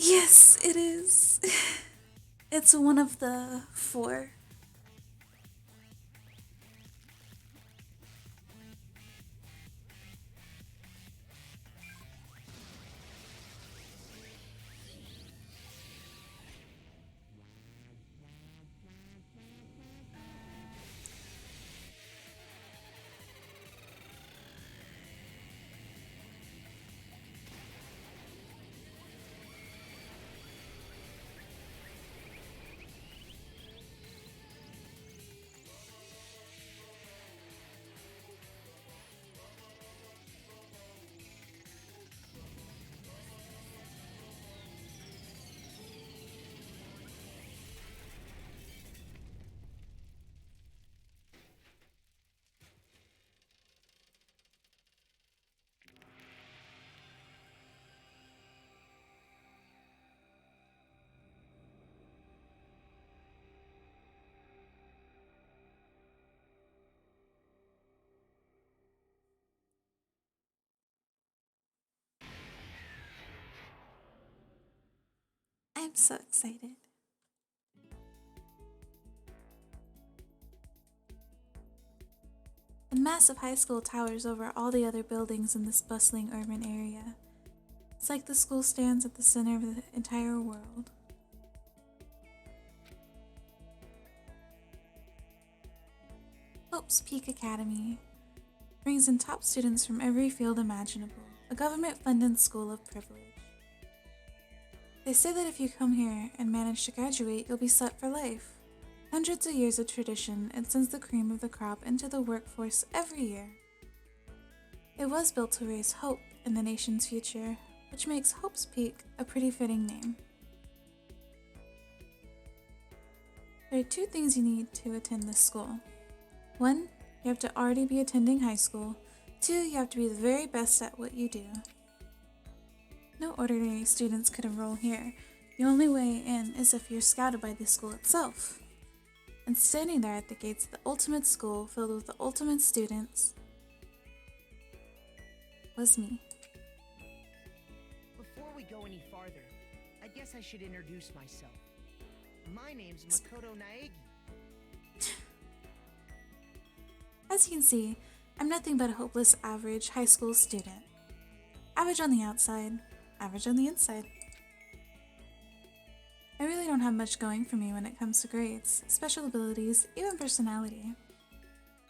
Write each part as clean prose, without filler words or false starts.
Yes, it is. It's one of the four. I'm so excited. A massive high school towers over all the other buildings in this bustling urban area. It's like the school stands at the center of the entire world. Hope's Peak Academy brings in top students from every field imaginable, a government-funded school of privilege. They say that if you come here and manage to graduate, you'll be set for life. Hundreds of years of tradition, it sends the cream of the crop into the workforce every year. It was built to raise hope in the nation's future, which makes Hope's Peak a pretty fitting name. There are two things you need to attend this school. One, you have to already be attending high school. Two, you have to be the very best at what you do. No ordinary students could enroll here. The only way in is if you're scouted by the school itself. And standing there at the gates of the ultimate school filled with the ultimate students was me. Before we go any farther, I guess I should introduce myself. My name's Makoto Naegi. As you can see, I'm nothing but a hopeless average high school student. Average on the outside, average on the inside. I really don't have much going for me when it comes to grades, special abilities, even personality.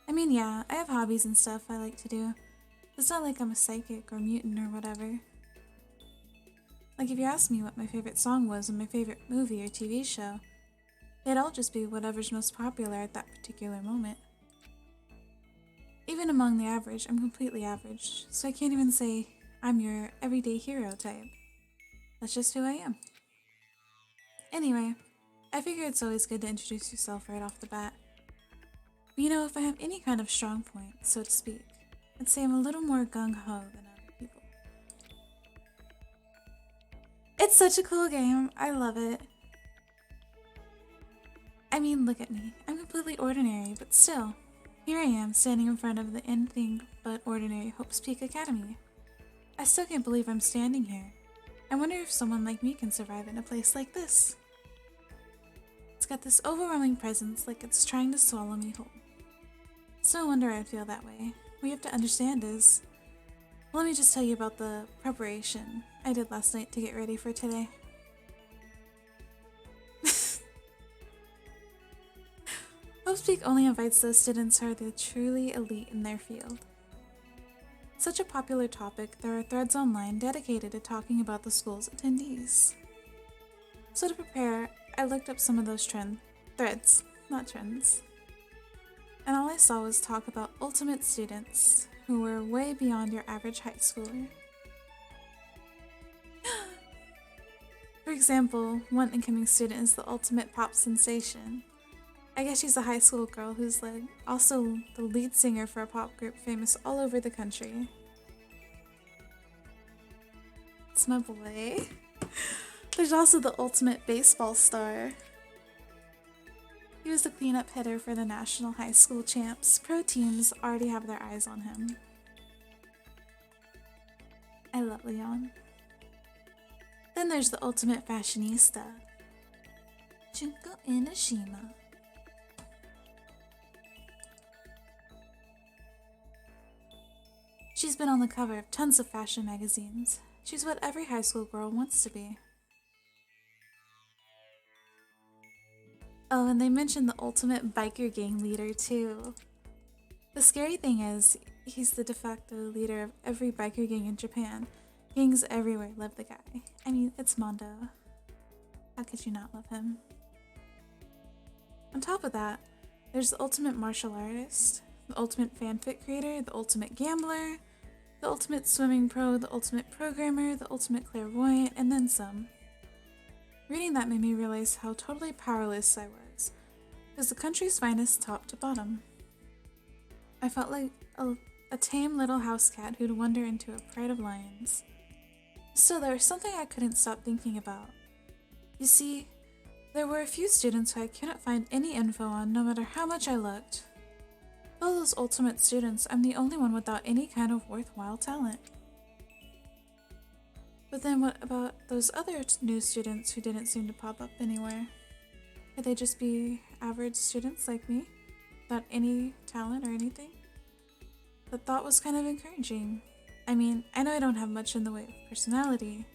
I mean, yeah, I have hobbies and stuff I like to do. It's not like I'm a psychic or mutant or whatever. Like if you asked me what my favorite song was in my favorite movie or TV show, it'd all just be whatever's most popular at that particular moment. Even among the average, I'm completely average, so I can't even say I'm your everyday hero type. That's just who I am. Anyway, I figure it's always good to introduce yourself right off the bat. But you know, if I have any kind of strong point, so to speak, I'd say I'm a little more gung-ho than other people. It's such a cool game. I love it. I mean, look at me. I'm completely ordinary, but still, here I am standing in front of the anything but ordinary Hope's Peak Academy. I still can't believe I'm standing here. I wonder if someone like me can survive in a place like this. It's got this overwhelming presence like it's trying to swallow me whole. It's no wonder I feel that way. What you have to understand is... Let me just tell you about the preparation I did last night to get ready for today. Hope's Peak only invites those students who are the truly elite in their field. Such a popular topic, there are threads online dedicated to talking about the school's attendees. So to prepare, I looked up some of those threads, not trends. And all I saw was talk about ultimate students who were way beyond your average high schooler. For example, one incoming student is the ultimate pop sensation. I guess she's a high school girl who's also the lead singer for a pop group famous all over the country. It's my boy. There's also the ultimate baseball star. He was the cleanup hitter for the national high school champs. Pro teams already have their eyes on him. I love Leon. Then there's the ultimate fashionista, Junko Enoshima. She's been on the cover of tons of fashion magazines. She's what every high school girl wants to be. Oh, and they mentioned the ultimate biker gang leader, too. The scary thing is, he's the de facto leader of every biker gang in Japan. Gangs everywhere love the guy. I mean, it's Mondo. How could you not love him? On top of that, there's the ultimate martial artist, the ultimate fanfic creator, the ultimate gambler, the ultimate swimming pro, the ultimate programmer, the ultimate clairvoyant, and then some. Reading that made me realize how totally powerless I was. It was the country's finest top to bottom. I felt like a tame little house cat who'd wander into a pride of lions. Still, there was something I couldn't stop thinking about. You see, there were a few students who I couldn't find any info on no matter how much I looked. Of all those ultimate students, I'm the only one without any kind of worthwhile talent. But then what about those other new students who didn't seem to pop up anywhere? Could they just be average students like me, without any talent or anything? The thought was kind of encouraging. I mean, I know I don't have much in the way of personality,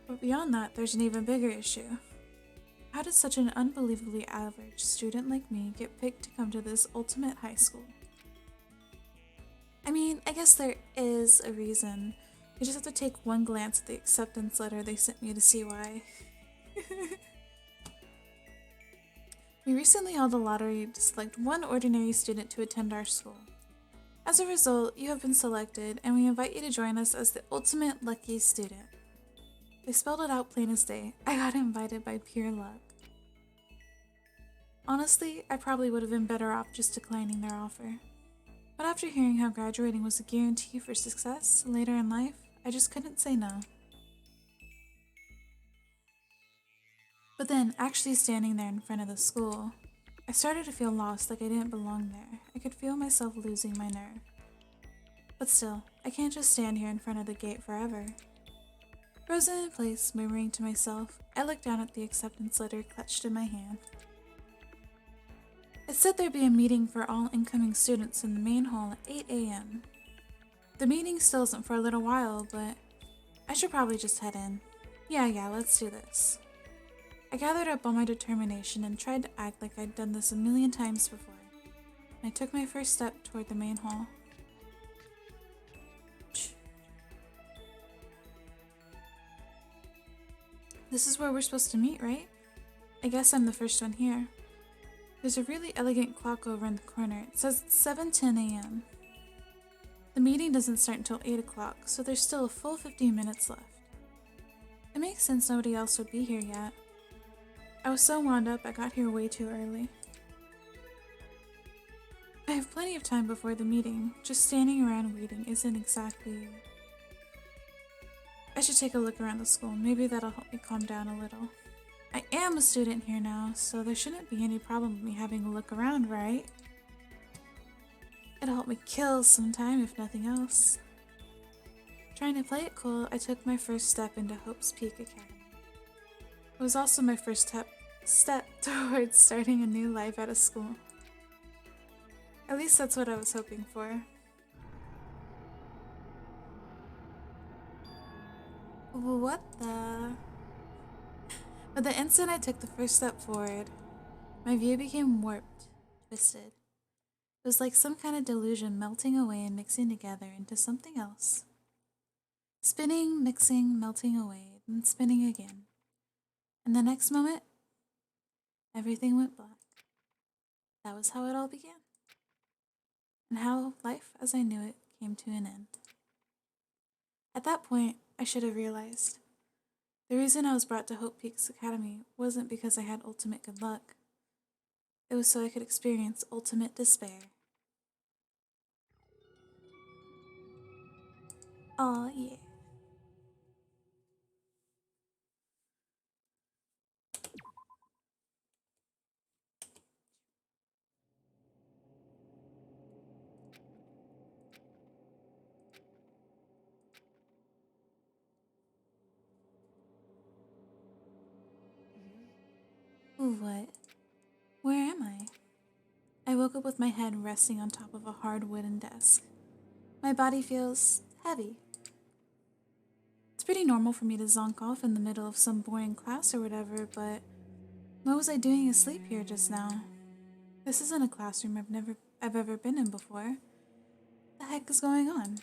but beyond that, there's an even bigger issue. How did such an unbelievably average student like me get picked to come to this ultimate high school? I mean, I guess there is a reason. You just have to take one glance at the acceptance letter they sent me to see why. We recently held a lottery to select one ordinary student to attend our school. As a result, you have been selected, and we invite you to join us as the ultimate lucky student. They spelled it out plain as day. I got invited by pure luck. Honestly, I probably would have been better off just declining their offer. But after hearing how graduating was a guarantee for success later in life, I just couldn't say no. But then, actually standing there in front of the school, I started to feel lost, like I didn't belong there. I could feel myself losing my nerve. But still, I can't just stand here in front of the gate forever. Frozen in place, murmuring to myself, I looked down at the acceptance letter clutched in my hand. It said there'd be a meeting for all incoming students in the main hall at 8 a.m. The meeting still isn't for a little while, but I should probably just head in. Yeah, let's do this. I gathered up all my determination and tried to act like I'd done this a million times before. I took my first step toward the main hall. This is where we're supposed to meet, right? I guess I'm the first one here. There's a really elegant clock over in the corner. It says it's 7:10 a.m. The meeting doesn't start until 8 o'clock, so there's still a full 15 minutes left. It makes sense nobody else would be here yet. I was so wound up I got here way too early. I have plenty of time before the meeting. Just standing around waiting isn't exactly... I should take a look around the school. Maybe that'll help me calm down a little. I am a student here now, so there shouldn't be any problem with me having a look around, right? It'll help me kill some time if nothing else. Trying to play it cool, I took my first step into Hope's Peak Academy. It was also my first step towards starting a new life at a school. At least that's what I was hoping for. What the... But the instant I took the first step forward, my view became warped, twisted. It was like some kind of delusion melting away and mixing together into something else. Spinning, mixing, melting away, then spinning again. And the next moment, everything went black. That was how it all began. And how life as I knew it came to an end. At that point, I should have realized. The reason I was brought to Hope Peaks Academy wasn't because I had ultimate good luck. It was so I could experience ultimate despair. Aw, yeah. What? Where am I? I woke up with my head resting on top of a hard wooden desk. My body feels heavy. It's pretty normal for me to zonk off in the middle of some boring class or whatever, but what was I doing asleep here just now? This isn't a classroom I've ever been in before. What the heck is going on?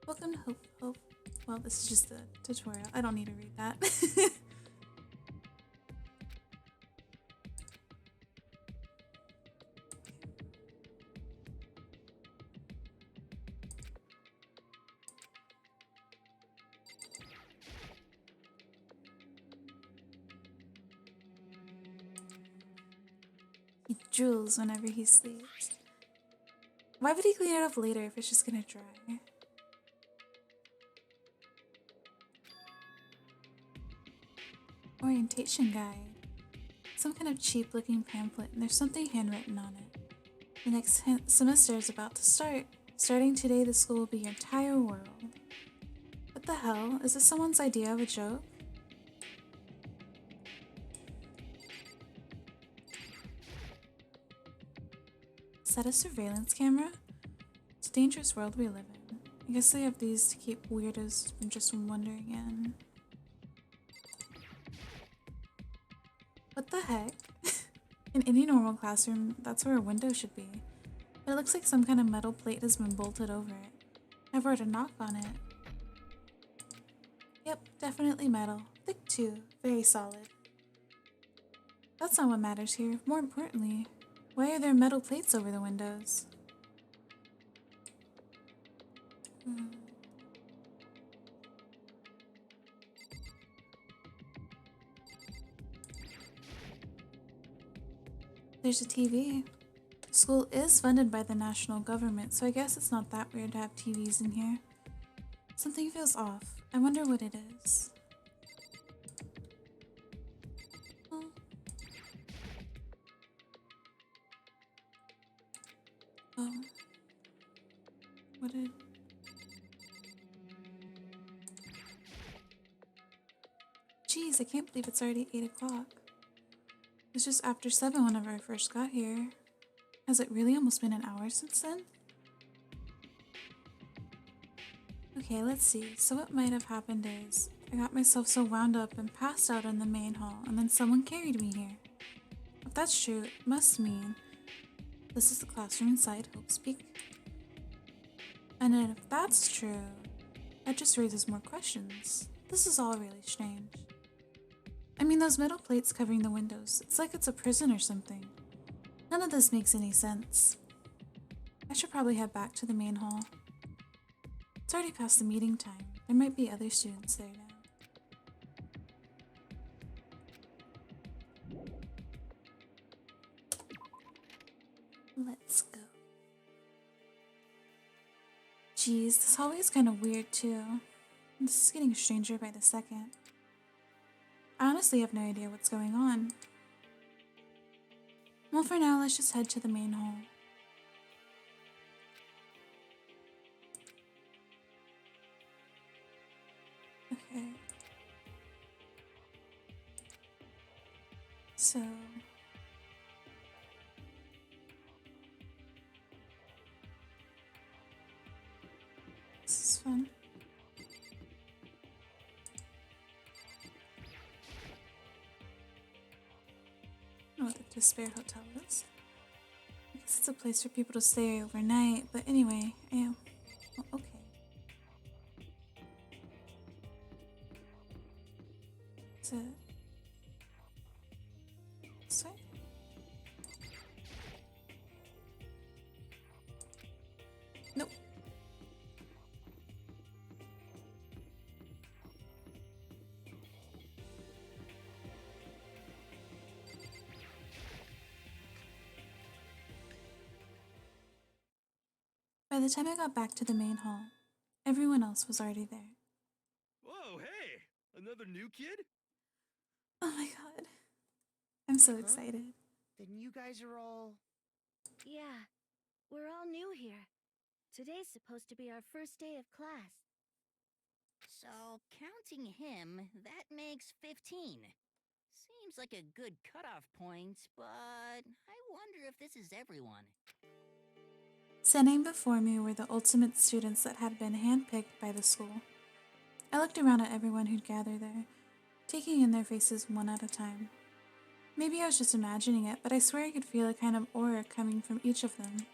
Welcome to Hope. Well, this is just the tutorial. I don't need to read that. He drools whenever he sleeps. Why would he clean it up later if it's just gonna dry? Orientation guide. Some kind of cheap looking pamphlet, and there's something handwritten on it. The next semester is about to start. Starting today, the school will be your entire world. What the hell? Is this someone's idea of a joke? Is that a surveillance camera? It's a dangerous world we live in. I guess they have these to keep weirdos from just wandering in. What the heck? In any normal classroom, that's where a window should be. But it looks like some kind of metal plate has been bolted over it. I've heard a knock on it. Yep, definitely metal. Thick too. Very solid. That's not what matters here. More importantly, why are there metal plates over the windows? There's a TV. The school is funded by the national government, so I guess it's not that weird to have TVs in here. Something feels off. I wonder what it is. Oh. What did... Jeez, I can't believe it's already 8 o'clock. It was just after 7 whenever I first got here. Has it really almost been an hour since then? Okay, let's see. So what might have happened is I got myself so wound up and passed out in the main hall, and then someone carried me here. If that's true, it must mean this is the classroom inside Hope's Peak. And then if that's true, that just raises more questions. This is all really strange. I mean, those metal plates covering the windows, it's like it's a prison or something. None of this makes any sense. I should probably head back to the main hall. It's already past the meeting time. There might be other students there now. Let's go. Geez, this hallway is kind of weird too. This is getting stranger by the second. I honestly have no idea what's going on. Well, for now, let's just head to the main hall. Okay. So... this is fun. I don't know what the Despair Hotel is. I guess it's a place for people to stay overnight, but anyway, I am. Well, okay. Is it this way? Nope. By the time I got back to the main hall, everyone else was already there. Whoa, hey! Another new kid? Oh my god. I'm so excited. Then you guys are all... Yeah, we're all new here. Today's supposed to be our first day of class. So, counting him, that makes 15. Seems like a good cutoff point, but I wonder if this is everyone. Standing before me were the ultimate students that had been handpicked by the school. I looked around at everyone who'd gathered there, taking in their faces one at a time. Maybe I was just imagining it, but I swear I could feel a kind of aura coming from each of them.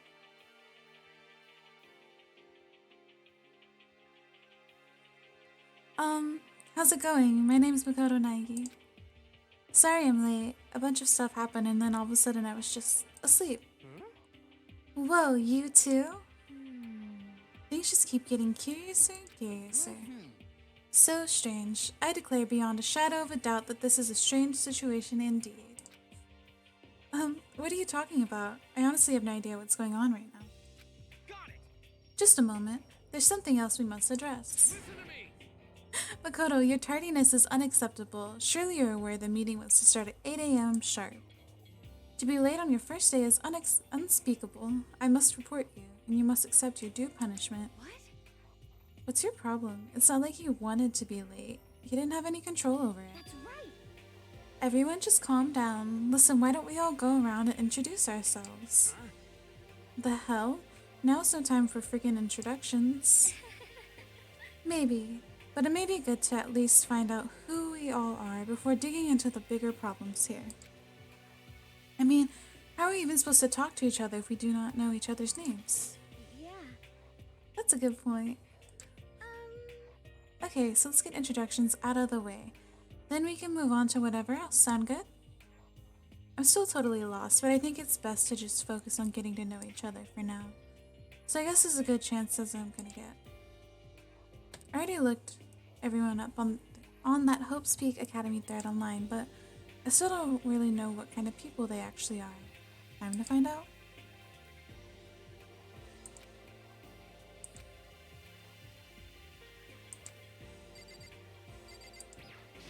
How's it going? My name's Makoto Naegi. Sorry I'm late. A bunch of stuff happened and then all of a sudden I was just asleep. Whoa, you too? Things just keep getting curiouser and curiouser. So strange. I declare beyond a shadow of a doubt that this is a strange situation indeed. What are you talking about? I honestly have no idea what's going on right now. Got it! Just a moment. There's something else we must address. Listen to me! Makoto, your tardiness is unacceptable. Surely you're aware the meeting was to start at 8 a.m. sharp. To be late on your first day is unspeakable. I must report you, and you must accept your due punishment. What? What's your problem? It's not like you wanted to be late. You didn't have any control over it. That's right. Everyone just calm down. Listen, why don't we all go around and introduce ourselves? The hell? Now's no time for freaking introductions. Maybe. But it may be good to at least find out who we all are before digging into the bigger problems here. I mean, how are we even supposed to talk to each other if we do not know each other's names? Yeah. That's a good point. Okay, so let's get introductions out of the way. Then we can move on to whatever else. Sound good? I'm still totally lost, but I think it's best to just focus on getting to know each other for now. So I guess this is a good chance as I'm gonna get. I already looked everyone up on that Hope's Peak Academy thread online, but I still don't really know what kind of people they actually are. Time to find out.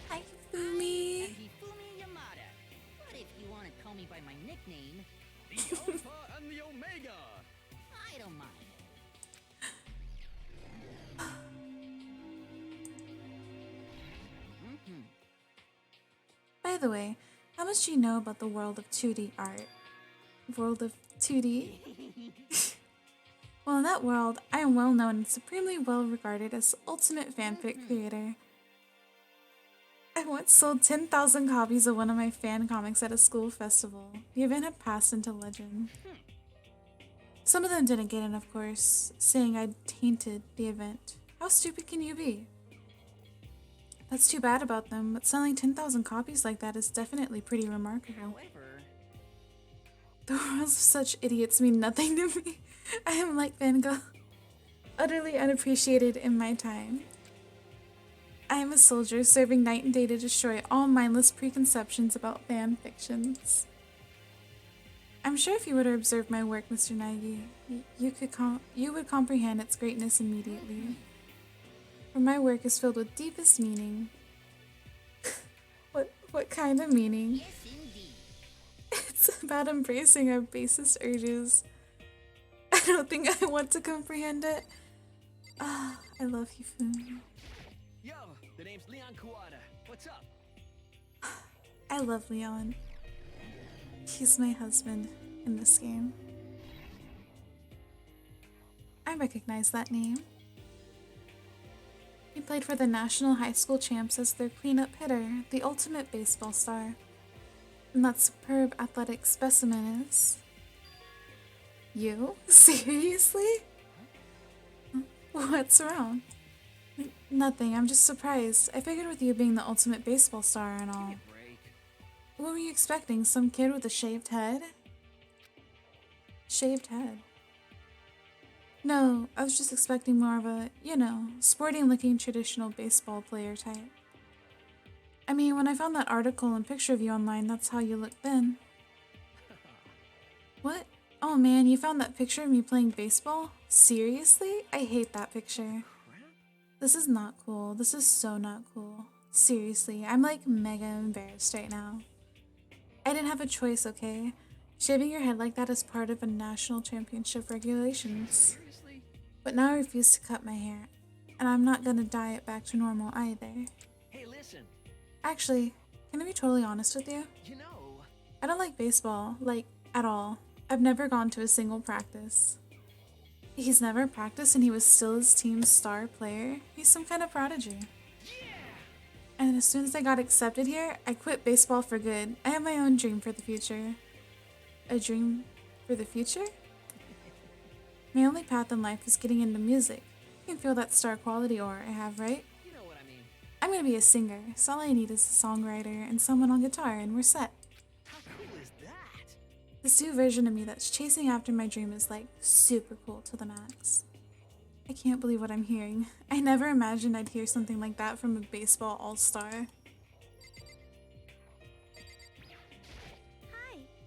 Hi, Fumi. And Hifumi Yamada. But if you want to call me by my nickname, The Alpha and the Omega! I don't mind. By the way, how much do you know about the world of 2D art? World of 2D? Well, in that world, I am well known and supremely well regarded as the ultimate fanfic creator. I once sold 10,000 copies of one of my fan comics at a school festival. The event had passed into legend. Some of them didn't get in, of course, saying I'd tainted the event. How stupid can you be? That's too bad about them, but selling 10,000 copies like that is definitely pretty remarkable. However, The worlds of such idiots mean nothing to me. I am like Van Gogh, utterly unappreciated in my time. I am a soldier serving night and day to destroy all mindless preconceptions about fan fictions. I'm sure if you were to observe my work, Mr. Naegi, you would comprehend its greatness immediately. For my work is filled with deepest meaning. What kind of meaning? yes, indeed. It's about embracing our basest urges. I don't think I want to comprehend it. Ah, I love Hifumi. Yo, the name's Leon Kuwata. What's up? I love Leon. He's my husband in this game. I recognize that name. He played for the National High School Champs as their cleanup hitter, the ultimate baseball star. And that superb athletic specimen is... you? Seriously? What's wrong? Nothing, I'm just surprised. I figured with you being the ultimate baseball star and all. Break. What were you expecting? Some kid with a shaved head? Shaved head. No, I was just expecting more of a, sporting looking traditional baseball player type. I mean, when I found that article and picture of you online, that's how you looked then. What? Oh man, you found that picture of me playing baseball? Seriously? I hate that picture. This is not cool. This is so not cool. Seriously, I'm like mega embarrassed right now. I didn't have a choice, okay? Shaving your head like that is part of a national championship regulations. Seriously? But now I refuse to cut my hair. And I'm not gonna diet back to normal either. Hey, listen. Actually, can I be totally honest with you? You know, I don't like baseball, like, at all. I've never gone to a single practice. He's never practiced and he was still his team's star player. He's some kind of prodigy. And as soon as I got accepted here, I quit baseball for good. I have my own dream for the future. A dream for the future? My only path in life is getting into music. You can feel that star quality aura I have, right? you know what I mean. I'm gonna be a singer, so all I need is a songwriter and someone on guitar, and we're set. How cool is that? This new version of me that's chasing after my dream is like super cool to the max. I can't believe what I'm hearing. I never imagined I'd hear something like that from a baseball all-star. Hi,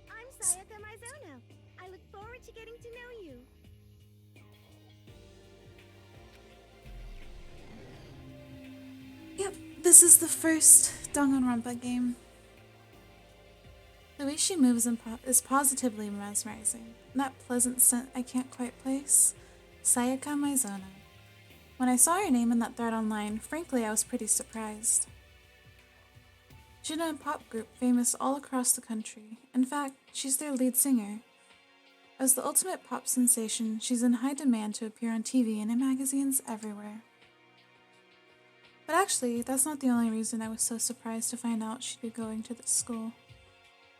I'm Sayaka Mizono. I look forward to getting to know you. Yep, this is the first Danganronpa game. The way she moves is positively mesmerizing. And that pleasant scent I can't quite place. Sayaka Mizono. When I saw her name in that thread online, frankly, I was pretty surprised. She's in a pop group famous all across the country. In fact, she's their lead singer. As the ultimate pop sensation, she's in high demand to appear on TV and in magazines everywhere. But actually, that's not the only reason I was so surprised to find out she'd be going to this school.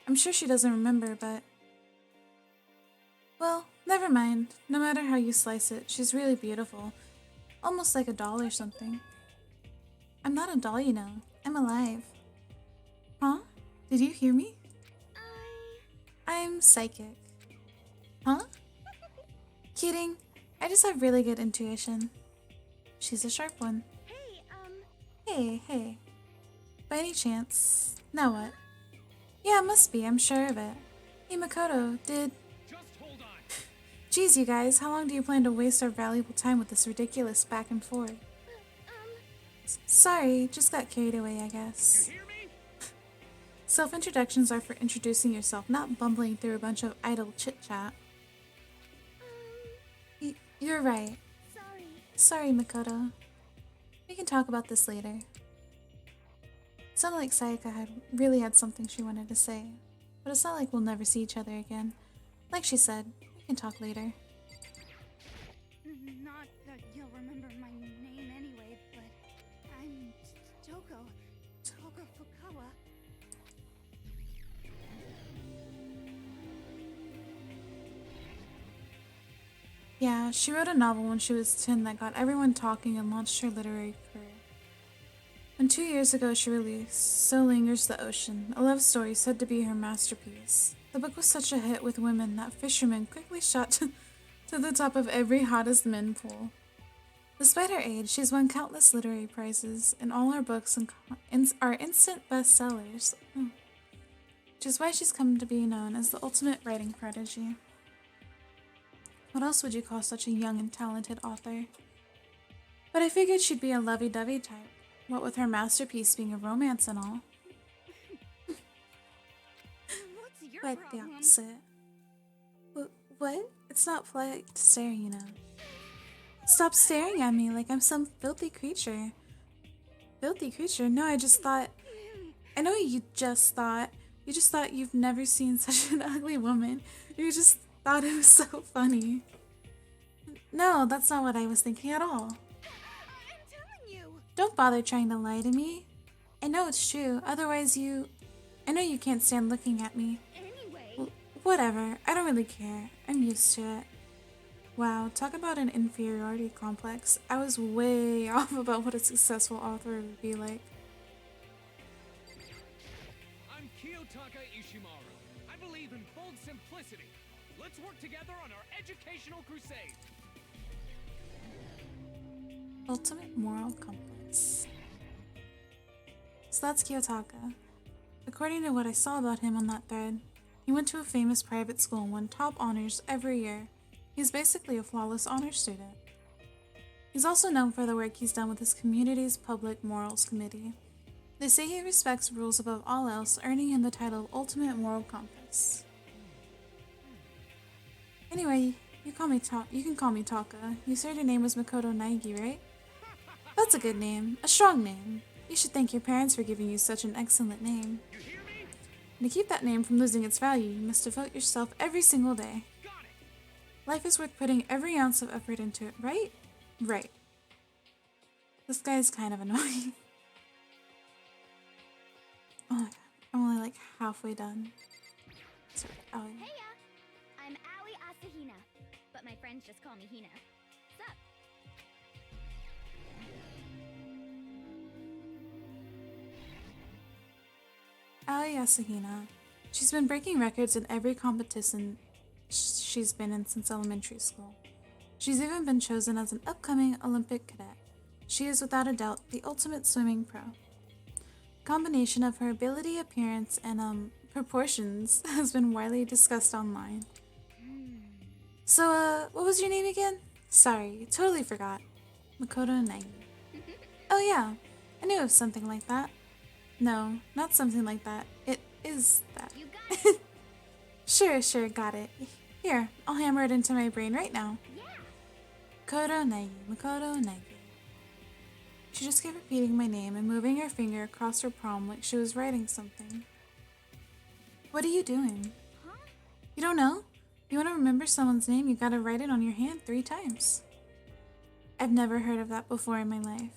I'm sure she doesn't remember, but... well, never mind. No matter how you slice it, she's really beautiful. Almost like a doll or something. I'm not a doll, you know. I'm alive. Huh? Did you hear me? I'm psychic. Huh? Kidding. I just have really good intuition. She's a sharp one. Hey. By any chance... now what? Yeah, it must be. I'm sure of it. Hey, Makoto, did... Just hold on. Geez, you guys, how long do you plan to waste our valuable time with this ridiculous back and forth? Sorry, just got carried away, I guess. You hear me? Self-introductions are for introducing yourself, not bumbling through a bunch of idle chit-chat. You're right. Sorry, Makoto. We can talk about this later. It sounded like Sayaka really had something she wanted to say, but it's not like we'll never see each other again. Like she said, we can talk later. Not that you'll remember my name anyway, but I'm Toko Fukawa. Yeah, she wrote a novel when she was 10 that got everyone talking and launched her literary career. And 2 years ago she released So Lingers the Ocean, a love story said to be her masterpiece. The book was such a hit with women that fishermen quickly shot to the top of every hottest men pool. Despite her age, she's won countless literary prizes, and all her books are instant bestsellers, which is why she's come to be known as the ultimate writing prodigy. What else would you call such a young and talented author? But I figured she'd be a lovey-dovey type, what with her masterpiece being a romance and all. What's your Quite the problem? opposite. What? It's not polite to stare, you know. Stop staring at me like I'm some filthy creature. Filthy creature? No, I just thought... I know you just thought. You just thought you've never seen such an ugly woman. You just thought it was so funny. No, that's not what I was thinking at all. I'm telling you. Don't bother trying to lie to me. I know it's true, otherwise I know you can't stand looking at me. Anyway. Whatever, I don't really care. I'm used to it. Wow, talk about an inferiority complex. I was way off about what a successful author would be like. I'm Kiyotaka Ishimaru. I believe in bold simplicity. Let's work together on our educational crusade. Ultimate moral compass. So that's Kiyotaka. According to what I saw about him on that thread, he went to a famous private school and won top honors every year. He's basically a flawless honor student. He's also known for the work he's done with his community's Public Morals Committee. They say he respects rules above all else, earning him the title Ultimate Moral Compass. Anyway, you can call me Taka. You said your name was Makoto Naegi, right? That's a good name. A strong name. You should thank your parents for giving you such an excellent name. You hear me? And to keep that name from losing its value, you must devote yourself every single day. Got it. Life is worth putting every ounce of effort into it, right? Right. This guy's kind of annoying. Oh my god, I'm only like halfway done. Sorry, oh yeah. Heya! I'm Aoi Asahina, but my friends just call me Hina. Sup? Aoi Asahina. She's been breaking records in every competition she's been in since elementary school. She's even been chosen as an upcoming Olympic cadet. She is without a doubt the ultimate swimming pro. The combination of her ability, appearance, and proportions has been widely discussed online. So, what was your name again? Sorry, totally forgot. Makoto Nagi. Oh yeah, I knew of something like that. No, not something like that. It is that. You got it! Sure, got it. Here, I'll hammer it into my brain right now. Yeah! Makoto Nagi. She just kept repeating my name and moving her finger across her palm like she was writing something. What are you doing? Huh? You don't know? You want to remember someone's name, you gotta write it on your hand 3 times. I've never heard of that before in my life.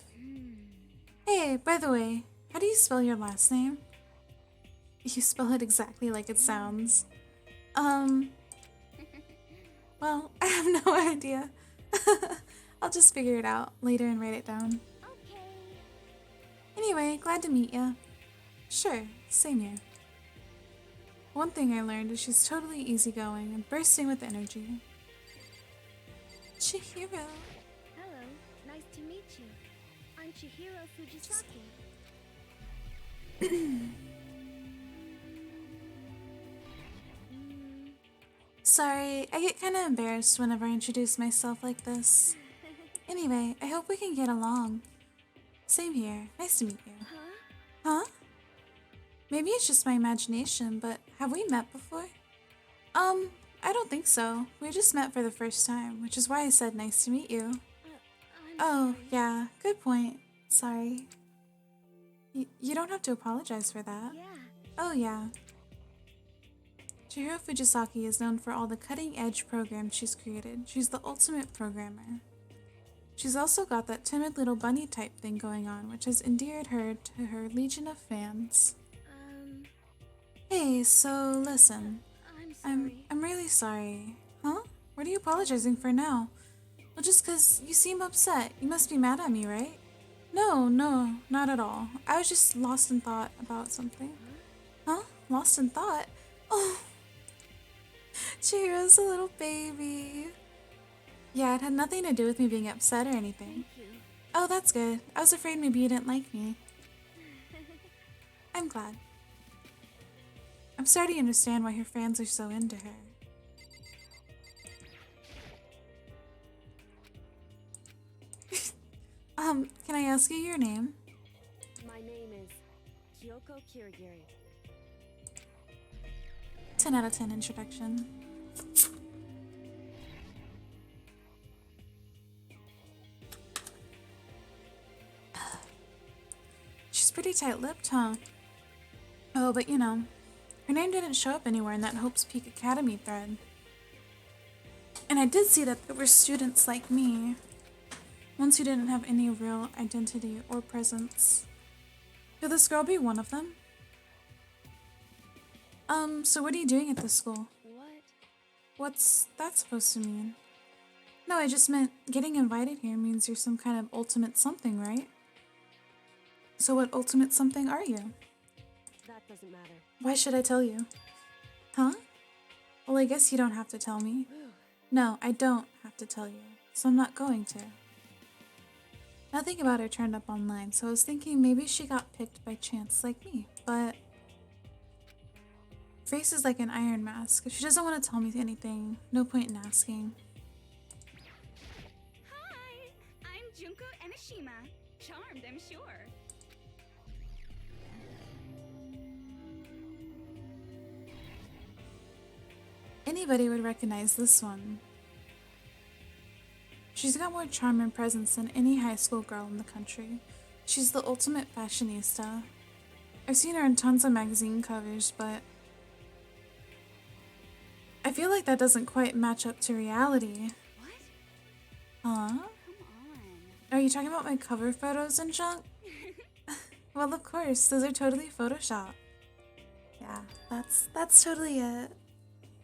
Hey, by the way, how do you spell your last name? You spell it exactly like it sounds. Well, I have no idea. I'll just figure it out later and write it down. Okay. Anyway, glad to meet ya. Sure, same here. One thing I learned is she's totally easygoing and bursting with energy. Chihiro. Hello, nice to meet you. I'm Chihiro Fujisaki. Sorry, I get kinda embarrassed whenever I introduce myself like this. Anyway, I hope we can get along. Same here, nice to meet you. Huh? Huh? Maybe it's just my imagination, but have we met before? I don't think so. We just met for the first time, which is why I said nice to meet you. I'm Oh, sorry. yeah, good point. Sorry. You don't have to apologize for that. Yeah. Oh, yeah. Chihiro Fujisaki is known for all the cutting-edge programs she's created. She's the ultimate programmer. She's also got that timid little bunny type thing going on, which has endeared her to her legion of fans. Hey, so listen. I'm sorry. I'm really sorry. Huh? What are you apologizing for now? Well, just 'cause you seem upset. You must be mad at me, right? No, not at all. I was just lost in thought about something. Huh? Lost in thought? Oh. Chihiro's a little baby. Yeah, it had nothing to do with me being upset or anything. Thank you. Oh, that's good. I was afraid maybe you didn't like me. I'm glad. I'm starting to understand why her fans are so into her. Can I ask you your name? My name is Kyoko Kirigiri. 10 out of 10 introduction. She's pretty tight-lipped, huh? Oh, but you know, her name didn't show up anywhere in that Hope's Peak Academy thread. And I did see that there were students like me, ones who didn't have any real identity or presence. Could this girl be one of them? So what are you doing at this school? What? What's that supposed to mean? No, I just meant getting invited here means you're some kind of ultimate something, right? So what ultimate something are you? That doesn't matter. Why should I tell you? Huh? Well, I guess you don't have to tell me. No, I don't have to tell you, so I'm not going to. Nothing about her turned up online, so I was thinking maybe she got picked by chance like me, but... Face is like an iron mask. If she doesn't want to tell me anything, no point in asking. Hi, I'm Junko Enoshima. Charmed, I'm sure. Anybody would recognize this one. She's got more charm and presence than any high school girl in the country. She's the ultimate fashionista. I've seen her in tons of magazine covers, but I feel like that doesn't quite match up to reality. What? Huh? Come on. Are you talking about my cover photos and junk? Well, of course, those are totally Photoshopped. Yeah, that's totally it.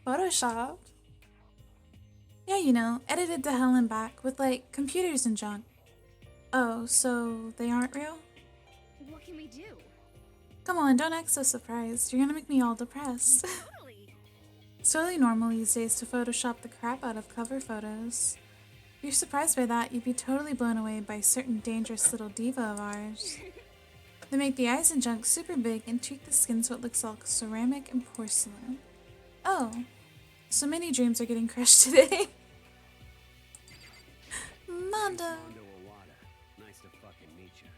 Photoshopped. Yeah, you know, edited to hell and back with like computers and junk. Oh, so they aren't real? What can we do? Come on, don't act so surprised. You're gonna make me all depressed. Totally. It's totally normal these days to Photoshop the crap out of cover photos. If you're surprised by that, you'd be totally blown away by a certain dangerous little diva of ours. They make the eyes and junk super big and tweak the skin so it looks like ceramic and porcelain. Oh, so many dreams are getting crushed today. Mondo. Nice to fucking meet you.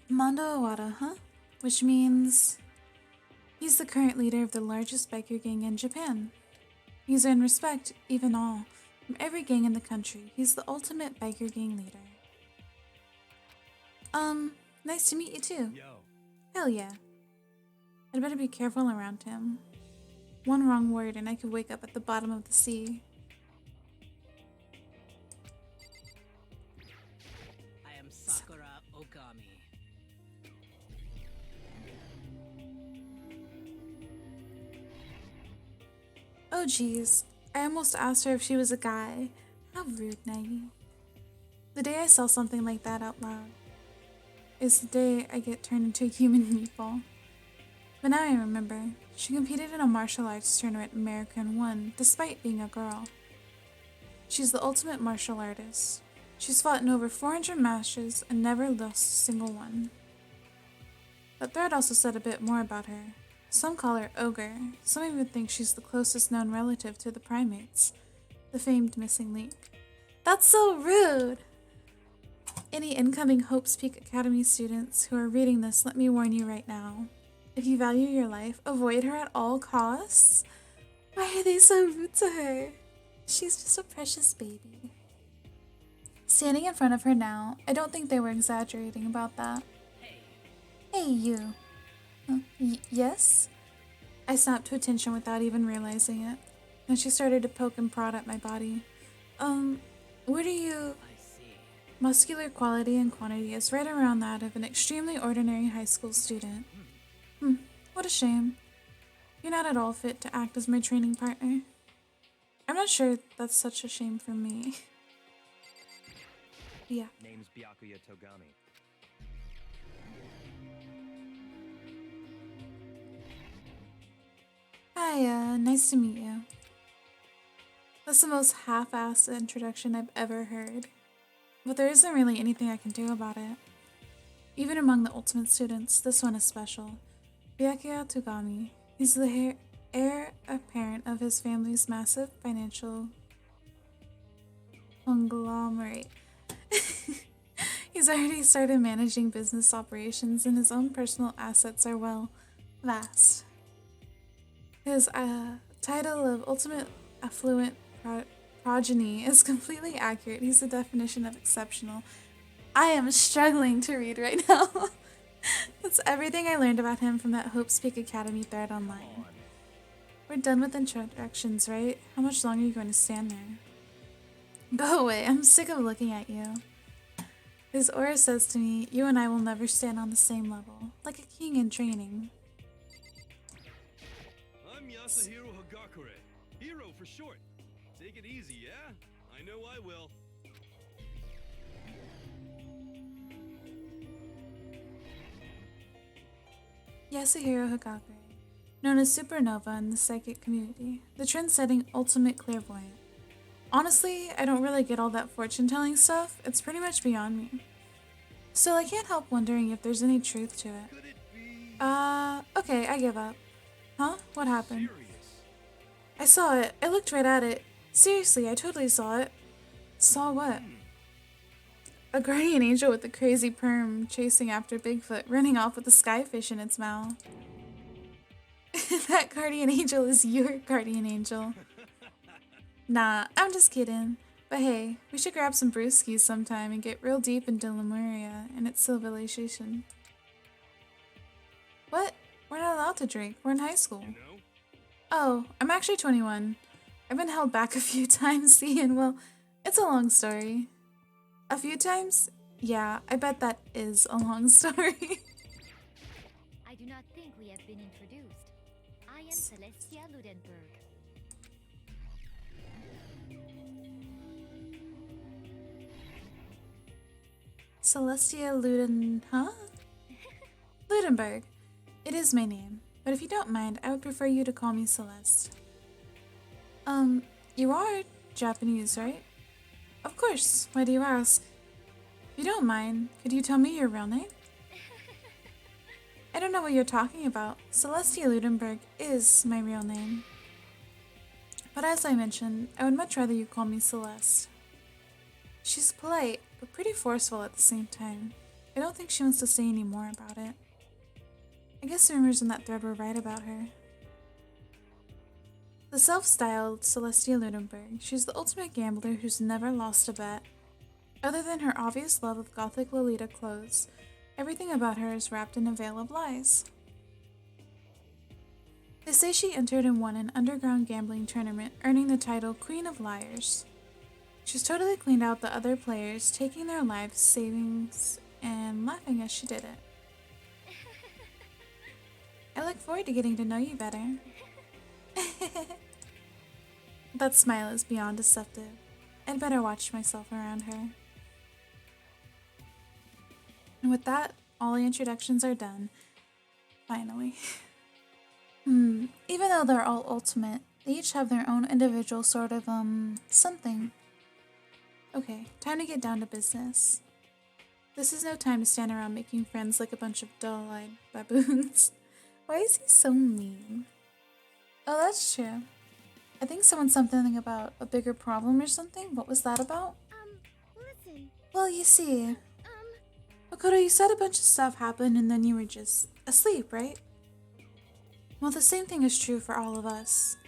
Mondo Owada, huh? Which means he's the current leader of the largest biker gang in Japan. He's earned respect, even all, from every gang in the country. He's the ultimate biker gang leader. Nice to meet you too. Yo. Hell yeah. I'd better be careful around him. One wrong word and I could wake up at the bottom of the sea. I am Sakura Okami. Oh geez, I almost asked her if she was a guy. How rude, Nagi. The day I saw something like that out loud is the day I get turned into a human meatball. But now I remember, she competed in a martial arts tournament America and won, despite being a girl. She's the ultimate martial artist. She's fought in over 400 matches and never lost a single one. That thread also said a bit more about her. Some call her Ogre, some even think she's the closest known relative to the primates, the famed missing link. That's so rude! Any incoming Hope's Peak Academy students who are reading this, let me warn you right now. If you value your life, avoid her at all costs. Why are they so rude to her? She's just a precious baby. Standing in front of her now, I don't think they were exaggerating about that. Hey, you. Yes? I snapped to attention without even realizing it. And she started to poke and prod at my body. What are you... I see. Muscular quality and quantity is right around that of an extremely ordinary high school student. What a shame. You're not at all fit to act as my training partner. I'm not sure that's such a shame for me. Yeah. Name's Byakuya Togami. Hi, nice to meet you. That's the most half-assed introduction I've ever heard. But there isn't really anything I can do about it. Even among the ultimate students, this one is special. Byakuya Togami. He's the heir apparent of his family's massive financial conglomerate. He's already started managing business operations and his own personal assets are, well, vast. His title of ultimate affluent progeny is completely accurate. He's the definition of exceptional. I am struggling to read right now. That's everything I learned about him from that Hope's Peak Academy thread online. We're done with introductions, right? How much longer are you going to stand there? Go away, I'm sick of looking at you. His aura says to me, you and I will never stand on the same level, like a king in training. I'm Yasuhiro Hagakure. Hero for short. Take it easy, yeah? I know I will. Yasuhiro Hagakure, known as Supernova in the psychic community, the trend-setting ultimate clairvoyant. Honestly, I don't really get all that fortune-telling stuff. It's pretty much beyond me. Still, I can't help wondering if there's any truth to it. Could it be Okay, I give up. Huh? What happened? serious? I saw it. I looked right at it. Seriously, I totally saw it. Saw what? A guardian angel with a crazy perm chasing after Bigfoot, running off with a skyfish in its mouth. That guardian angel is your guardian angel. Nah, I'm just kidding. But hey, we should grab some brewskis sometime and get real deep into Lemuria and its civilization. What? We're not allowed to drink. We're in high school. You know? Oh, I'm actually 21. I've been held back a few times, see, and well, it's a long story. A few times? Yeah, I bet that is a long story. I do not think we have been introduced. I am Celestia Ludenberg. Celestia Ludenberg. It is my name, but if you don't mind, I would prefer you to call me Celeste. You are Japanese, right? Of course, why do you ask? If you don't mind, could you tell me your real name? I don't know what you're talking about. Celestia Ludenberg is my real name. But as I mentioned, I would much rather you call me Celeste. She's polite, but pretty forceful at the same time. I don't think she wants to say any more about it. I guess the rumors in that thread were right about her. The self-styled Celestia Ludenberg, she's the ultimate gambler who's never lost a bet. Other than her obvious love of gothic Lolita clothes, everything about her is wrapped in a veil of lies. They say she entered and won an underground gambling tournament, earning the title Queen of Liars. She's totally cleaned out the other players, taking their life savings and laughing as she did it. I look forward to getting to know you better. That smile is beyond deceptive. I'd better watch myself around her. And with that, all the introductions are done. Finally. Even though they're all ultimate, they each have their own individual sort of, something. Okay, time to get down to business. This is no time to stand around making friends like a bunch of dull-eyed baboons. Why is he so mean? Oh, that's true. I think someone said something about a bigger problem or something. What was that about? Listen. Well, you see. Makoto, you said a bunch of stuff happened and then you were just asleep, right? Well, the same thing is true for all of us.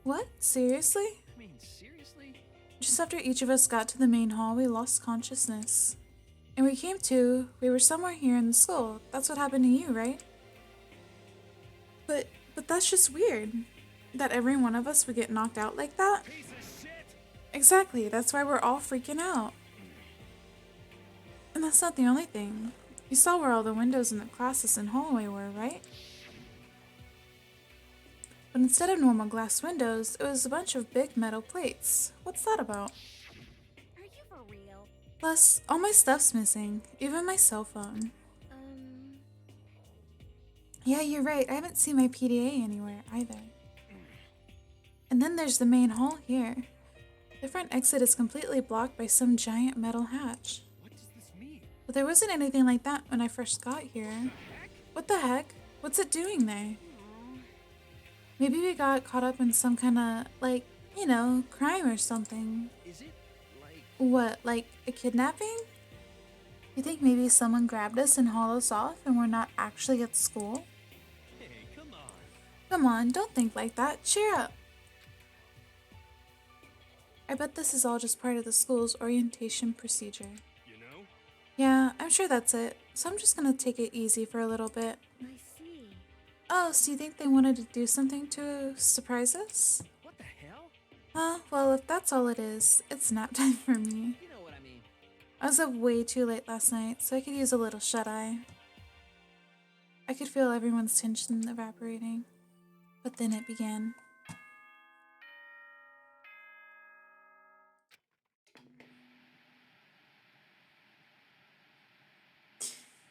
What? Seriously? I mean, seriously? Just after each of us got to the main hall, we lost consciousness. And we came to, we were somewhere here in the school. That's what happened to you, right? But that's just weird. That every one of us would get knocked out like that? Piece of shit! Exactly, that's why we're all freaking out. And that's not the only thing. You saw where all the windows in the classes and hallway were, right? But instead of normal glass windows, it was a bunch of big metal plates. What's that about? Are you for real? Plus, all my stuff's missing, even my cell phone. Yeah, you're right, I haven't seen my PDA anywhere either. And then there's the main hall here. The front exit is completely blocked by some giant metal hatch. What does this mean? But there wasn't anything like that when I first got here. Heck? What the heck? What's it doing there? Maybe we got caught up in some kind of, like, you know, crime or something. Is it like... What, like a kidnapping? You think maybe someone grabbed us and hauled us off and we're not actually at school? Hey, come on. Come on, don't think like that. Cheer up. I bet this is all just part of the school's orientation procedure. You know? Yeah, I'm sure that's it. So I'm just gonna take it easy for a little bit. I see. Oh, so you think they wanted to do something to surprise us? What the hell? Well, if that's all it is, it's nap time for me. You know what I mean. I was up way too late last night, so I could use a little shut-eye. I could feel everyone's tension evaporating. But then it began.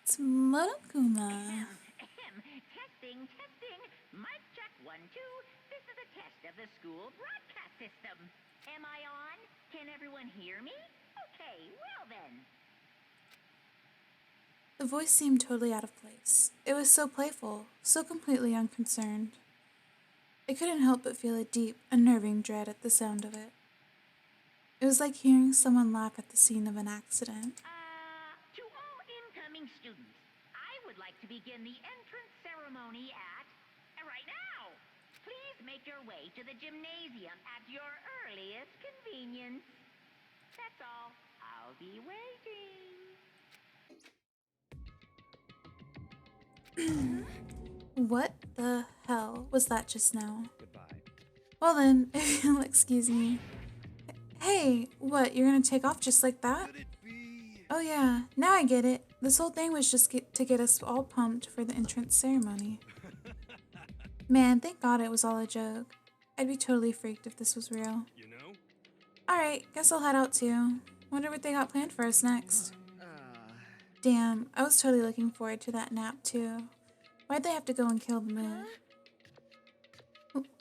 It's Monokuma. Testing. Mic check 1, 2. This is a test of the school broadcast system. Am I on? Can everyone hear me? Okay, well then. The voice seemed totally out of place. It was so playful, so completely unconcerned. I couldn't help but feel a deep, unnerving dread at the sound of it. It was like hearing someone laugh at the scene of an accident. To all incoming students, I would like to begin the entrance ceremony at right now. please make your way to the gymnasium at your earliest convenience. That's all. I'll be waiting. What the hell was that just now? Goodbye. Well then, if you'll excuse me. Hey, what, you're gonna take off just like that? Could it be? Oh yeah, now I get it. This whole thing was just to get us all pumped for the entrance ceremony. Man, thank God it was all a joke. I'd be totally freaked if this was real. You know? Alright, guess I'll head out too. Wonder what they got planned for us next. Damn, I was totally looking forward to that nap too. Why'd they have to go and kill the moon?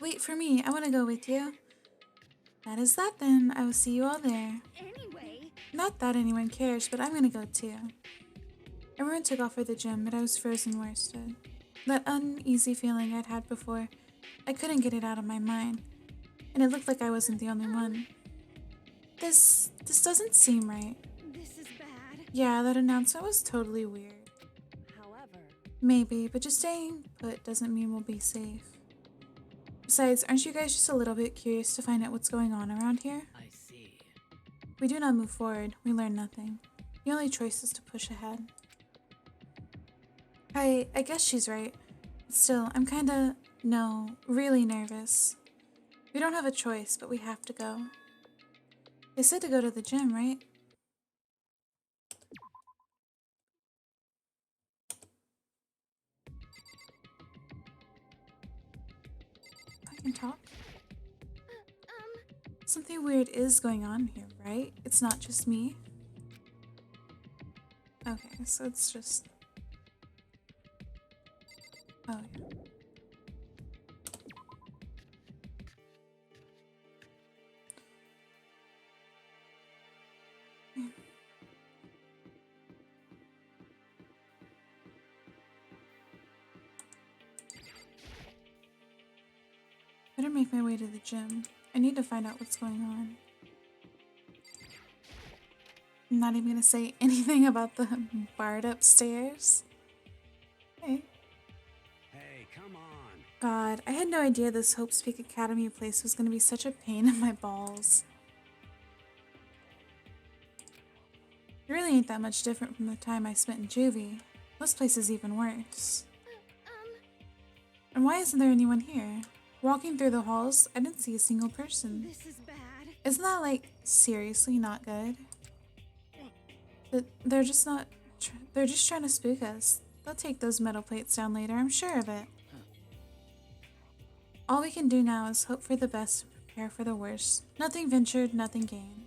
Wait for me, I want to go with you. That is that then, I will see you all there. Anyway, Not that anyone cares, but I'm gonna go too. Everyone took off for the gym, but I was frozen where I stood. That uneasy feeling I'd had before, I couldn't get it out of my mind, and it looked like I wasn't the only one. This doesn't seem right. this is bad. Yeah, that announcement was totally weird. However, Maybe, but just staying put doesn't mean we'll be safe. Besides, aren't you guys just a little bit curious to find out what's going on around here? I see. We do not move forward, we learn nothing. The only choice is to push ahead. I guess she's right. Still, I'm kinda, no, really nervous. We don't have a choice, but we have to go. They said to go to the gym, right? I can talk. Something weird is going on here, right? It's not just me. Okay, so it's just... Oh, yeah. Better make my way to the gym. I need to find out what's going on. I'm not even gonna say anything about the bard upstairs. Hey. Hey, come on. God, I had no idea this Hope's Peak Academy place was gonna be such a pain in my balls. It really ain't that much different from the time I spent in juvie. This place is even worse. And why isn't there anyone here? Walking through the halls, I didn't see a single person. This is bad. Isn't that, like, seriously not good? They're just not... they're just trying to spook us. They'll take those metal plates down later, I'm sure of it. All we can do now is hope for the best and prepare for the worst. Nothing ventured, nothing gained.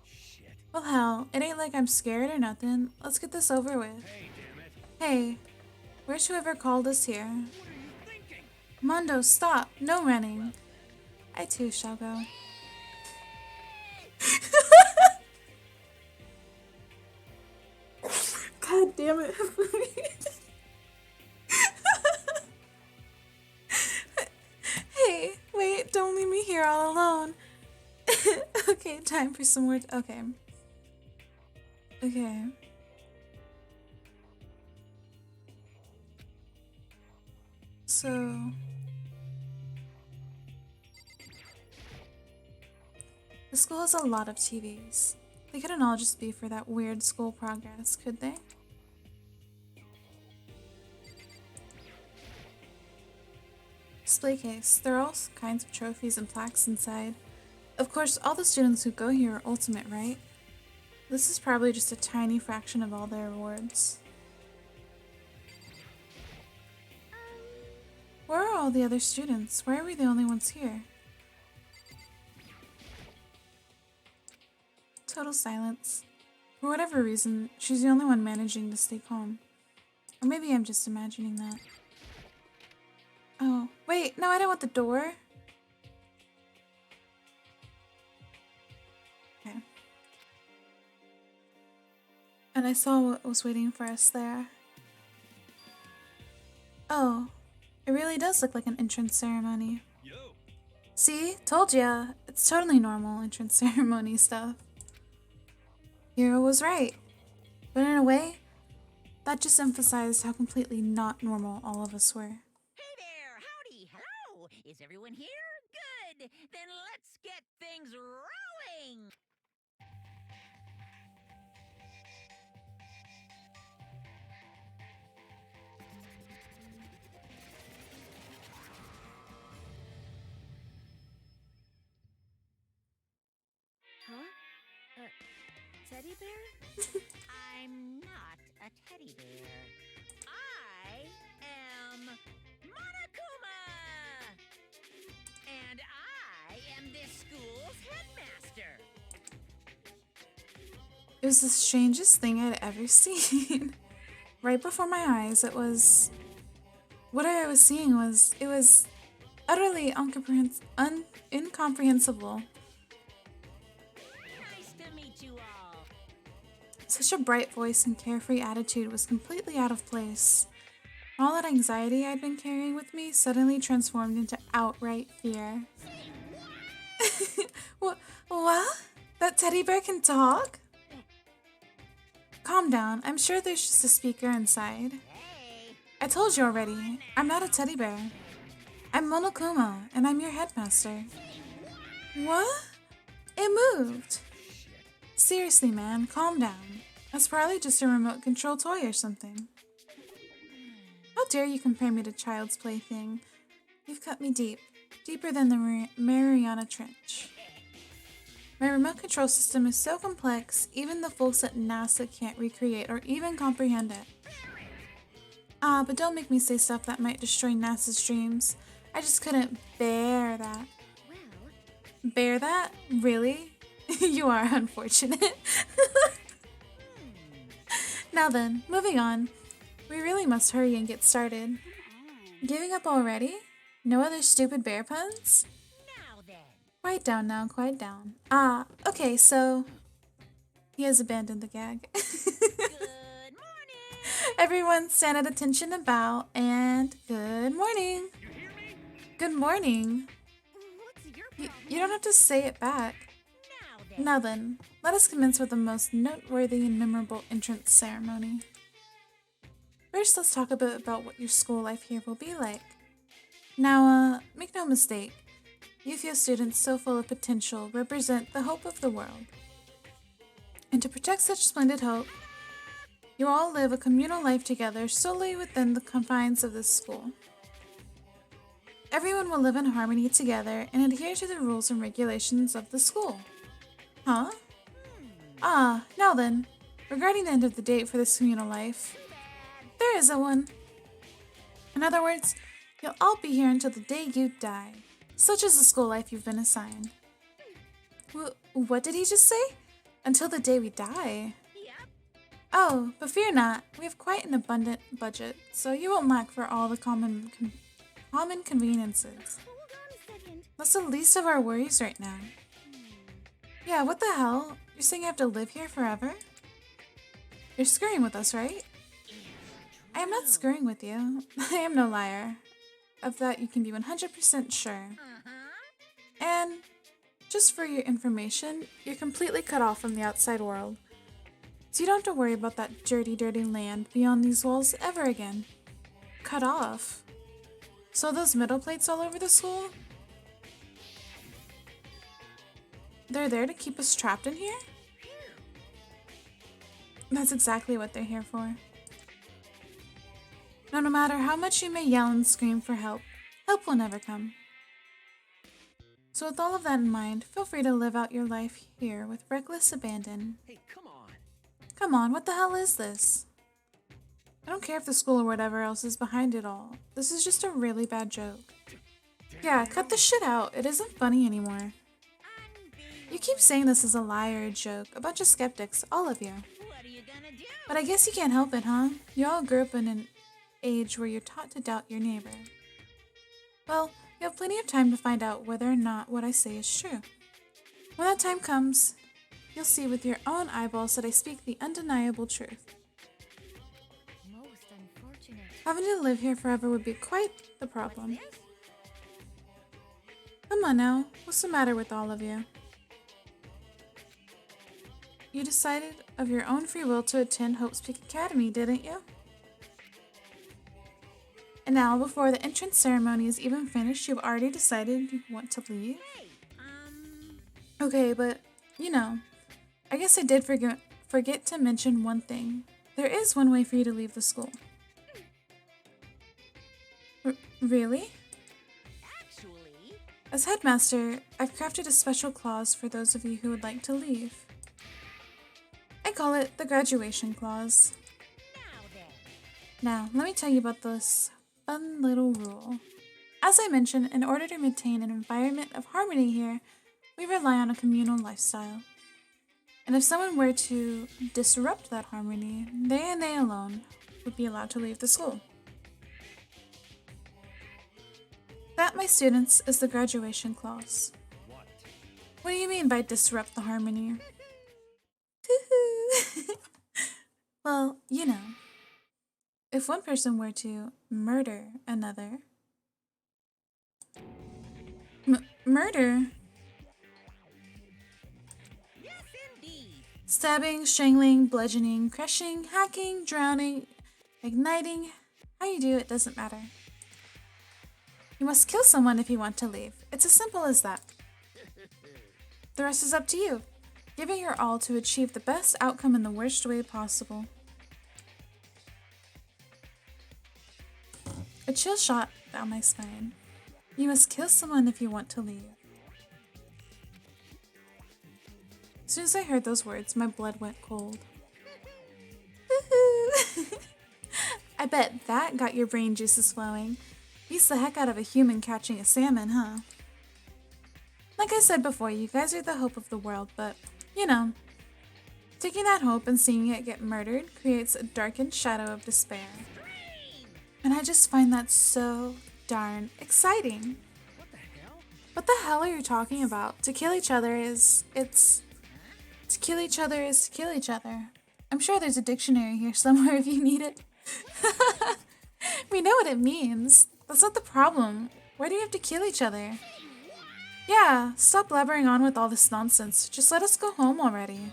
Shit. Well, hell, it ain't like I'm scared or nothing. Let's get this over with. Hey, damn it. Hey, where's whoever called us here? What are you thinking? Mondo, stop! No running. I too shall go. God damn it. Hey, wait, don't leave me here all alone. Okay, time for some more. Okay. Okay. So. The school has a lot of TVs. They couldn't all just be for that weird school progress, could they? Display case. There are all kinds of trophies and plaques inside. Of course, all the students who go here are ultimate, right? This is probably just a tiny fraction of all their awards. Where are all the other students? Why are we the only ones here? Total silence. For whatever reason, she's the only one managing to stay calm. Or maybe I'm just imagining that. Oh, wait, no, I don't want the door. Okay. And I saw what was waiting for us there. Oh, it really does look like an entrance ceremony. Yo. See? Told ya. It's totally normal entrance ceremony stuff. Hero was right. But in a way, that just emphasized how completely not normal all of us were. Hey there, howdy, hello. Is everyone here? Good! Then let's get things rolling! Huh? Teddy bear? I'm not a teddy bear. I am Monokuma! And I am this school's headmaster. It was the strangest thing I'd ever seen. Right before my eyes, what I was seeing was utterly incomprehensible. Nice to meet you all. Such a bright voice and carefree attitude was completely out of place. All that anxiety I'd been carrying with me suddenly transformed into outright fear. What? That teddy bear can talk? Calm down. I'm sure there's just a speaker inside. Hey, I told you already. I'm not a teddy bear. I'm Monokuma, and I'm your headmaster. What? It moved. Seriously, man, calm down. That's probably just a remote control toy or something. How dare you compare me to child's plaything? You've cut me deep. Deeper than the Mariana Trench. My remote control system is so complex, even the folks at NASA can't recreate or even comprehend it. But don't make me say stuff that might destroy NASA's dreams. I just couldn't bear that. Well, Bear that? Really? You are unfortunate. Now then, moving on. We really must hurry and get started. Giving up already? No other stupid bear puns? now then. Quiet down now, quiet down. Okay, so... He has abandoned the gag. Good morning. Everyone stand at attention and bow, and good morning. You hear me? Good morning. what's your You, problem? you don't have to say it back. Now then. Now then, let us commence with the most noteworthy and memorable entrance ceremony. First, let's talk a bit about what your school life here will be like. Now, make no mistake, you few students so full of potential represent the hope of the world. And to protect such splendid hope, you all live a communal life together solely within the confines of this school. Everyone will live in harmony together and adhere to the rules and regulations of the school. Huh? Now then, regarding the end of the date for this communal life, there isn't one. In other words, you'll all be here until the day you die. Such is the school life you've been assigned. What did he just say? Until the day we die. Yep. Oh, but fear not. We have quite an abundant budget, so you won't lack for all the common conveniences. Hold on a second. That's the least of our worries right now. Yeah, what the hell? You're saying you have to live here forever? You're screwing with us, right? I am not screwing with you. I am no liar. Of that you can be 100% sure. And just for your information, you're completely cut off from the outside world. So you don't have to worry about that dirty, dirty land beyond these walls ever again. Cut off? So those metal plates all over the school? They're there to keep us trapped in here? That's exactly what they're here for. Now, no matter how much you may yell and scream for help, help will never come. So with all of that in mind, feel free to live out your life here with reckless abandon. Hey, come on. Come on, what the hell is this? I don't care if the school or whatever else is behind it all. This is just a really bad joke. Yeah, cut the shit out. It isn't funny anymore. You keep saying this is a lie or a joke. A bunch of skeptics, all of you. What are you gonna do? But I guess you can't help it, huh? You all grew up in an age where you're taught to doubt your neighbor. Well, you have plenty of time to find out whether or not what I say is true. When that time comes, you'll see with your own eyeballs that I speak the undeniable truth. Most unfortunate. Having to live here forever would be quite the problem. Come on now, what's the matter with all of you? You decided of your own free will to attend Hope's Peak Academy, didn't you? And now, before the entrance ceremony is even finished, you've already decided you want to leave? Hey, Okay, but, you know, I guess I did forget to mention one thing. There is one way for you to leave the school. Really? actually, As headmaster, I've crafted a special clause for those of you who would like to leave. I call it the graduation clause. now then. Now, let me tell you about this fun little rule. As I mentioned, in order to maintain an environment of harmony here, we rely on a communal lifestyle. And if someone were to disrupt that harmony, they and they alone would be allowed to leave the school. That, my students, is the graduation clause. What do you mean by disrupt the harmony? Well, you know, if one person were to murder another... Murder? Yes, indeed. Stabbing, strangling, bludgeoning, crushing, hacking, drowning, igniting. How you do it doesn't matter. You must kill someone if you want to leave. It's as simple as that. The rest is up to you. Give it your all to achieve the best outcome in the worst way possible. A chill shot down my spine. You must kill someone if you want to leave. As soon as I heard those words, my blood went cold. I bet that got your brain juices flowing. Beats the heck out of a human catching a salmon, huh? Like I said before, you guys are the hope of the world, but, you know, taking that hope and seeing it get murdered creates a darkened shadow of despair. And I just find that so darn exciting. What the hell? What the hell are you talking about? To kill each other is... To kill each other is to kill each other. I'm sure there's a dictionary here somewhere if you need it. We know what it means. That's not the problem. Why do you have to kill each other? Yeah, stop blabbering on with all this nonsense. Just let us go home already.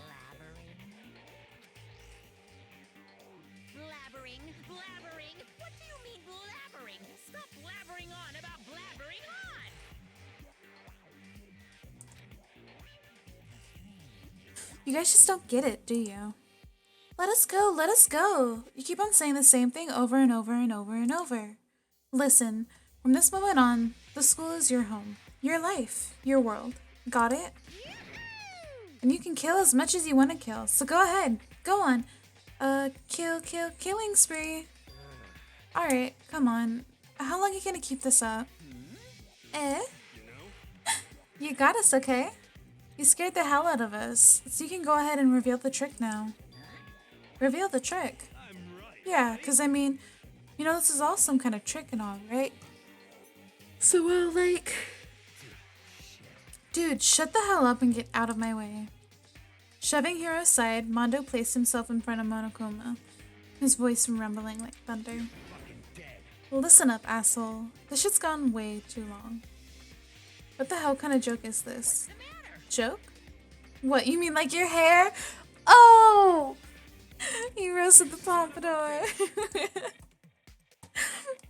Blabbering. What do you mean blabbering? Stop blabbering on about blabbering on. You guys just don't get it, do you? Let us go, let us go. You keep on saying the same thing over and over and over and over. Listen, from this moment on, the school is your home, your life, your world. Got it? And you can kill as much as you want to kill, so go ahead, go on. Killing spree. Alright, come on. How long are you gonna keep this up? You got us, okay? You scared the hell out of us, so you can go ahead and reveal the trick now. Reveal the trick? I'm right. Yeah, because I mean, you know, this is all some kind of trick and all, right? So, like... Dude, shut the hell up and get out of my way. Shoving Hiro aside, Mondo placed himself in front of Monokuma, his voice rumbling like thunder. Listen up, asshole. This shit's gone way too long. What the hell kind of joke is this? Joke? What, you mean like your hair? Oh! He roasted the pompadour.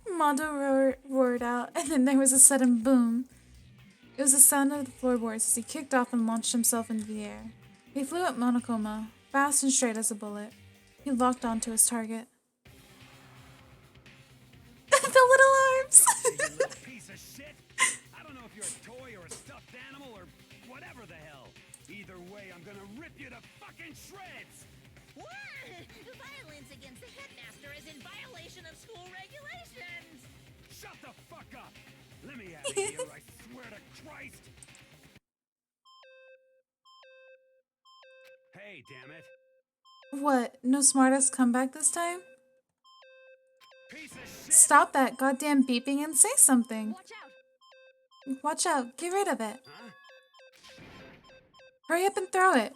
Mondo roared out, and then there was a sudden boom. It was the sound of the floorboards as he kicked off and launched himself into the air. He flew at Monokuma, fast and straight as a bullet. He locked onto his target. The little arms! You little piece of shit. I don't know if you're a toy or a stuffed animal or whatever the hell. Either way, I'm gonna rip you to fucking shreds. What? Violence against the headmaster is in violation of school regulations. Shut the fuck up. Let me out of here, I swear to Christ. Hey, damn it. What, no smartass comeback this time? Piece of shit. Stop that goddamn beeping and say something. Watch out. Watch out, get rid of it. Huh? Hurry up and throw it.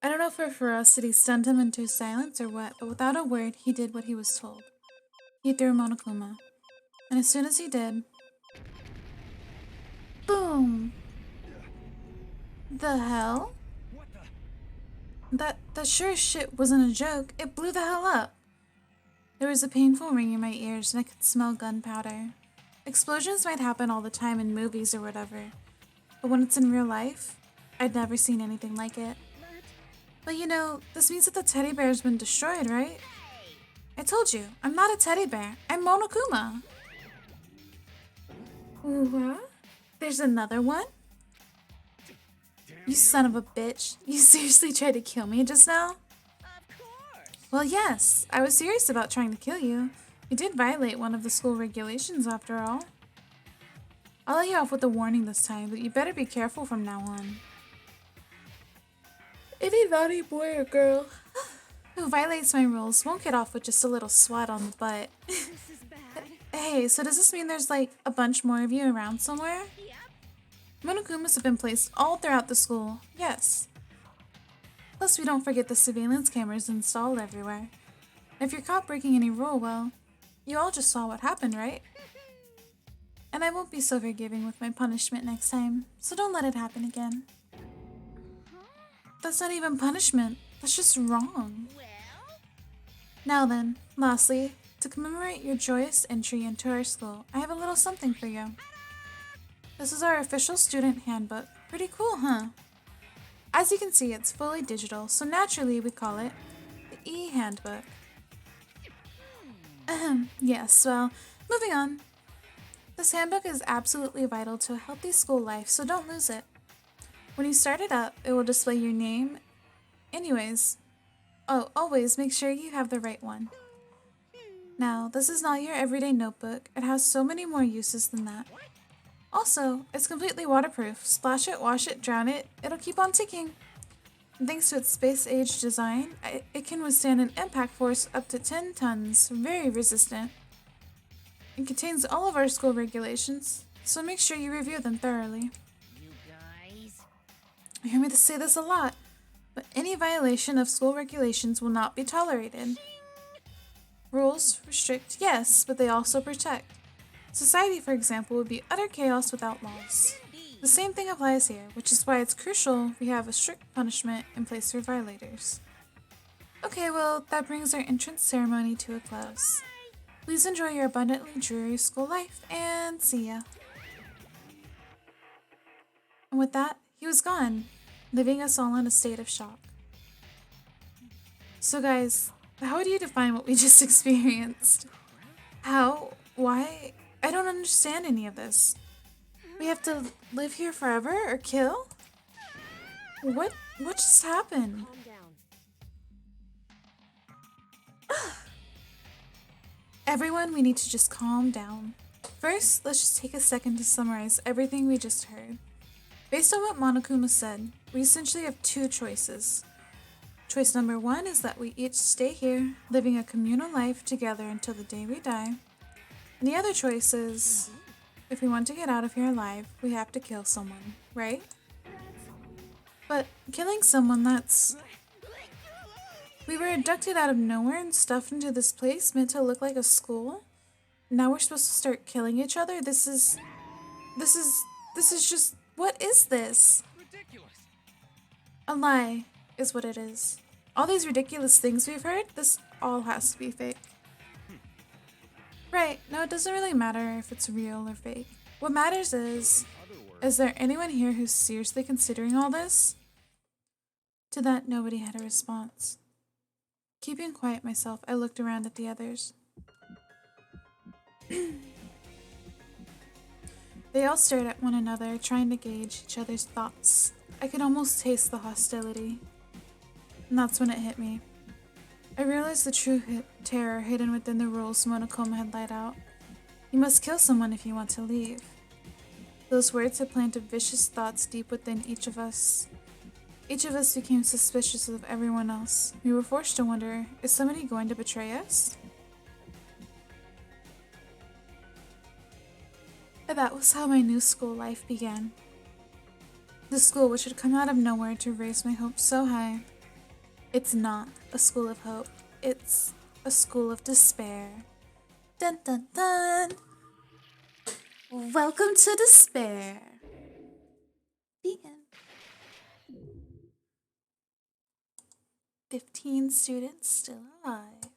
I don't know if her ferocity stunned him into silence or what, but without a word, he did what he was told. He threw Monokuma. And as soon as he did... Boom! The hell? What the? That sure as shit wasn't a joke. It blew the hell up. There was a painful ring in my ears and I could smell gunpowder. Explosions might happen all the time in movies or whatever, but when it's in real life, I'd never seen anything like it. But you know, this means that the teddy bear's been destroyed, right? I told you, I'm not a teddy bear. I'm Monokuma. What? There's another one? You son of a bitch. You seriously tried to kill me just now? Of course. Well, yes. I was serious about trying to kill you. You did violate one of the school regulations after all. I'll let you off with a warning this time, but you better be careful from now on. Any naughty boy or girl who violates my rules won't get off with just a little swat on the butt. This is bad. Hey, so does this mean there's like a bunch more of you around somewhere? Yep. Monokumas have been placed all throughout the school, yes. Plus, we don't forget the surveillance cameras installed everywhere. If you're caught breaking any rule, well, you all just saw what happened, right? And I won't be so forgiving with my punishment next time, so don't let it happen again. That's not even punishment, that's just wrong. Well, Now then, lastly, to commemorate your joyous entry into our school, I have a little something for you. This is our official student handbook. Pretty cool, huh? As you can see, it's fully digital, so naturally we call it the e-handbook. Yes, well, moving on. This handbook is absolutely vital to a healthy school life, so don't lose it. When you start it up, it will display your name. Anyways, always make sure you have the right one. Now, this is not your everyday notebook. It has so many more uses than that. Also, it's completely waterproof. Splash it, wash it, drown it, it'll keep on ticking. And thanks to its space-age design, it can withstand an impact force up to 10 tons, very resistant. It contains all of our school regulations, so make sure you review them thoroughly. you guys. You hear me say this a lot, but any violation of school regulations will not be tolerated. Rules restrict, yes, but they also protect. Society, for example, would be utter chaos without laws. The same thing applies here, which is why it's crucial we have a strict punishment in place for violators. Okay, well, that brings our entrance ceremony to a close. Please enjoy your abundantly dreary school life, and see ya. And with that, he was gone, leaving us all in a state of shock. So guys, how do you define what we just experienced? How? Why? I don't understand any of this. We have to live here forever or kill? What just happened? Calm down. Everyone, we need to just calm down. First, let's just take a second to summarize everything we just heard. Based on what Monokuma said, we essentially have two choices. Choice number one is that we each stay here, living a communal life together until the day we die. And the other choice is, if we want to get out of here alive, we have to kill someone, right? But killing someone, that's... We were abducted out of nowhere and stuffed into this place meant to look like a school. Now we're supposed to start killing each other? This is just... What is this? Ridiculous. A lie is what it is. All these ridiculous things we've heard, this all has to be fake. Right, no, it doesn't really matter if it's real or fake. What matters is there anyone here who's seriously considering all this? To that, nobody had a response. Keeping quiet myself, I looked around at the others. They all stared at one another, trying to gauge each other's thoughts. I could almost taste the hostility. And that's when it hit me. I realized the true terror hidden within the rules Monokuma had laid out. You must kill someone if you want to leave. Those words had planted vicious thoughts deep within each of us. Each of us became suspicious of everyone else. We were forced to wonder, is somebody going to betray us? And that was how my new school life began. The school which had come out of nowhere to raise my hopes so high. It's not a school of hope. It's a school of despair. Dun dun dun! Welcome to despair. The end. 15 students still alive.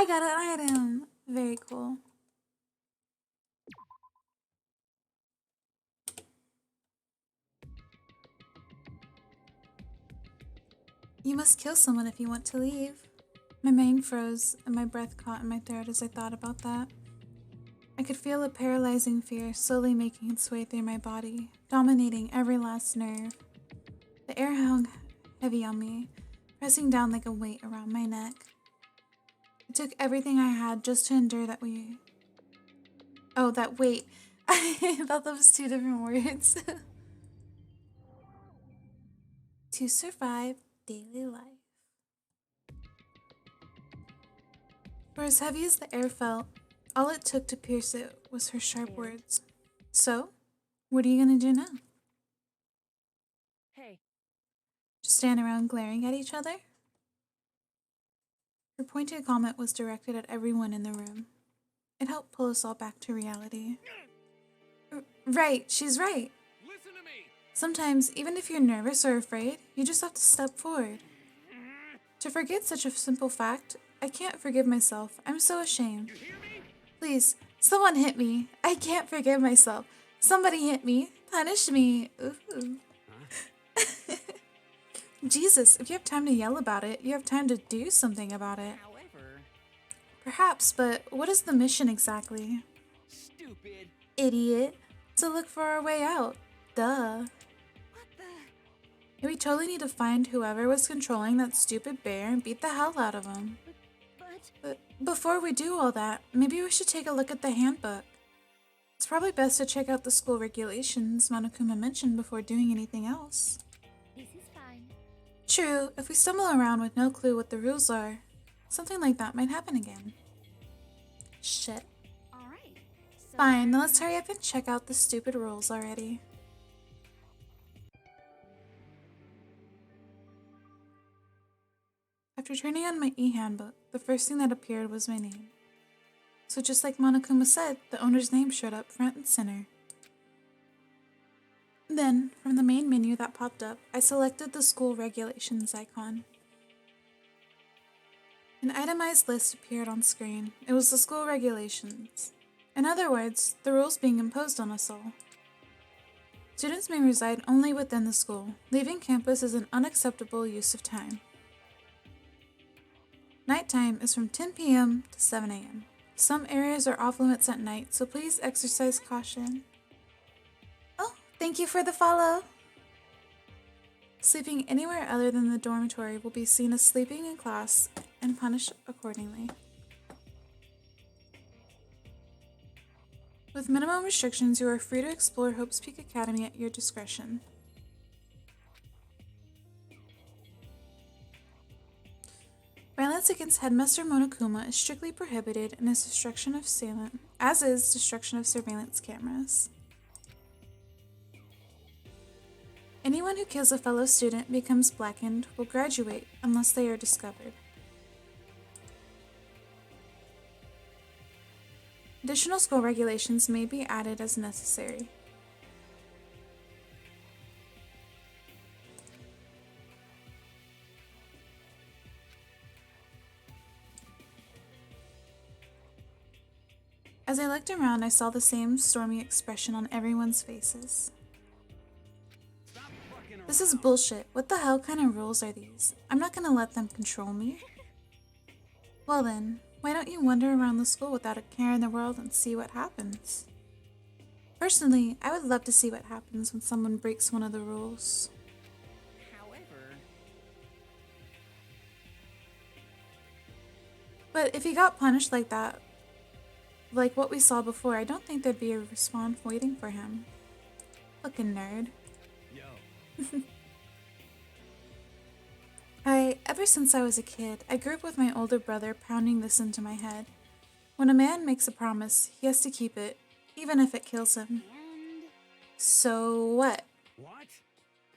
I got an item. Very cool. You must kill someone if you want to leave. My mind froze and my breath caught in my throat as I thought about that. I could feel a paralyzing fear slowly making its way through my body, dominating every last nerve. The air hung heavy on me, pressing down like a weight around my neck. It took everything I had just to endure that that weight. I thought that was two different words. To survive daily life. For as heavy as the air felt, all it took to pierce it was her sharp words. So, what are you gonna do now? Hey. Just stand around glaring at each other? Her pointed comment was directed at everyone in the room. It helped pull us all back to reality. Right, she's right. Listen to me. Sometimes, even if you're nervous or afraid, you just have to step forward. To forget such a simple fact, I can't forgive myself. I'm so ashamed. You hear me? Please, someone hit me. I can't forgive myself. Somebody hit me. Punish me. Ooh. Jesus, if you have time to yell about it, you have time to do something about it. However, Perhaps, but what is the mission exactly? stupid. Idiot. To look for our way out. Duh. What the? And we totally need to find whoever was controlling that stupid bear and beat the hell out of him. But before we do all that, maybe we should take a look at the handbook. It's probably best to check out the school regulations Monokuma mentioned before doing anything else. This is fine. True, if we stumble around with no clue what the rules are, something like that might happen again. Shit. Alright. So Fine, then let's hurry up and check out the stupid rules already. After turning on my e-handbook, the first thing that appeared was my name. So just like Monokuma said, the owner's name showed up front and center. Then, from the main menu that popped up, I selected the school regulations icon. An itemized list appeared on screen. It was the school regulations. In other words, the rules being imposed on us all. Students may reside only within the school. Leaving campus is an unacceptable use of time. Nighttime is from 10 p.m. to 7 a.m. Some areas are off limits at night, so please exercise caution. Oh, thank you for the follow! Sleeping anywhere other than the dormitory will be seen as sleeping in class and punished accordingly. With minimum restrictions, you are free to explore Hope's Peak Academy at your discretion. Violence against Headmaster Monokuma is strictly prohibited and is destruction of destruction of surveillance cameras. Anyone who kills a fellow student becomes blackened will graduate unless they are discovered. Additional school regulations may be added as necessary. As I looked around, I saw the same stormy expression on everyone's faces. This is bullshit. What the hell kind of rules are these? I'm not gonna let them control me. Well then, why don't you wander around the school without a care in the world and see what happens? Personally, I would love to see what happens when someone breaks one of the rules. However, But if he got punished like that, like what we saw before, I don't think there'd be a response waiting for him. Fucking nerd. Yo. Ever since I was a kid, I grew up with my older brother pounding this into my head. When a man makes a promise, he has to keep it, even if it kills him. And So what? What?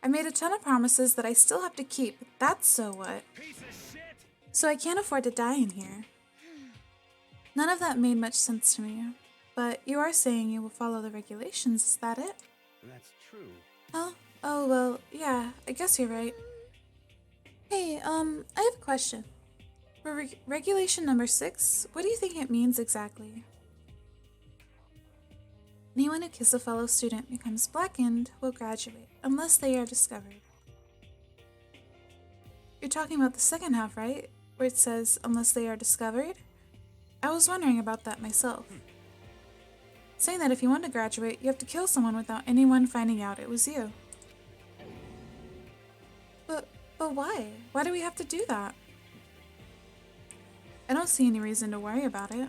I made a ton of promises that I still have to keep. That's so what? Piece of shit! So I can't afford to die in here. None of that made much sense to me. But you are saying you will follow the regulations, is that it? That's true. Oh, well, yeah, I guess you're right. Hey, I have a question. For regulation number 6, what do you think it means exactly? Anyone who kisses a fellow student becomes blackened will graduate, unless they are discovered. You're talking about the second half, right? Where it says, unless they are discovered? I was wondering about that myself. Saying that if you want to graduate, you have to kill someone without anyone finding out it was you. But why? Why do we have to do that? I don't see any reason to worry about it.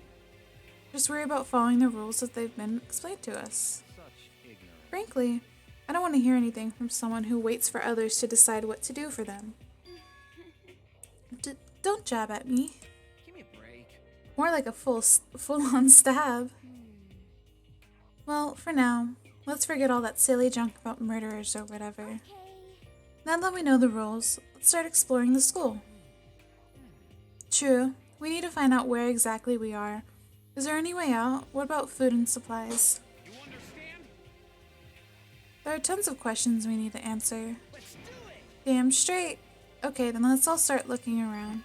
Just worry about following the rules that they've been explained to us. Such ignorance. Frankly, I don't want to hear anything from someone who waits for others to decide what to do for them. Don't jab at me. Give me a break. More like a full-on stab. Well, for now, let's forget all that silly junk about murderers or whatever. Now that we know the rules, let's start exploring the school. True, we need to find out where exactly we are. Is there any way out? What about food and supplies? You understand? There are tons of questions we need to answer. Let's do it! Damn straight. Okay, then let's all start looking around.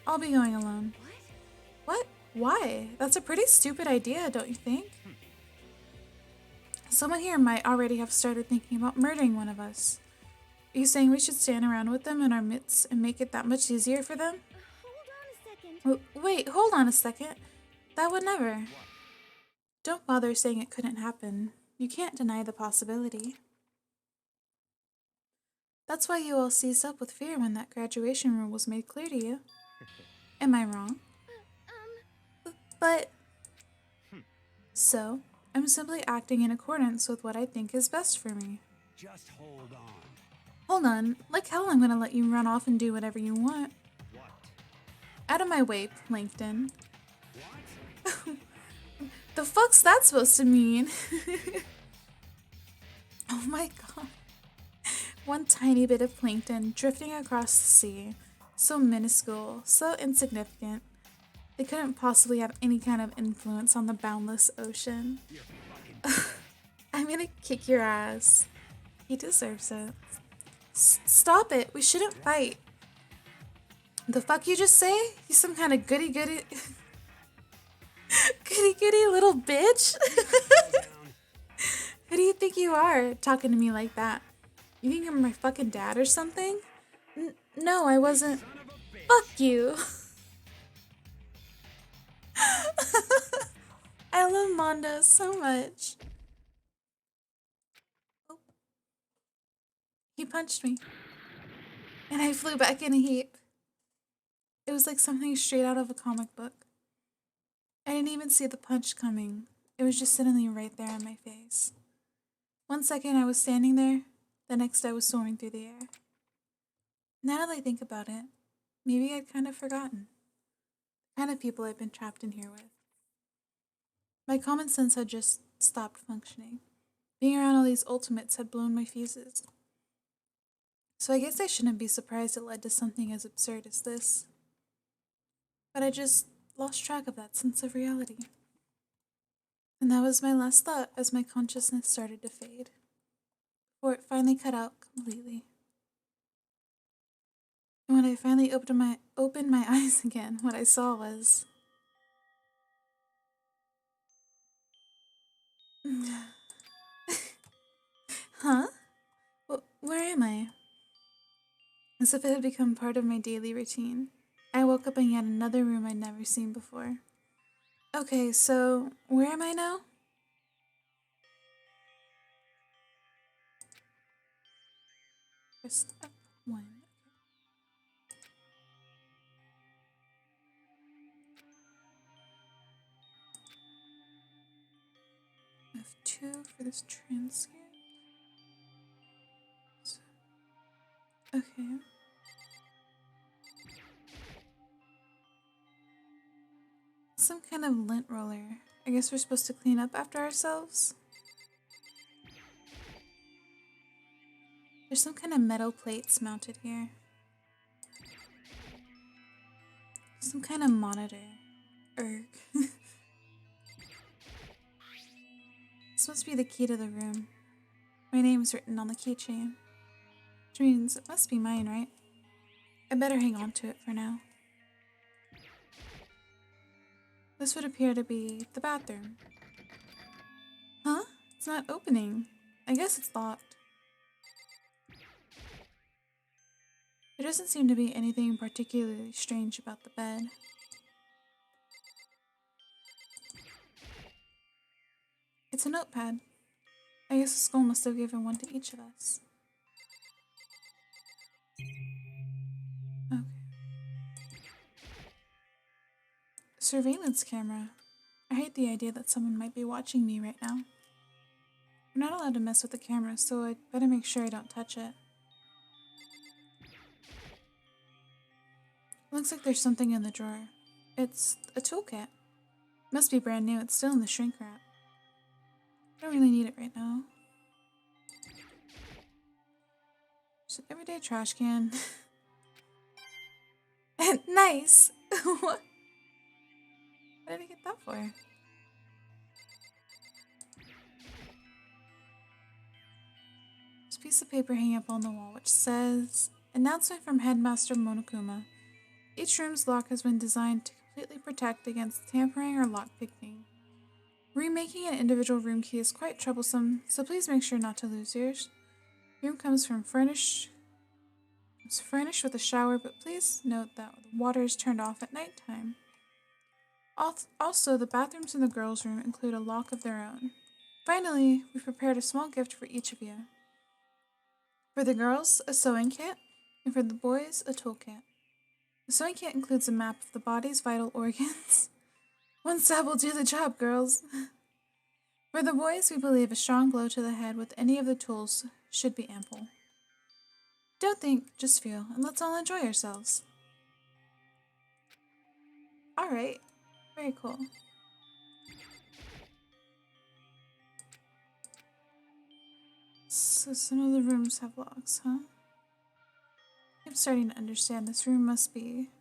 I'll be going alone. What? Why? That's a pretty stupid idea, don't you think? Someone here might already have started thinking about murdering one of us. Are you saying we should stand around with them in our midst and make it that much easier for them? Hold on a second. Wait, hold on a second. That would never. Don't bother saying it couldn't happen. You can't deny the possibility. That's why you all seized up with fear when that graduation rule was made clear to you. Am I wrong? But... So, I'm simply acting in accordance with what I think is best for me. Just hold on. Hold on, like hell I'm gonna let you run off and do whatever you want. What? Out of my way, Plankton. What? The fuck's that supposed to mean? Oh my god. One tiny bit of plankton drifting across the sea. So minuscule, so insignificant. They couldn't possibly have any kind of influence on the boundless ocean. I'm gonna kick your ass. He deserves it. Stop it. We shouldn't fight. The fuck you just say? He's some kind of goody goody little bitch? Who do you think you are, talking to me like that? You think I'm my fucking dad or something? No, I wasn't. Fuck you. I love Mondo so much. Oh. He punched me. And I flew back in a heap. It was like something straight out of a comic book. I didn't even see the punch coming. It was just suddenly right there in my face. 1 second I was standing there, the next I was soaring through the air. Now that I think about it, maybe I'd kind of forgotten the kind of people I've been trapped in here with. My common sense had just stopped functioning. Being around all these ultimates had blown my fuses. So I guess I shouldn't be surprised it led to something as absurd as this. But I just lost track of that sense of reality. And that was my last thought as my consciousness started to fade, before it finally cut out completely. And when I finally opened my eyes again, what I saw was... Huh? Where am I? As if it had become part of my daily routine, I woke up in yet another room I'd never seen before. Okay, so where am I now? First step 1. F2 for this transcript. Okay. Some kind of lint roller. I guess we're supposed to clean up after ourselves? There's some kind of metal plates mounted here. Some kind of monitor. Erg. This must be the key to the room. My name's written on the keychain. Which means it must be mine, right? I better hang on to it for now. This would appear to be the bathroom. Huh? It's not opening. I guess it's locked. There doesn't seem to be anything particularly strange about the bed. It's a notepad. I guess the school must have given one to each of us. Okay. Surveillance camera. I hate the idea that someone might be watching me right now. We're not allowed to mess with the camera, so I'd better make sure I don't touch it. Looks like there's something in the drawer. It's a toolkit. Must be brand new, it's still in the shrink wrap. I don't really need it right now. Just an everyday trash can. Nice! What? What did I get that for? There's a piece of paper hanging up on the wall which says, "Announcement from Headmaster Monokuma. Each room's lock has been designed to completely protect against tampering or lockpicking. Remaking an individual room key is quite troublesome, so please make sure not to lose yours. Room comes furnished with a shower, but please note that the water is turned off at nighttime. Also, the bathrooms in the girls' room include a lock of their own. Finally, we've prepared a small gift for each of you. For the girls, a sewing kit, and for the boys, a toolkit. The sewing kit includes a map of the body's vital organs. One stab will do the job, girls. For the boys, we believe a strong blow to the head with any of the tools should be ample. Don't think, just feel, and let's all enjoy ourselves." Alright, very cool. So some of the rooms have locks, huh? I'm starting to understand. This room must be...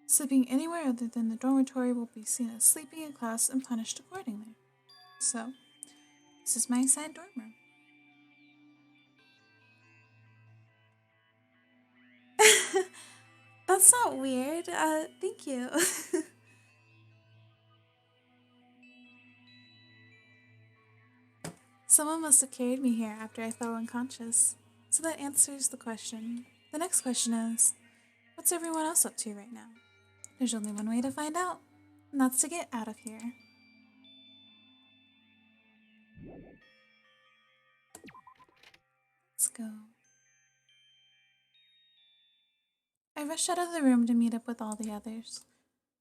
Sleeping anywhere other than the dormitory will be seen as sleeping in class and punished accordingly. So, this is my assigned dorm room. That's not weird. Thank you. Someone must have carried me here after I fell unconscious. So that answers the question. The next question is, what's everyone else up to right now? There's only one way to find out, and that's to get out of here. Let's go. I rushed out of the room to meet up with all the others.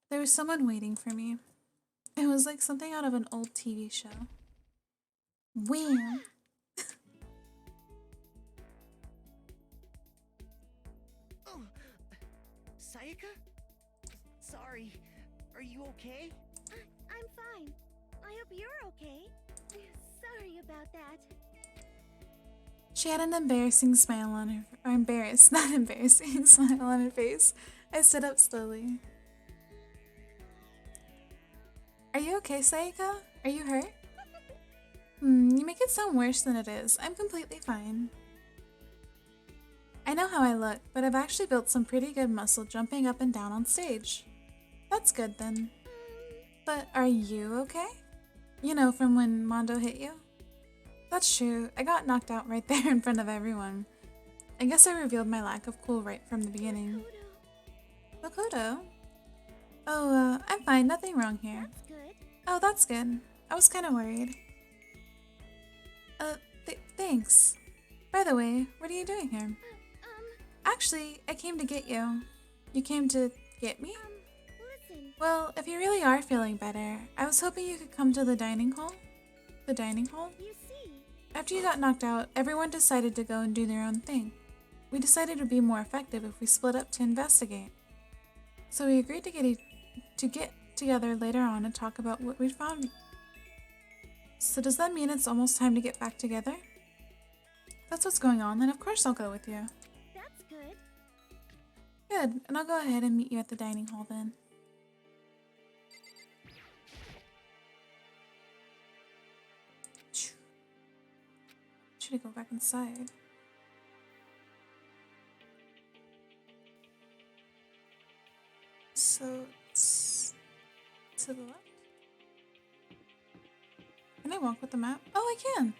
There was someone waiting for me. It was like something out of an old TV show. Wham! Oh, Sayaka? Sorry. Are you okay? I'm fine. I hope you're okay. Sorry about that. She had an embarrassing smile on her, or embarrassed, not embarrassing, smile on her face. I stood up slowly. Are you okay, Sayaka? Are you hurt? You make it sound worse than it is. I'm completely fine. I know how I look, but I've actually built some pretty good muscle jumping up and down on stage. That's good then. But are you okay? You know, from when Mondo hit you? That's true. I got knocked out right there in front of everyone. I guess I revealed my lack of cool right from the beginning. Makoto? Oh, I'm fine. Nothing wrong here. That's good. Oh, that's good. I was kind of worried. Thanks. By the way, what are you doing here? Actually, I came to get you. You came to get me? Listen. Well, if you really are feeling better, I was hoping you could come to the dining hall. The dining hall? You see. After you got knocked out, everyone decided to go and do their own thing. We decided it would be more effective if we split up to investigate. So we agreed to get together later on and talk about what we found. So does that mean it's almost time to get back together? If that's what's going on, then of course I'll go with you. That's good. Good, and I'll go ahead and meet you at the dining hall then. Should I go back inside? So it's to the left. Can I walk with the map? Oh, I can.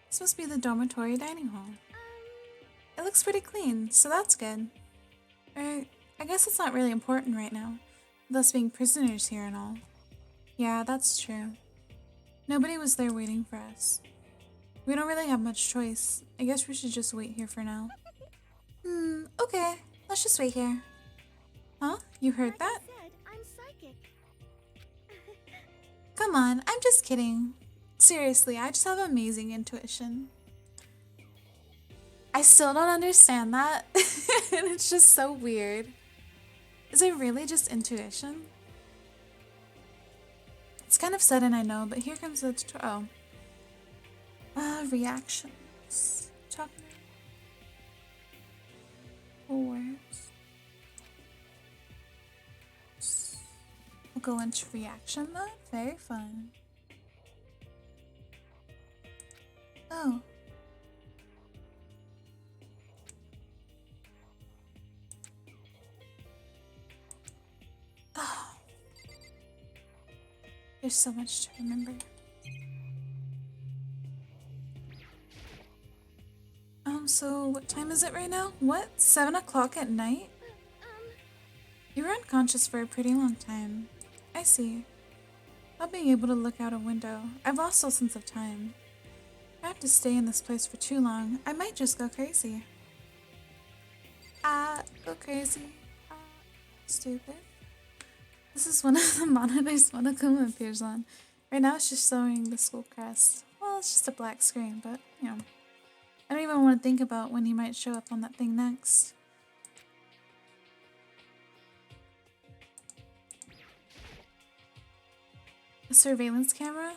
This must be the dormitory dining hall. It looks pretty clean, so that's good. I guess it's not really important right now, with us being prisoners here and all. Yeah, that's true. Nobody was there waiting for us. We don't really have much choice. I guess we should just wait here for now. Okay. Let's just wait here. Huh? You heard that? Like I said, I'm psychic. Come on, I'm just kidding. Seriously, I just have amazing intuition. I still don't understand that. And it's just so weird. Is it really just intuition? It's kind of sudden, I know, but here comes the tutorial. Reactions. Talking. Words. We'll go into reaction mode. Very fun. Oh. Oh. There's so much to remember. So what time is it right now? What? 7 o'clock at night? You were unconscious for a pretty long time. I see. Not being able to look out a window, I've lost all sense of time. If I have to stay in this place for too long, I might just go crazy. Go crazy. Stupid. This is one of the monitors Monokuma appears on. Right now it's just showing the school crest. Well, it's just a black screen, but, you know. I don't even want to think about when he might show up on that thing next. A surveillance camera?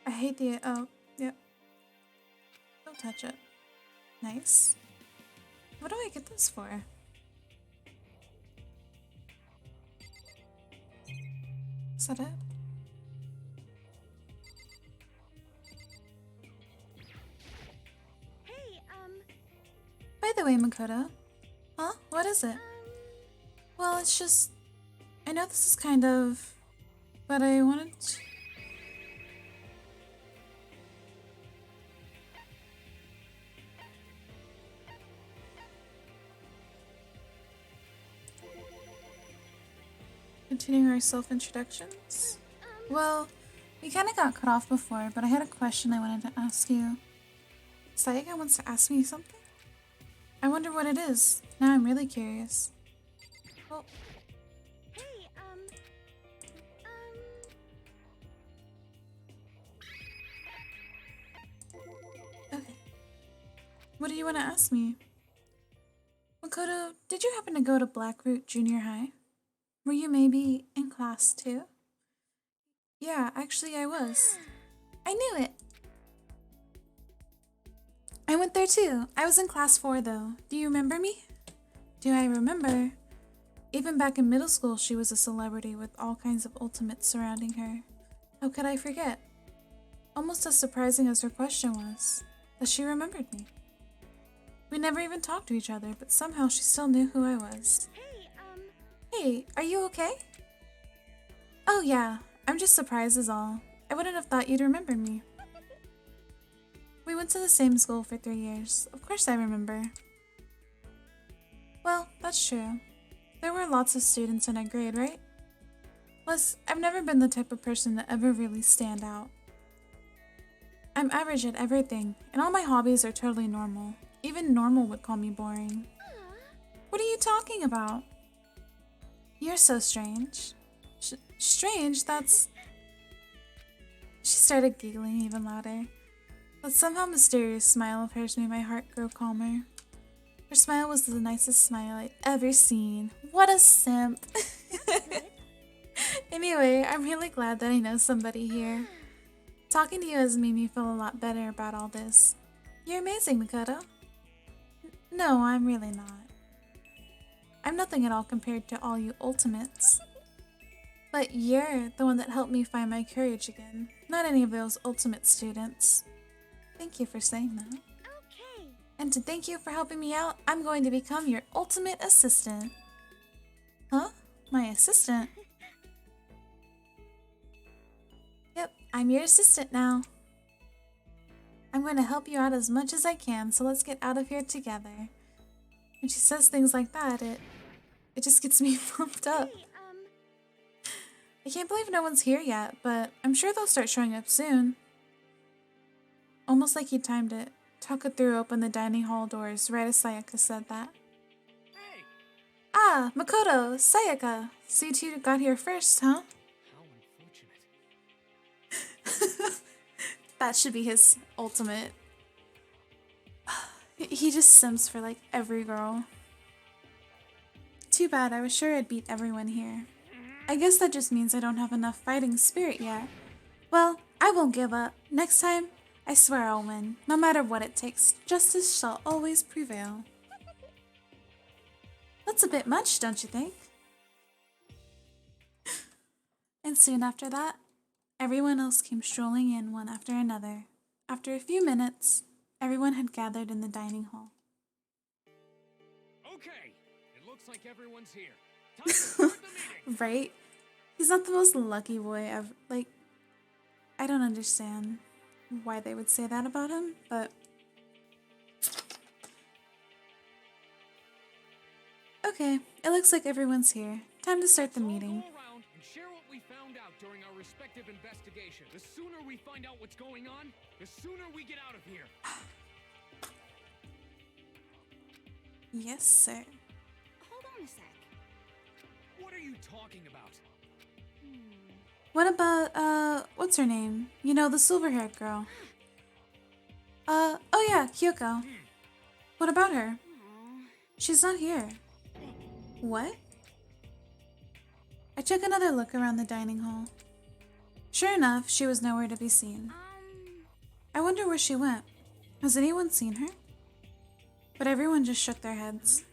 I hate the... oh, yep. Don't touch it. Nice. What do I get this for? Is that it? Hey, By the way, Makoto. Huh? What is it? Well, it's just... I know this is kind of... But I wanted to... Continuing our self-introductions? Well, we kind of got cut off before, but I had a question I wanted to ask you. Sayaka wants to ask me something? I wonder what it is. Now I'm really curious. Well, hey, okay. What do you want to ask me? Makoto, did you happen to go to Blackroot Junior High? Were you maybe in class too? Yeah, actually I was. I knew it! I went there too. I was in class 4 though. Do you remember me? Do I remember? Even back in middle school, she was a celebrity with all kinds of ultimates surrounding her. How could I forget? Almost as surprising as her question was, that she remembered me. We never even talked to each other, but somehow she still knew who I was. Hey, are you okay? Oh yeah, I'm just surprised is all. I wouldn't have thought you'd remember me. We went to the same school for 3 years. Of course I remember. Well, that's true. There were lots of students in our grade, right? Plus, I've never been the type of person to ever really stand out. I'm average at everything, and all my hobbies are totally normal. Even normal would call me boring. What are you talking about? You're so strange. Strange? That's... She started giggling even louder. That somehow mysterious smile of hers made my heart grow calmer. Her smile was the nicest smile I'd ever seen. What a simp! Anyway, I'm really glad that I know somebody here. Talking to you has made me feel a lot better about all this. You're amazing, Makoto. No, I'm really not. I'm nothing at all compared to all you ultimates. But you're the one that helped me find my courage again, not any of those ultimate students. Thank you for saying that. Okay. And to thank you for helping me out, I'm going to become your ultimate assistant. Huh? My assistant? Yep, I'm your assistant now. I'm going to help you out as much as I can, so let's get out of here together. When she says things like that, it just gets me pumped up. Hey, I can't believe no one's here yet, but I'm sure they'll start showing up soon. Almost like he timed it. Taka threw open the dining hall doors right as Sayaka said that. Hey, Ah, Makoto, Sayaka. So you two got here first, huh? how unfortunate. That should be his ultimate. He just sims for like every girl. Too bad, I was sure I'd beat everyone here. I guess that just means I don't have enough fighting spirit yet. Well, I won't give up. Next time, I swear I'll win. No matter what it takes, justice shall always prevail. That's a bit much, don't you think? And soon after that, everyone else came strolling in one after another. After a few minutes, everyone had gathered in the dining hall. Okay, it looks like everyone's here. Time to start the meeting. Right? He's not the most lucky boy ever. Like, I don't understand why they would say that about him, but... Okay, it looks like everyone's here. Time to start the Let's all meeting. go around and share what we found out during our respective investigation. The sooner we find out what's going on, the sooner we get out of here. Yes, sir. hold on a sec. What are you talking about? What about, what's her name? You know, the silver-haired girl. Oh yeah, Kyoko. What about her? She's not here. What? I took another look around the dining hall. Sure enough, she was nowhere to be seen. I wonder where she went. Has anyone seen her? But everyone just shook their heads.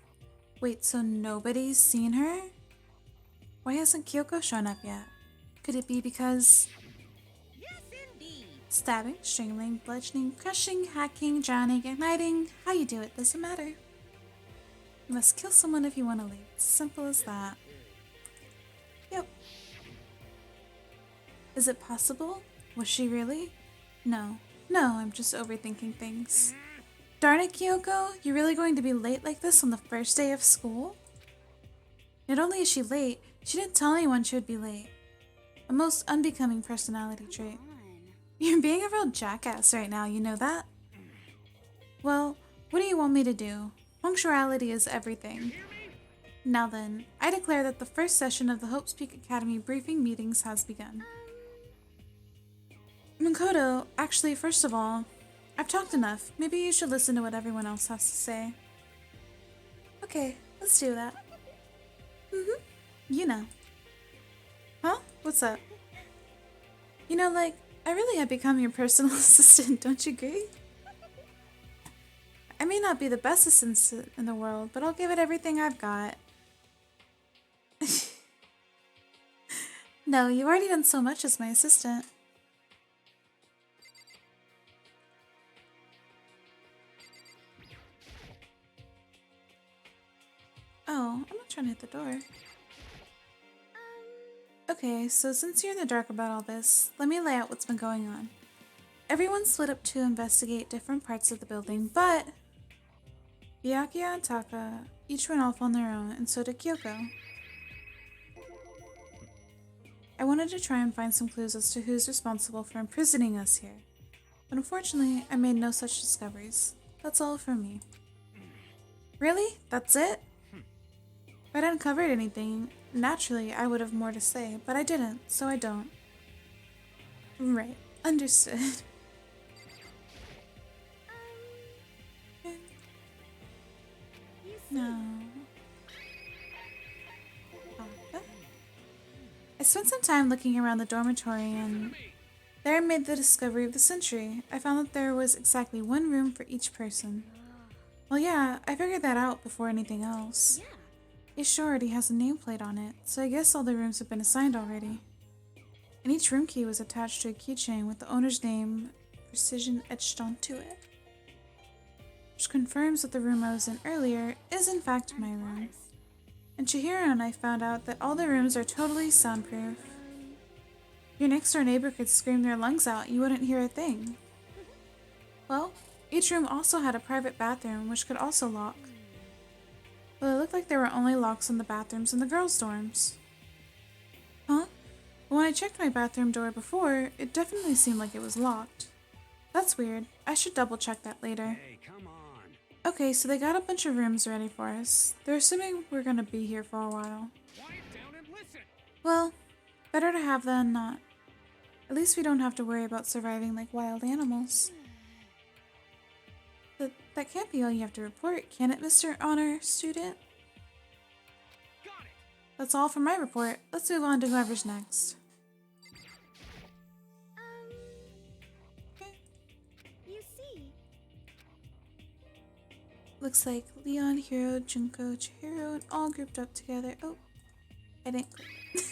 Wait, so nobody's seen her? Why hasn't Kyoko shown up yet? Could it be because... Yes, indeed. Stabbing, strangling, bludgeoning, crushing, hacking, drowning, igniting, how you do it doesn't matter. You must kill someone if you want to leave. It's as simple as that. Yep. Is it possible? Was she really? No. No, I'm just overthinking things. Darn it, Kyoko, you're really going to be late like this on the first day of school? Not only is she late, she didn't tell anyone she would be late. A most unbecoming personality trait. You're being a real jackass right now, you know that? Well, what do you want me to do? Punctuality is everything. Now then, I declare that the first session of the Hope's Peak Academy briefing meetings has begun. Makoto, actually, first of all, I've talked enough. Maybe you should listen to what everyone else has to say. Okay, let's do that. You know. Huh? What's up? You know, like, I really have become your personal assistant, don't you agree? I may not be the best assistant in the world, but I'll give it everything I've got. No, you've already done so much as my assistant. Oh, I'm not trying to hit the door. Okay, so since you're in the dark about all this, let me lay out what's been going on. Everyone split up to investigate different parts of the building, but Byakuya and Taka each went off on their own, and so did Kyoko. I wanted to try and find some clues as to who's responsible for imprisoning us here, but unfortunately, I made no such discoveries. That's all from me. Really? That's it? If I'd uncovered anything, naturally I would have more to say, but I didn't, so I don't. Right. Understood. No. I spent some time looking around the dormitory and there I made the discovery of the century. I found that there was exactly one room for each person. Well, yeah, I figured that out before anything else. It sure already has a nameplate on it, so I guess all the rooms have been assigned already. And each room key was attached to a keychain with the owner's name precision etched onto it. Which confirms that the room I was in earlier is in fact my room. And Chihiro and I found out that all the rooms are totally soundproof. Your next door neighbor could scream their lungs out and you wouldn't hear a thing. Well, each room also had a private bathroom which could also lock. But it looked like there were only locks on the bathrooms in the girls' dorms. Huh? But when I checked my bathroom door before, it definitely seemed like it was locked. That's weird. I should double check that later. Hey, come on. Okay, so they got a bunch of rooms ready for us. They're assuming we're gonna be here for a while. Quiet down and listen. Well, better to have than not. At least we don't have to worry about surviving like wild animals. But that can't be all you have to report, can it, Mr. Honor Student? Got it. That's all for my report. Let's move on to whoever's next. You see, Looks like Leon, Hiro, Junko, Chihiro, and all grouped up together. Oh, I didn't click.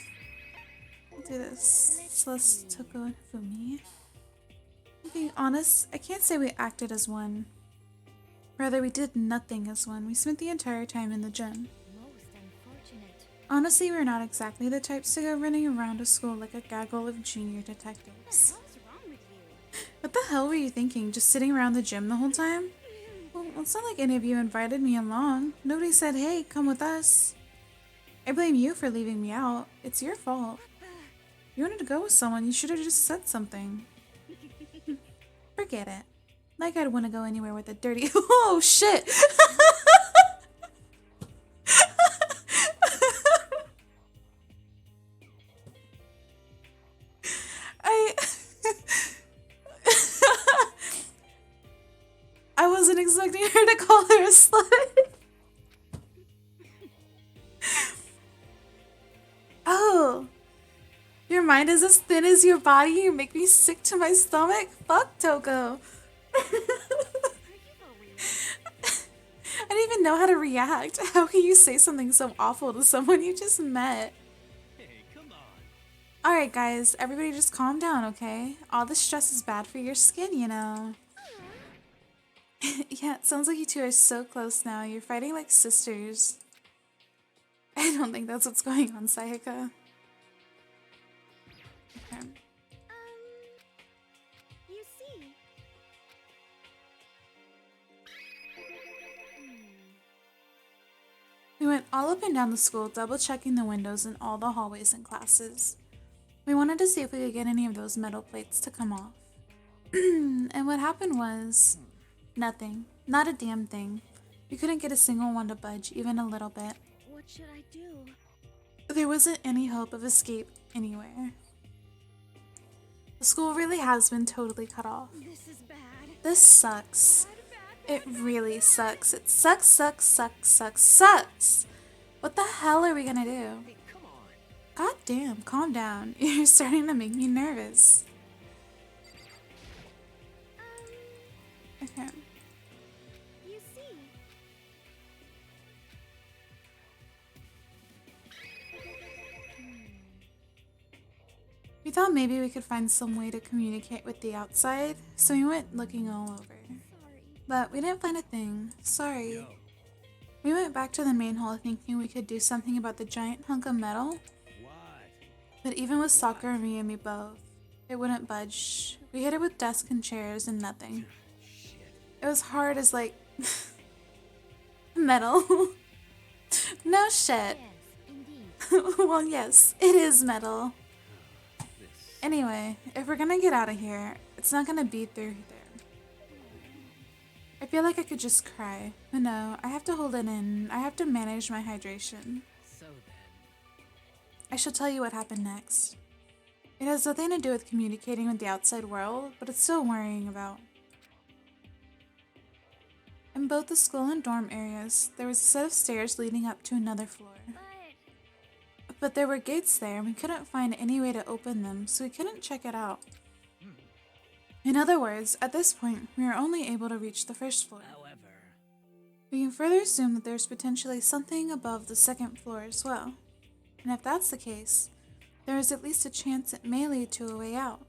I'll do this. Celeste, Toko, and Fumi. Being honest, I can't say we acted as one. Rather, we did nothing as one. We spent the entire time in the gym. most unfortunate. Honestly, we're not exactly the types to go running around a school like a gaggle of junior What the detectives. hell's wrong with you? What the hell were you thinking? Just sitting around the gym the whole time? Well, it's not like any of you invited me along. Nobody said, hey, come with us. I blame you for leaving me out. It's your fault. You wanted to go with someone, you should have just said something. Forget it. Like I'd want to go anywhere with a dirty... Oh, shit! I wasn't expecting her to call her a slut. Oh. Your mind is as thin as your body. You make me sick to my stomach. Fuck, Toko. I didn't even know how to react. How can you say something so awful to someone you just met? Hey, come on. Alright guys, everybody just calm down, okay? All this stress is bad for your skin, you know. Yeah, it sounds like you two are so close now. You're fighting like sisters. I don't think that's what's going on, Sayaka. Okay. You see. We went all up and down the school, double checking the windows in all the hallways and classes. We wanted to see if we could get any of those metal plates to come off. And what happened was... nothing. Not a damn thing. We couldn't get a single one to budge, even a little bit. What should I do? There wasn't any hope of escape anywhere. The school really has been totally cut off. This is bad. This sucks. It really sucks. It sucks, sucks, sucks, sucks, sucks. What the hell are we gonna do? Hey, come on. God damn, calm down. You're starting to make me nervous. Okay. You see. We thought maybe we could find some way to communicate with the outside, so we went looking all over. Sorry. But we didn't find a thing. Sorry. Yo, We went back to the main hall thinking we could do something about the giant hunk of metal, what? but even with Sakura and me both, it wouldn't budge. We hit it with desks and chairs and nothing. Shit. It was hard as like metal. No shit. Yes, indeed. Well, yes, it is metal. This. Anyway, if we're gonna get out of here, it's not gonna be through there. I feel like I could just cry, but no, I have to hold it in. I have to manage my hydration. So then, I shall tell you what happened next. It has nothing to do with communicating with the outside world, but it's still worrying about. In both the school and dorm areas, there was a set of stairs leading up to another floor. But there were gates there, and we couldn't find any way to open them, so we couldn't check it out. In other words, at this point, we were only able to reach the first floor. however, We can further assume that there's potentially something above the second floor as well. And if that's the case, there is at least a chance it may lead to a way out.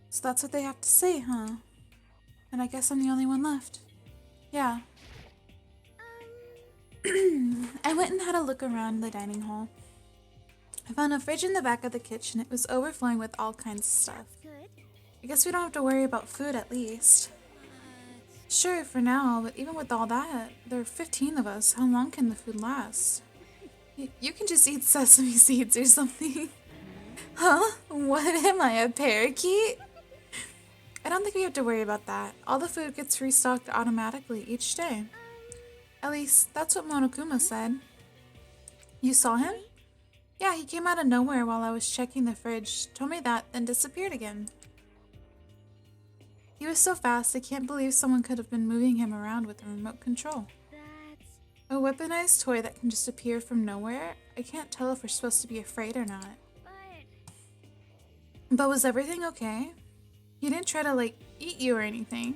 So that's what they have to say, huh? And I guess I'm the only one left. Yeah. I went and had a look around the dining hall. I found a fridge in the back of the kitchen. It was overflowing with all kinds of stuff. I guess we don't have to worry about food at least. Sure, for now, but even with all that, there are 15 of us. How long can the food last? You can just eat sesame seeds or something. Huh? What am I, a parakeet? I don't think we have to worry about that. All the food gets restocked automatically each day. At least, that's what Monokuma said. You saw him? Yeah, he came out of nowhere while I was checking the fridge, told me that, then disappeared again. He was so fast, I can't believe someone could have been moving him around with a remote control. A weaponized toy that can just appear from nowhere? I can't tell if we're supposed to be afraid or not. But was everything okay? He didn't try to, like, eat you or anything.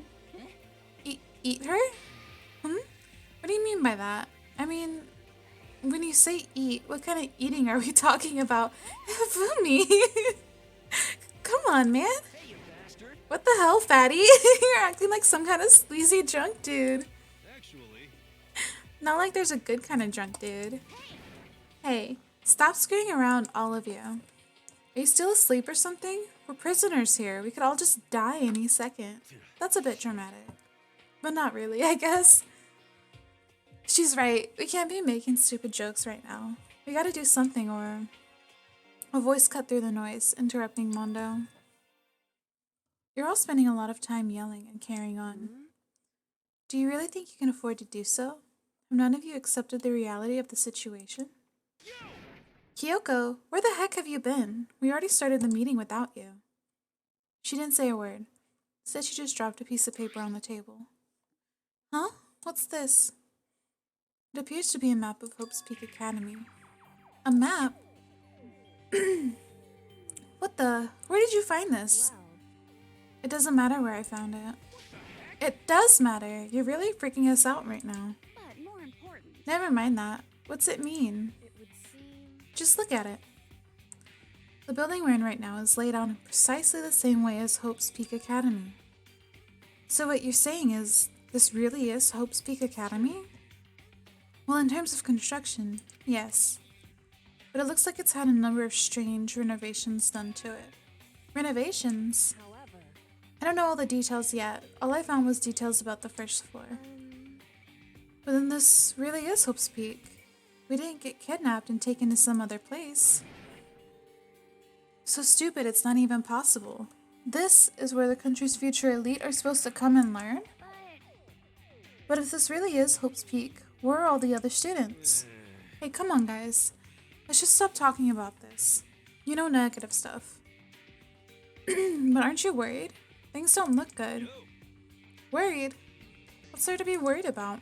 Eat her? What do you mean by that? I mean, when you say eat, what kind of eating are we talking about? Fumi! Come on, man. Hey, you bastard. What the hell, fatty? You're acting like some kind of sleazy drunk dude. Actually, Not like there's a good kind of drunk dude. Hey, stop screwing around, all of you. Are you still asleep or something? We're prisoners here. We could all just die any second. That's a bit dramatic. But not really, I guess. She's right. We can't be making stupid jokes right now. We gotta do something or... A voice cut through the noise, interrupting Mondo. You're all spending a lot of time yelling and carrying on. Do you really think you can afford to do so? Have none of you accepted the reality of the situation? Kyoko, where the heck have you been? We already started the meeting without you. She didn't say a word. Instead, she just dropped a piece of paper on the table. Huh? What's this? It appears to be a map of Hope's Peak Academy. A map? What the? Where did you find this? It doesn't matter where I found it. It does matter. You're really freaking us out right now. But more important, Never mind that. What's it mean? it would seem... Just look at it. The building we're in right now is laid out in precisely the same way as Hope's Peak Academy. So what you're saying is, this really is Hope's Peak Academy? Well, in terms of construction, yes. But it looks like it's had a number of strange renovations done to it. Renovations? However, I don't know all the details yet. All I found was details about the first floor. But then this really is Hope's Peak. We didn't get kidnapped and taken to some other place. So stupid it's not even possible. This is where the country's future elite are supposed to come and learn? But if this really is Hope's Peak, where are all the other students? Hey, come on, guys. Let's just stop talking about this. You know, negative stuff. But aren't you worried? Things don't look good. Worried? What's there to be worried about?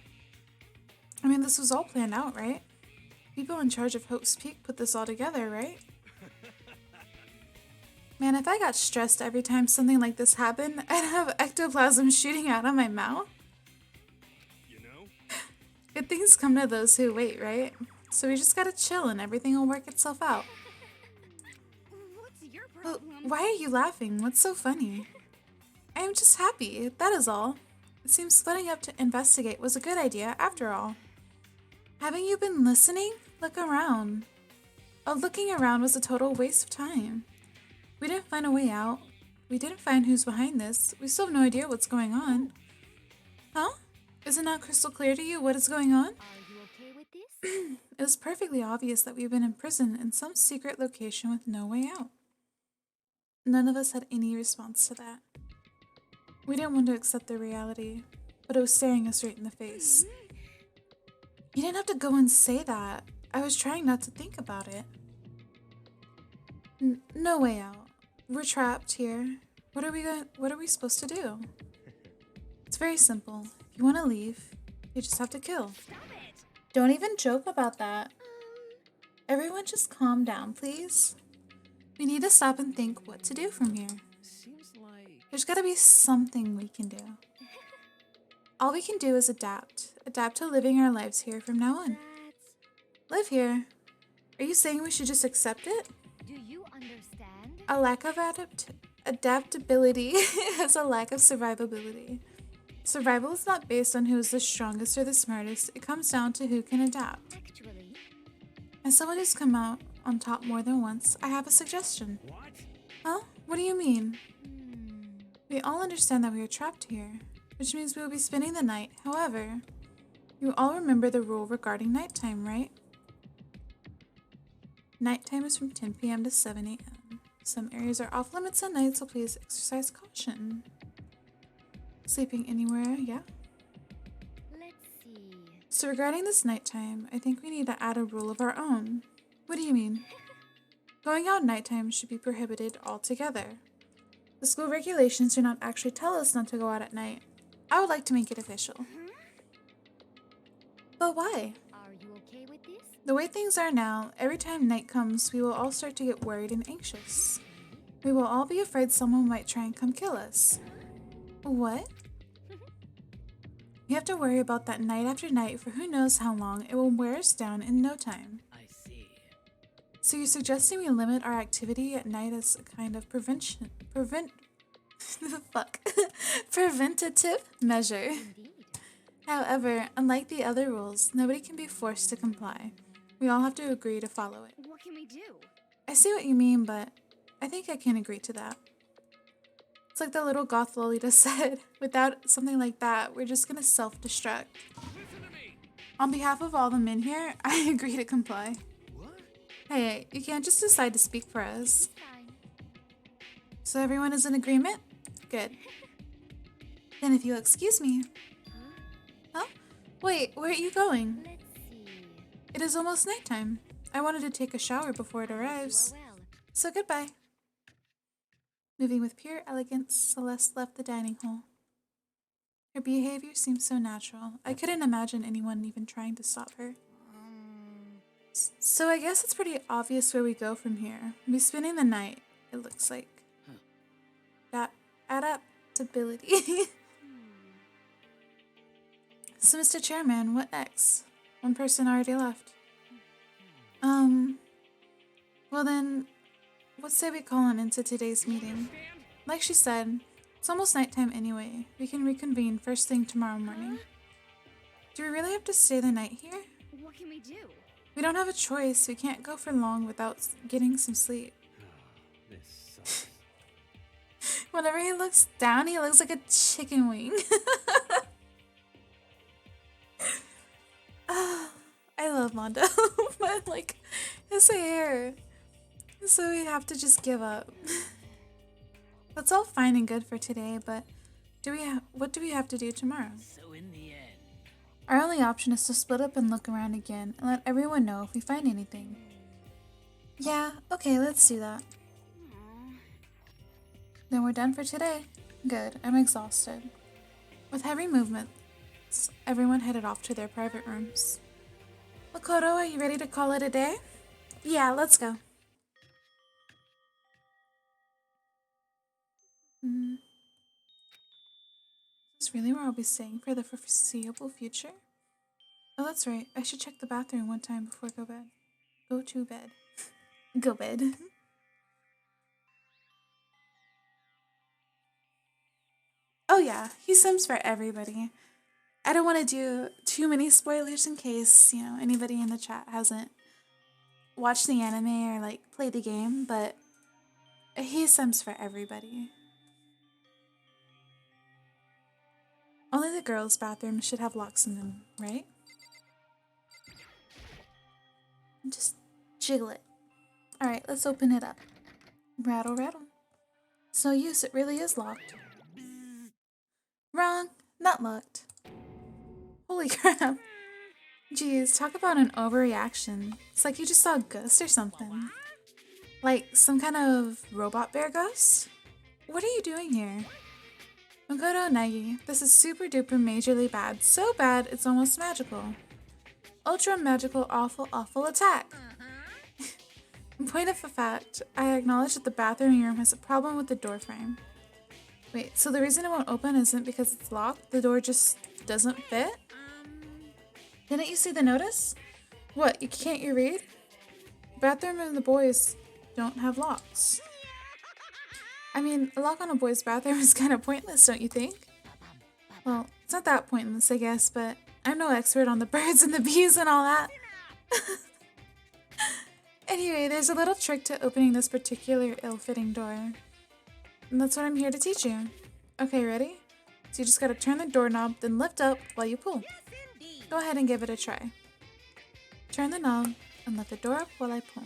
I mean, this was all planned out, right? People in charge of Hope's Peak put this all together, right? Man, if I got stressed every time something like this happened, I'd have ectoplasm shooting out of my mouth. you know? Good things come to those who wait, right? So we just gotta chill and everything will work itself out. what's your Well, problem? why are you laughing? What's so funny? I am just happy, that is all. It seems splitting up to investigate was a good idea, after all. Haven't you been listening? Look around. Looking around was a total waste of time. We didn't find a way out. We didn't find who's behind this. We still have no idea what's going on. Huh? Is it not crystal clear to you what is going on? Are you okay with this? It was perfectly obvious that we've been imprisoned in some secret location with no way out. None of us had any response to that. We didn't want to accept the reality, but it was staring us right in the face. You didn't have to go and say that. I was trying not to think about it. No way out. We're trapped here. What are we supposed to do? It's very simple. If you want to leave, you just have to kill. Don't even joke about that. Everyone just calm down, please. We need to stop and think what to do from here. Seems like... There's gotta be something we can do. All we can do is adapt. Adapt to living our lives here from now on. Live here? Are you saying we should just accept it? Do you understand? A lack of adaptability is a lack of survivability. Survival is not based on who is the strongest or the smartest. It comes down to who can adapt. Actually, As someone who's come out on top more than once, I have a suggestion. What? Huh? What do you mean? We all understand that we are trapped here, which means we will be spending the night. However, you all remember the rule regarding nighttime, right? Nighttime is from 10 p.m. to 7 a.m. Some areas are off limits at night, so please exercise caution. Sleeping anywhere, yeah? let's see. So regarding this nighttime, I think we need to add a rule of our own. What do you mean? Going out nighttime should be prohibited altogether. The school regulations do not actually tell us not to go out at night. I would like to make it official. But why? Are you okay with this? The way things are now, every time night comes, we will all start to get worried and anxious. We will all be afraid someone might try and come kill us. What? We have to worry about that night after night for who knows how long. It will wear us down in no time. I see. So you're suggesting we limit our activity at night as a kind of preventative measure. Indeed. However, unlike the other rules, nobody can be forced to comply. We all have to agree to follow it. What can we do? I see what you mean, but I think I can agree to that. It's like the little goth Lolita said, without something like that, we're just gonna self-destruct. Listen to me. On behalf of all the men here, I agree to comply. What? Hey, you can't just decide to speak for us. Fine. So everyone is in agreement? Good. Then if you'll excuse me. Huh? Wait, where are you going? Let's see. It is almost nighttime. I wanted to take a shower before it arrives. You are well. So goodbye. Moving with pure elegance, Celeste left the dining hall. Her behavior seemed so natural. I couldn't imagine anyone even trying to stop her. So I guess it's pretty obvious where we go from here. We'll be spending the night, it looks like. That adaptability. So Mr. Chairman, what next? One person already left. Well then, let's say we call an end to today's meeting. Like she said, it's almost nighttime anyway. We can reconvene first thing tomorrow morning. Do we really have to stay the night here? What can we do? We don't have a choice. We can't go for long without getting some sleep. This sucks. Whenever he looks down, he looks like a chicken wing. I love Mondo, but like his hair. So we have to just give up. That's all fine and good for today, but what do we have to do tomorrow? So in the end, Our only option is to split up and look around again and let everyone know if we find anything. Yeah, okay, let's do that. Then we're done for today. Good, I'm exhausted. With heavy movements, everyone headed off to their private rooms. Makoto, are you ready to call it a day? Yeah, let's go. Is this really where I'll be staying for the foreseeable future? Oh, that's right. I should check the bathroom one time before I go bed. Go to bed. Go bed. Oh yeah, he sims for everybody. I don't want to do too many spoilers in case, anybody in the chat hasn't watched the anime or like played the game, but he sims for everybody. Only the girls' bathrooms should have locks in them, right? Just jiggle it. Alright, let's open it up. Rattle, rattle. It's no use, it really is locked. Wrong, not locked. Holy crap. Jeez, talk about an overreaction. It's like you just saw a ghost or something. Like some kind of robot bear ghost? What are you doing here? Makoto Nagi, this is super duper majorly bad. So bad, it's almost magical. Ultra magical awful awful attack. In point of fact, I acknowledge that the bathroom in your room has a problem with the door frame. Wait, so the reason it won't open isn't because it's locked? The door just doesn't fit? Didn't you see the notice? What, can't you read? The bathroom and the boys don't have locks. I mean, a lock on a boy's bathroom is kind of pointless, don't you think? Well, it's not that pointless, I guess, but I'm no expert on the birds and the bees and all that. Anyway, there's a little trick to opening this particular ill-fitting door. And that's what I'm here to teach you. Okay, ready? So you just gotta turn the doorknob, then lift up while you pull. Go ahead and give it a try. Turn the knob and lift the door up while I pull.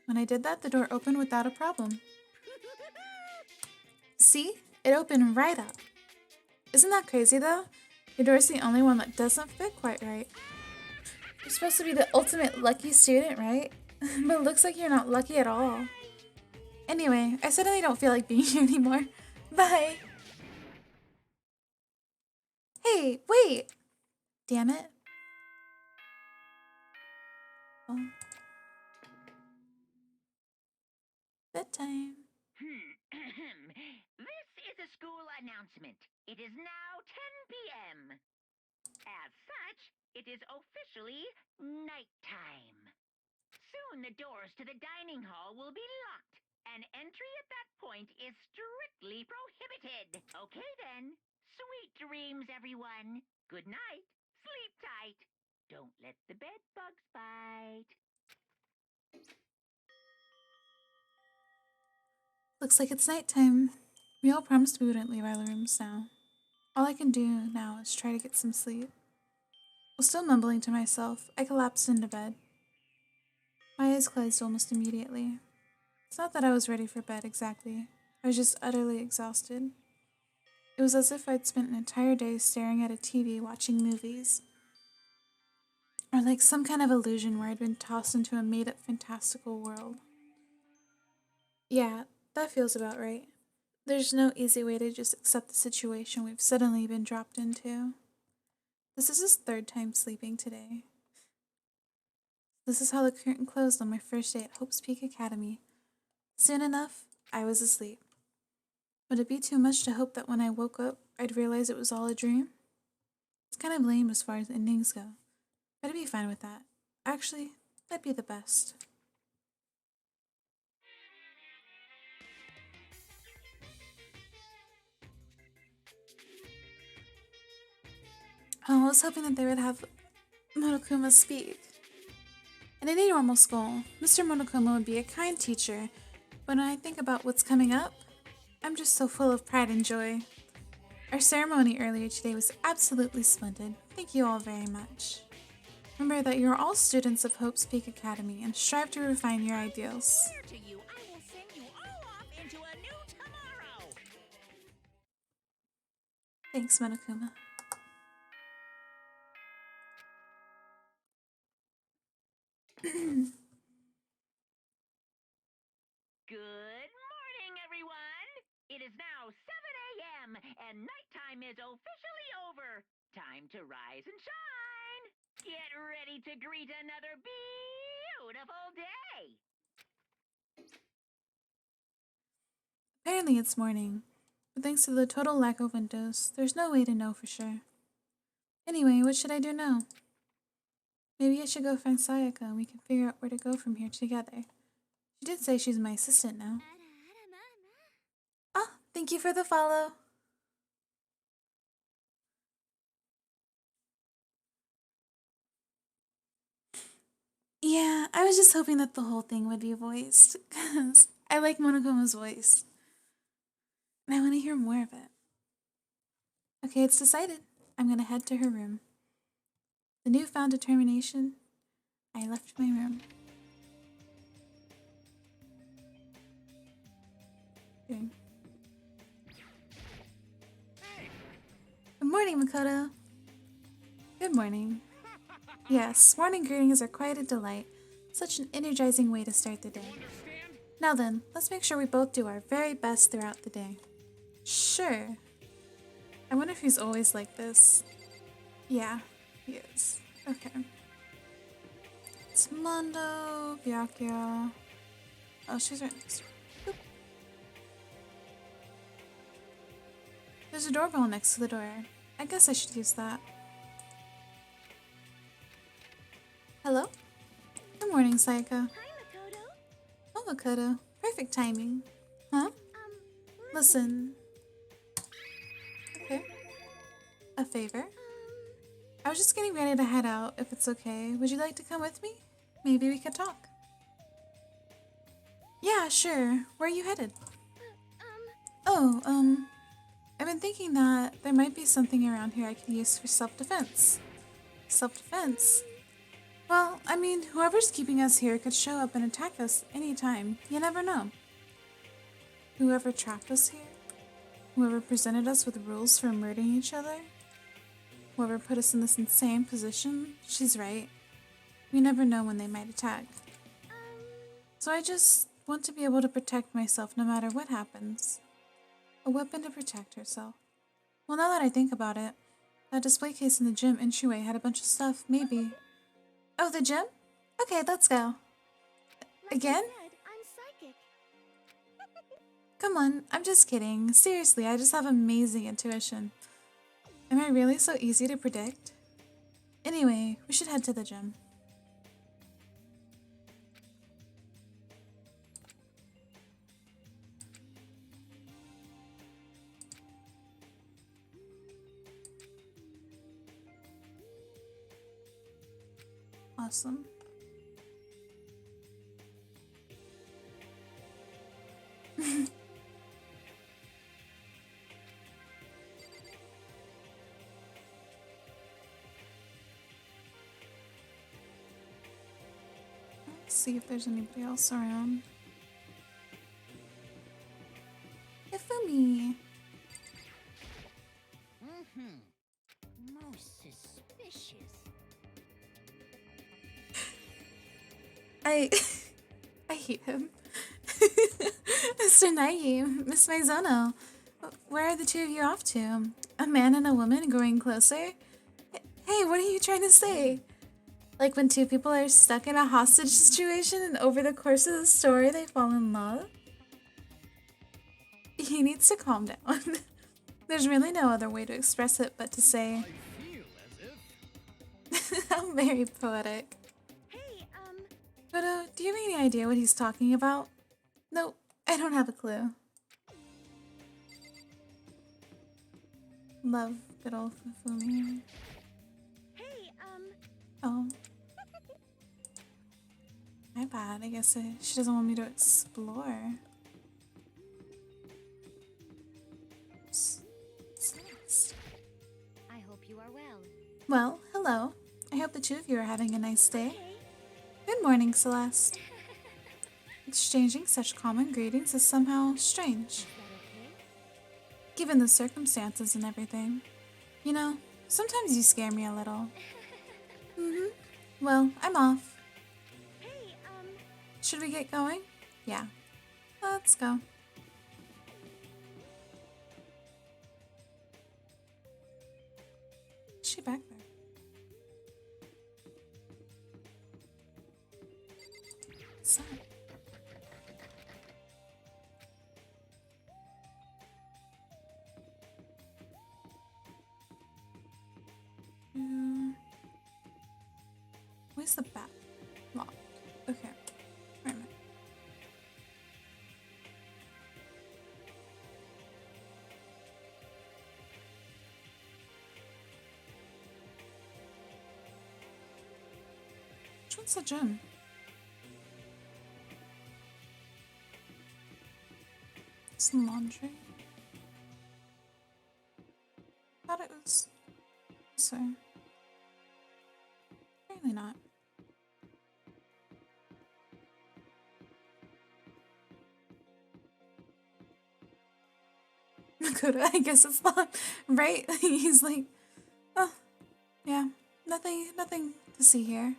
When I did that, the door opened without a problem. See? It opened right up. Isn't that crazy though? Your door's the only one that doesn't fit quite right. You're supposed to be the ultimate lucky student, right? But it looks like you're not lucky at all. Anyway, I suddenly don't feel like being here anymore. Bye! Hey, wait! Damn it. Oh. Bedtime. This is a school announcement. It is now 10 p.m. As such, it is officially nighttime. Soon the doors to the dining hall will be locked, and entry at that point is strictly prohibited. Okay then. Sweet dreams, everyone. Good night. Sleep tight. Don't let the bed bugs bite. Looks like it's nighttime. We all promised we wouldn't leave our rooms now. All I can do now is try to get some sleep. While still mumbling to myself, I collapsed into bed. My eyes closed almost immediately. It's not that I was ready for bed exactly. I was just utterly exhausted. It was as if I'd spent an entire day staring at a TV watching movies. Or like some kind of illusion where I'd been tossed into a made-up fantastical world. Yeah, that feels about right. There's no easy way to just accept the situation we've suddenly been dropped into. This is his third time sleeping today. This is how the curtain closed on my first day at Hope's Peak Academy. Soon enough, I was asleep. Would it be too much to hope that when I woke up, I'd realize it was all a dream? It's kind of lame as far as endings go, but I'd be fine with that. Actually, that'd be the best. Oh, I was hoping that they would have Monokuma speak. In any normal school, Mr. Monokuma would be a kind teacher, but when I think about what's coming up, I'm just so full of pride and joy. Our ceremony earlier today was absolutely splendid. Thank you all very much. Remember that you're all students of Hope's Peak Academy and strive to refine your ideals. To you, I will send you all off into a new tomorrow. Thanks, Monokuma. Good morning, everyone. It is now 7 a.m. and nighttime is officially over. Time to rise and shine. Get ready to greet another beautiful day. Apparently it's morning, but thanks to the total lack of windows, there's no way to know for sure. Anyway, what should I do now? Maybe I should go find Sayaka and we can figure out where to go from here together. She did say she's my assistant now. Ah, thank you for the follow. Yeah, I was just hoping that the whole thing would be voiced, because I like Monokuma's voice. And I want to hear more of it. Okay, it's decided. I'm gonna head to her room. The newfound determination, I left my room. Okay. Good morning, Makoto. Good morning. Yes, morning greetings are quite a delight. Such an energizing way to start the day. Now then, let's make sure we both do our very best throughout the day. Sure. I wonder if he's always like this. Yeah, he is. Okay. It's Mondo, Byakuya. Oh, she's right next to her. Boop. There's a doorbell next to the door. I guess I should use that. Hello? Good morning, Sayaka. Hi, Makoto. Oh, Makoto. Perfect timing. Huh? Listen. Okay. A favor? I was just getting ready to head out, if it's okay. Would you like to come with me? Maybe we could talk. Yeah, sure. Where are you headed? Oh, I've been thinking that there might be something around here I could use for self-defense. Self-defense? Well, I mean, whoever's keeping us here could show up and attack us anytime. You never know. Whoever trapped us here? Whoever presented us with rules for murdering each other? Whoever put us in this insane position? She's right. We never know when they might attack. So I just want to be able to protect myself no matter what happens. A weapon to protect herself. Well, now that I think about it, that display case in the gym entryway had a bunch of stuff, maybe. Oh, the gym? Okay, let's go. Again? Like I said, I'm psychic. Come on, I'm just kidding. Seriously, I just have amazing intuition. Am I really so easy to predict? Anyway, we should head to the gym. Awesome. Let's see if there's anybody else around. Ifumi! Most suspicious. I hate him. Mr. Naim, Miss Maizono, where are the two of you off to? A man and a woman growing closer? Hey, what are you trying to say? Like when two people are stuck in a hostage situation and over the course of the story they fall in love? He needs to calm down. There's really no other way to express it but to say, I feel as if... how very poetic. Hey, But, do you have any idea what he's talking about? Nope, I don't have a clue. Love good old Fufumi. hey, Oh. My bad, I guess she doesn't want me to explore. Celeste. I hope you are well. Well, hello. I hope the two of you are having a nice day. Hey, Good morning, Celeste. Exchanging such common greetings is somehow strange, is that okay? given the circumstances and everything. You know, sometimes you scare me a little. Well, I'm off. Hey, Should we get going? Yeah. Let's go. Is she back there? What's that? Where's the bat? Locked. Okay. Wait a minute. Which one's the gym? It's the laundry. Thought it was. So. Apparently not. Makoto, I guess it's not right. He's like, oh, yeah, nothing to see here.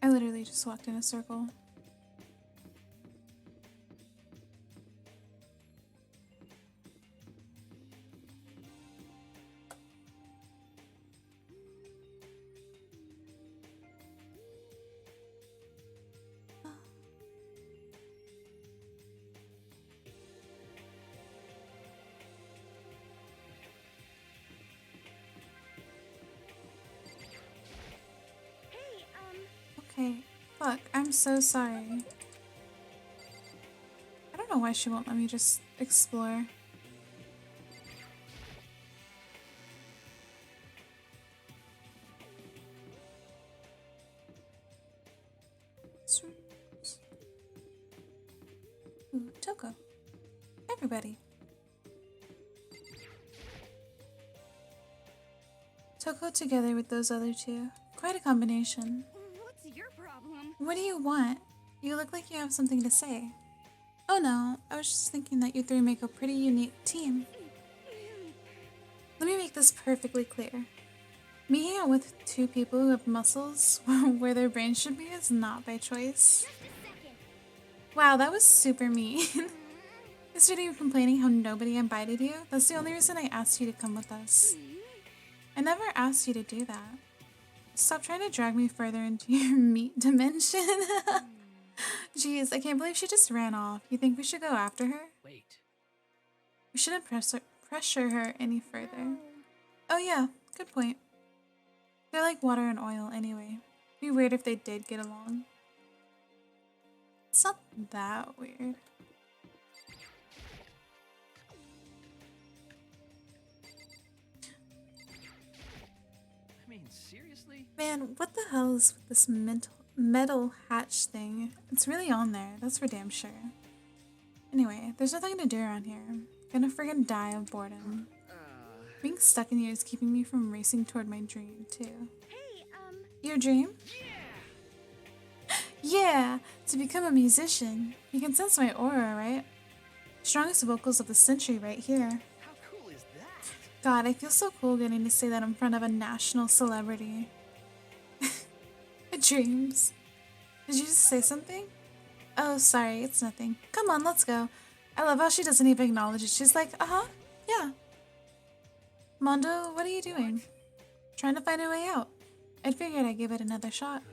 I literally just walked in a circle. Okay. Fuck, I'm so sorry. I don't know why she won't let me just explore. Ooh, Toko. Everybody. Toko together with those other two. Quite a combination. What's your problem? What do you want? You look like you have something to say. Oh no, I was just thinking that you three make a pretty unique team. Let me make this perfectly clear. Me hanging out with two people who have muscles where their brains should be is not by choice. Wow, that was super mean. Yesterday you were complaining how nobody invited you. That's the only reason I asked you to come with us. I never asked you to do that. Stop trying to drag me further into your meat dimension. Jeez, I can't believe she just ran off. You think we should go after her? Wait. We shouldn't pressure her any further. Oh yeah, good point. They're like water and oil anyway. It'd be weird if they did get along. It's not that weird. I mean, seriously? Man, what the hell is with this metal hatch thing? It's really on there, that's for damn sure. Anyway, there's nothing to do around here. I'm gonna friggin' die of boredom. Being stuck in here is keeping me from racing toward my dream, too. Hey, Your dream? Yeah! To become a musician. You can sense my aura, right? Strongest vocals of the century right here. How cool is that? God, I feel so cool getting to say that in front of a national celebrity. Dreams. Did you just say something? Oh, sorry, it's nothing. Come on, let's go. I love how she doesn't even acknowledge it. She's like, yeah. Mondo, what are you doing? Trying to find a way out. I figured I'd give it another shot.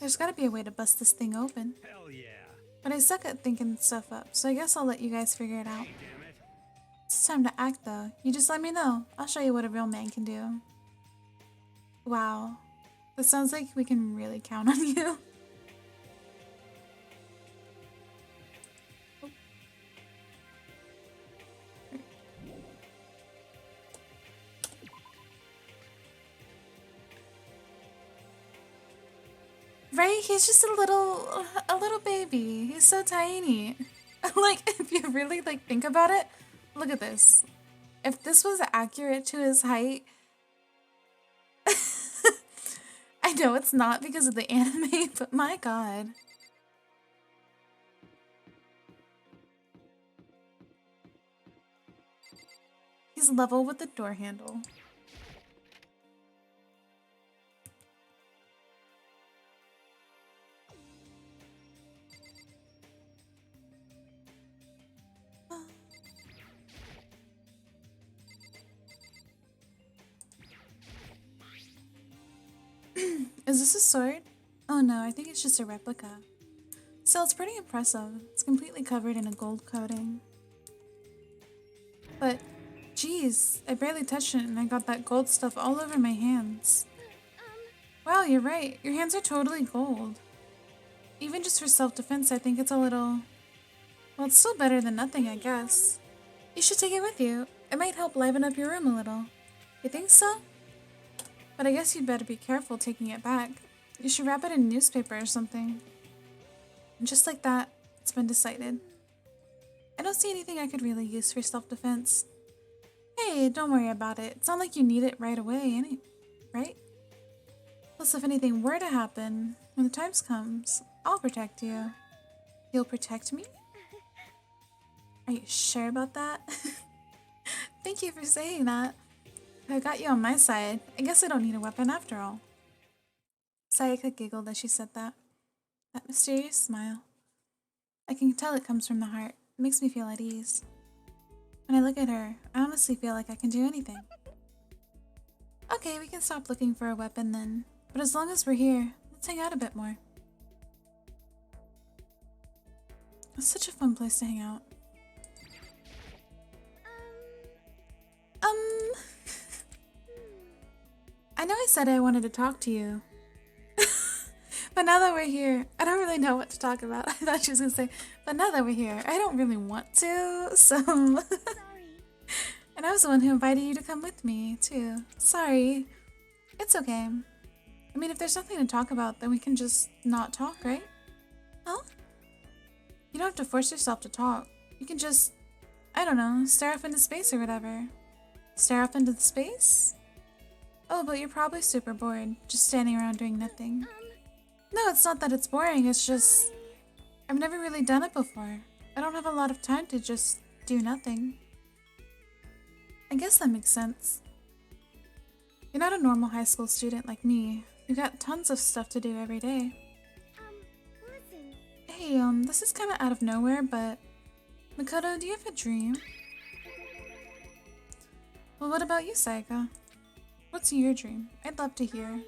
There's gotta be a way to bust this thing open. Hell yeah. But I suck at thinking stuff up, so I guess I'll let you guys figure it out. Damn it. It's time to act, though. You just let me know. I'll show you what a real man can do. Wow. That sounds like we can really count on you. Right? He's just a little baby. He's so tiny. Like, if you really, like, think about it, look at this. If this was accurate to his height... I know it's not because of the anime, but my god. He's level with the door handle. Is this a sword? Oh no, I think it's just a replica. Still, it's pretty impressive. It's completely covered in a gold coating. But, geez, I barely touched it and I got that gold stuff all over my hands. Wow, you're right. Your hands are totally gold. Even just for self-defense, I think it's a little... Well, it's still better than nothing, I guess. You should take it with you. It might help liven up your room a little. You think so? But I guess you'd better be careful taking it back. You should wrap it in newspaper or something. And just like that, it's been decided. I don't see anything I could really use for self-defense. Hey, don't worry about it. It's not like you need it right away, right? Plus, if anything were to happen, when the time comes, I'll protect you. You'll protect me? Are you sure about that? Thank you for saying that. I got you on my side. I guess I don't need a weapon after all. Sayaka giggled as she said that. That mysterious smile. I can tell it comes from the heart. It makes me feel at ease. When I look at her, I honestly feel like I can do anything. Okay, we can stop looking for a weapon then. But as long as we're here, let's hang out a bit more. It's such a fun place to hang out. I know I said I wanted to talk to you. But now that we're here, I don't really know what to talk about. I thought she was gonna say, but now that we're here, I don't really want to, so... Sorry. And I was the one who invited you to come with me, too. Sorry. It's okay. I mean, if there's nothing to talk about, then we can just not talk, right? Huh? You don't have to force yourself to talk. You can just, I don't know, stare off into space or whatever. Stare off into the space? Oh, but you're probably super bored, just standing around doing nothing. No, it's not that it's boring, it's just... I've never really done it before. I don't have a lot of time to just do nothing. I guess that makes sense. You're not a normal high school student like me. You got tons of stuff to do every day. Listen. Hey, this is kind of out of nowhere, but... Makoto, do you have a dream? Well, what about you, Sayaka? What's your dream? I'd love to hear.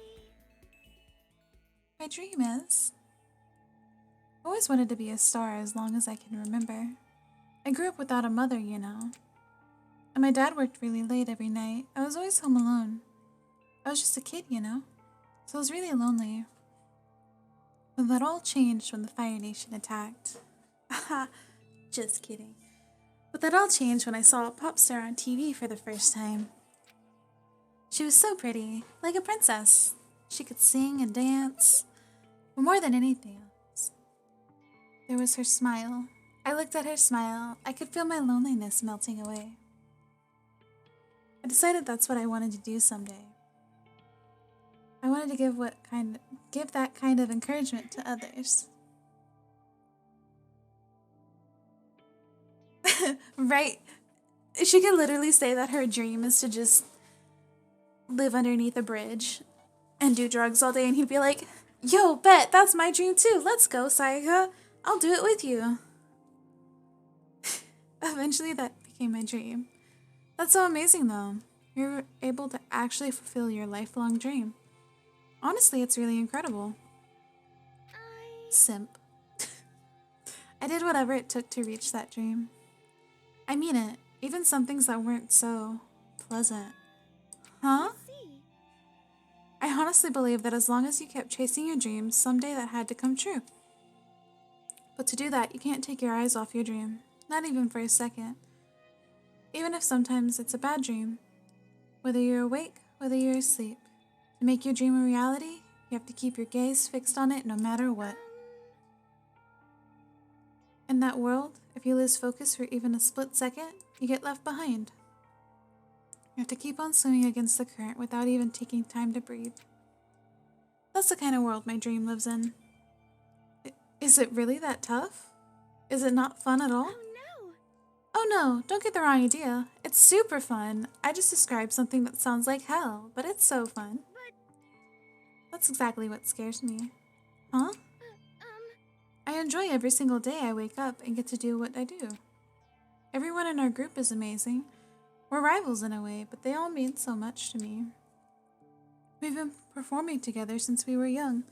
My dream is... I always wanted to be a star as long as I can remember. I grew up without a mother, you know. And my dad worked really late every night. I was always home alone. I was just a kid, you know. So I was really lonely. But that all changed when the Fire Nation attacked. Haha, just kidding. But that all changed when I saw a pop star on TV for the first time. She was so pretty, like a princess. She could sing and dance. But more than anything else, there was her smile. I looked at her smile. I could feel my loneliness melting away. I decided that's what I wanted to do someday. I wanted to give that kind of encouragement to others. Right? She could literally say that her dream is to just live underneath a bridge and do drugs all day, and he'd be like, yo, bet, that's my dream too. Let's go, Sayaka. I'll do it with you. Eventually that became my dream. That's so amazing though. You're able to actually fulfill your lifelong dream. Honestly, it's really incredible. Simp. I did whatever it took to reach that dream. I mean it, even some things that weren't so pleasant. Huh? I honestly believe that as long as you kept chasing your dreams, someday that had to come true. But to do that, you can't take your eyes off your dream, not even for a second. Even if sometimes it's a bad dream. Whether you're awake, whether you're asleep. To make your dream a reality, you have to keep your gaze fixed on it no matter what. In that world, if you lose focus for even a split second, you get left behind. You have to keep on swimming against the current without even taking time to breathe. That's the kind of world my dream lives in. Is it really that tough? Is it not fun at all? Oh no, don't get the wrong idea. It's super fun. I just described something that sounds like hell, but it's so fun. That's exactly what scares me. Huh? I enjoy every single day I wake up and get to do what I do. Everyone in our group is amazing. We're rivals in a way, but they all mean so much to me. We've been performing together since we were young,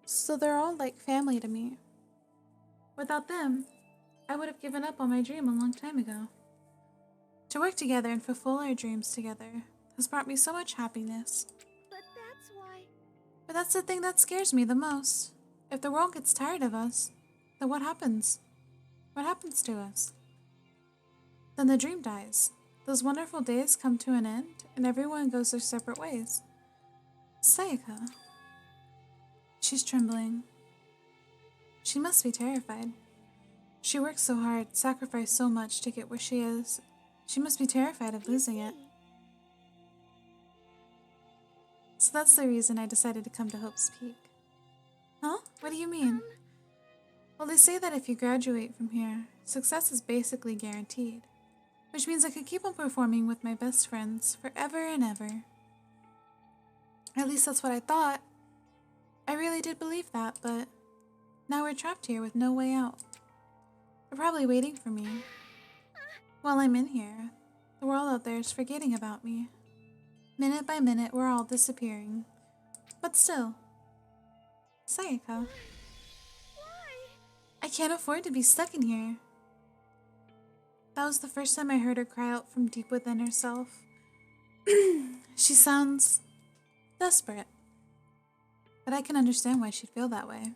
so they're all like family to me. Without them, I would have given up on my dream a long time ago. To work together and fulfill our dreams together has brought me so much happiness. But that's the thing that scares me the most. If the world gets tired of us, then what happens? What happens to us? Then the dream dies. Those wonderful days come to an end, and everyone goes their separate ways. Sayaka. She's trembling. She must be terrified. She works so hard, sacrificed so much to get where she is. She must be terrified of losing it. So that's the reason I decided to come to Hope's Peak. Huh? What do you mean? Well, they say that if you graduate from here, success is basically guaranteed. Which means I could keep on performing with my best friends forever and ever. At least that's what I thought. I really did believe that, but now we're trapped here with no way out. They're probably waiting for me. While I'm in here, the world out there is forgetting about me. Minute by minute, we're all disappearing. But still. Sayaka. I can't afford to be stuck in here. That was the first time I heard her cry out from deep within herself. She sounds desperate. But I can understand why she'd feel that way.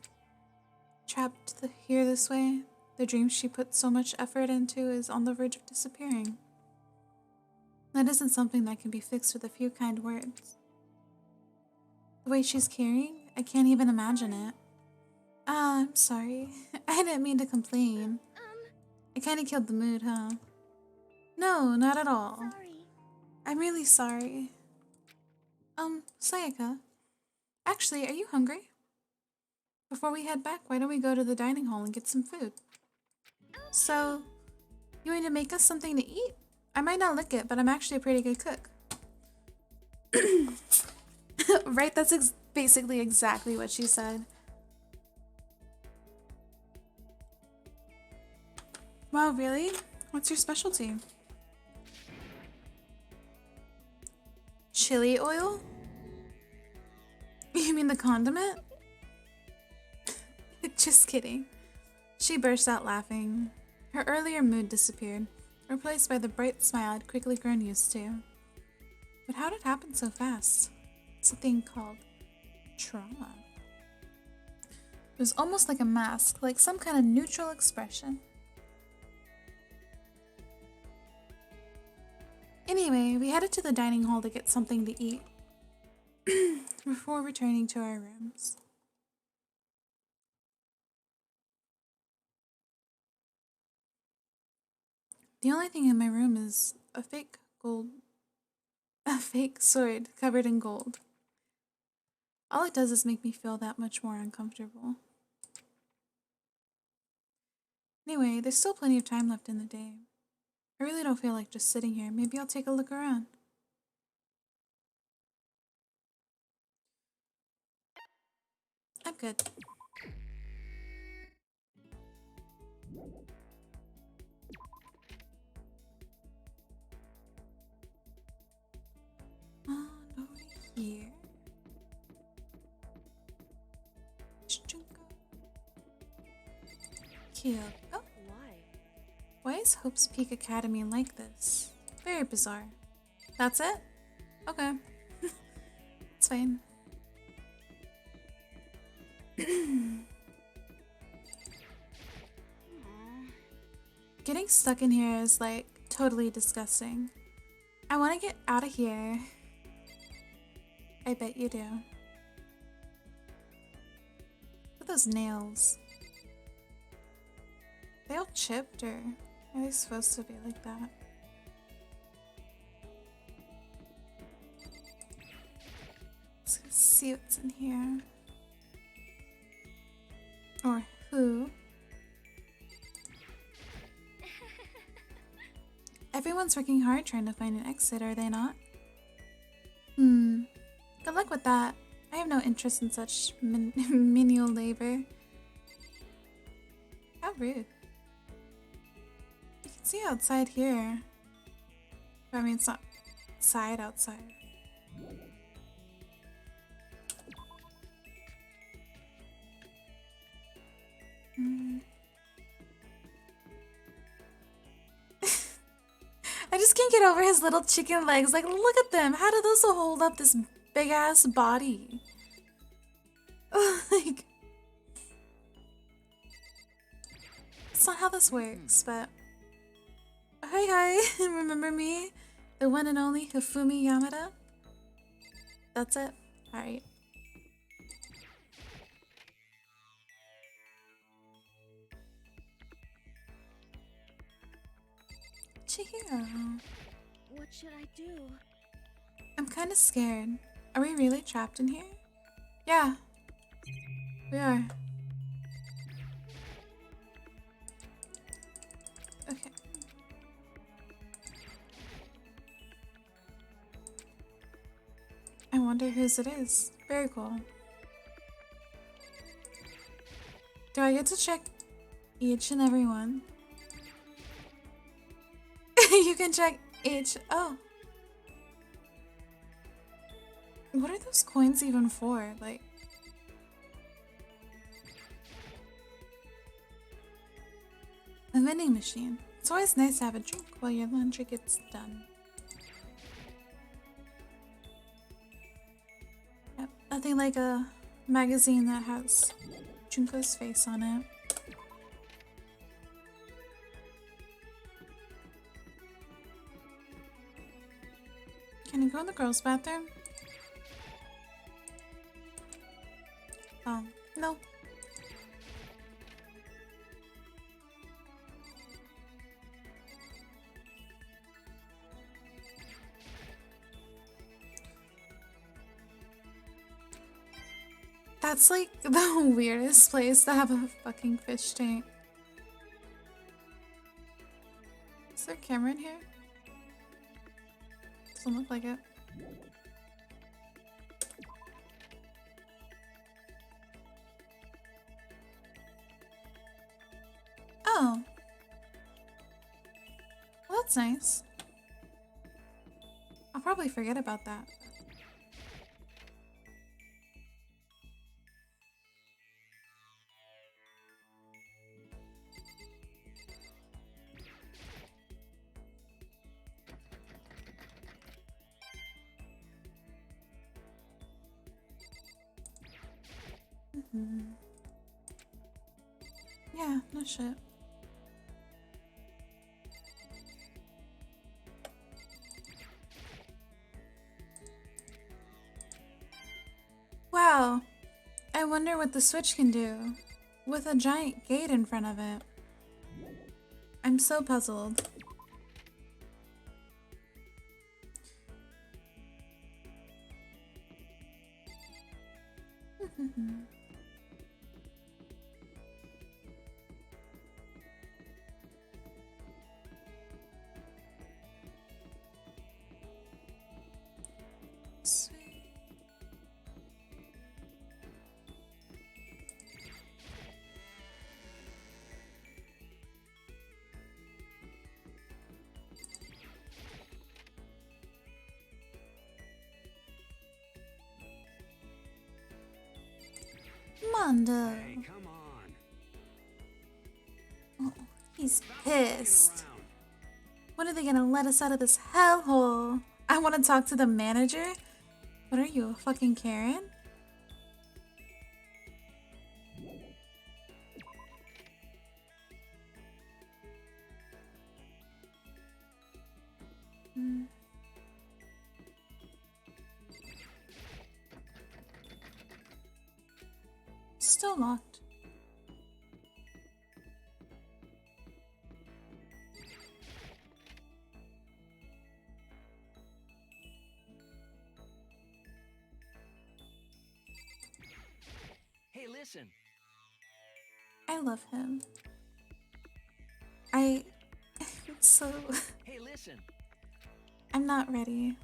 Trapped here this way, the dream she put so much effort into is on the verge of disappearing. That isn't something that can be fixed with a few kind words. The way she's carrying, I can't even imagine it. Ah, I'm sorry. I didn't mean to complain. I kinda killed the mood, huh? No, not at all. Sorry. I'm really sorry. Sayaka. Actually, are you hungry? Before we head back, why don't we go to the dining hall and get some food? So, you want to make us something to eat? I might not lick it, but I'm actually a pretty good cook. Right? That's basically exactly what she said. Wow, really? What's your specialty? Chili oil? You mean the condiment? Just kidding. She burst out laughing. Her earlier mood disappeared, replaced by the bright smile I'd quickly grown used to. But how did it happen so fast? It's a thing called trauma. It was almost like a mask, like some kind of neutral expression. Anyway, we headed to the dining hall to get something to eat before returning to our rooms. The only thing in my room is a fake sword covered in gold. All it does is make me feel that much more uncomfortable. Anyway, there's still plenty of time left in the day. I really don't feel like just sitting here. Maybe I'll take a look around. I'm good. Over here. Cute. Oh. Why is Hope's Peak Academy like this? Very bizarre. That's it? Okay. It's fine. Getting stuck in here is like totally disgusting. I want to get out of here. I bet you do. Look at those nails. They all chipped, or are they supposed to be like that? Let's go see what's in here. Or who. Everyone's working hard trying to find an exit, are they not? Good luck with that. I have no interest in such menial labor. How rude. You can see outside here. I mean, it's not outside. I just can't get over his little chicken legs. Like, look at them. How do those hold up this big ass body? Like, it's not how this works, but. Hi. Remember me? The one and only Hifumi Yamada? That's it? Alright. Chihiro. What should I do? I'm kind of scared. Are we really trapped in here? Yeah. We are. Okay. I wonder whose it is. Very cool. Do I get to check each and every one? You can check each. Oh. What are those coins even for? Like. A vending machine. It's always nice to have a drink while your laundry gets done. Yep, nothing like a magazine that has Junko's face on it. Can you go in the girls' bathroom? Oh, no. That's like the weirdest place to have a fucking fish tank. Is there a camera in here? Doesn't look like it. Oh. Well, that's nice. I'll probably forget about that. Yeah, no shit. Wow. I wonder what the switch can do with a giant gate in front of it. I'm so puzzled. Sweet. Mondo. Hey, come on. Oh, he's pissed. When are they gonna let us out of this hellhole? I want to talk to the manager? What are you, a fucking Karen? Still locked. Hey, listen. I love him. So Hey, listen. I'm not ready.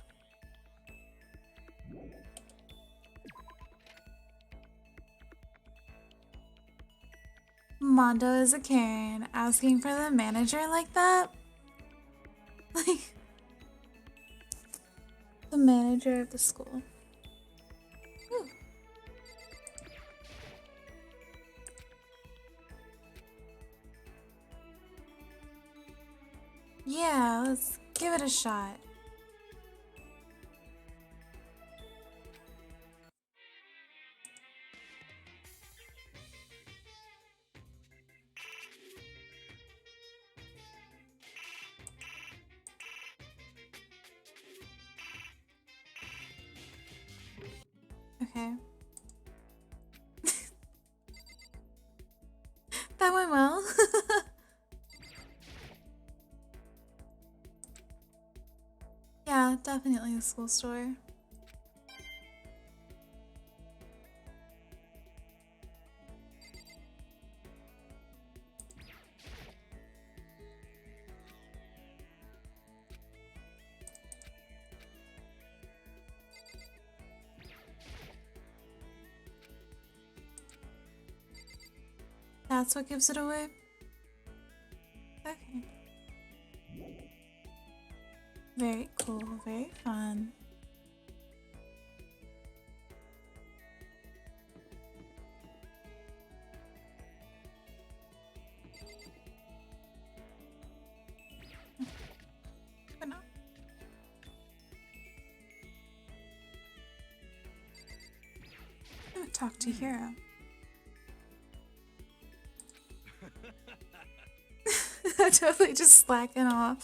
Mondo is a Karen asking for the manager like that? Like the manager of the school. Whew. Yeah, let's give it a shot. Okay. That went well. Yeah, definitely the school store. That's what gives it away? Okay. Very cool, very fun. But no. talk to Hero. Totally just slacking off.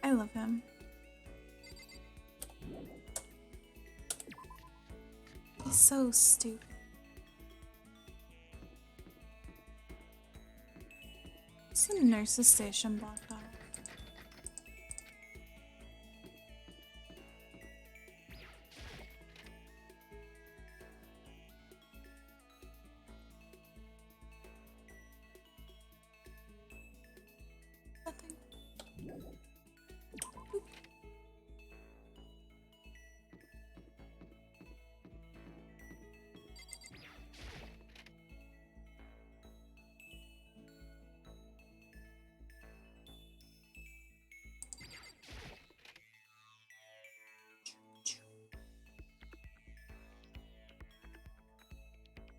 I love him. He's so stupid. It's the nurse's station blocked off. Nothing. Oop.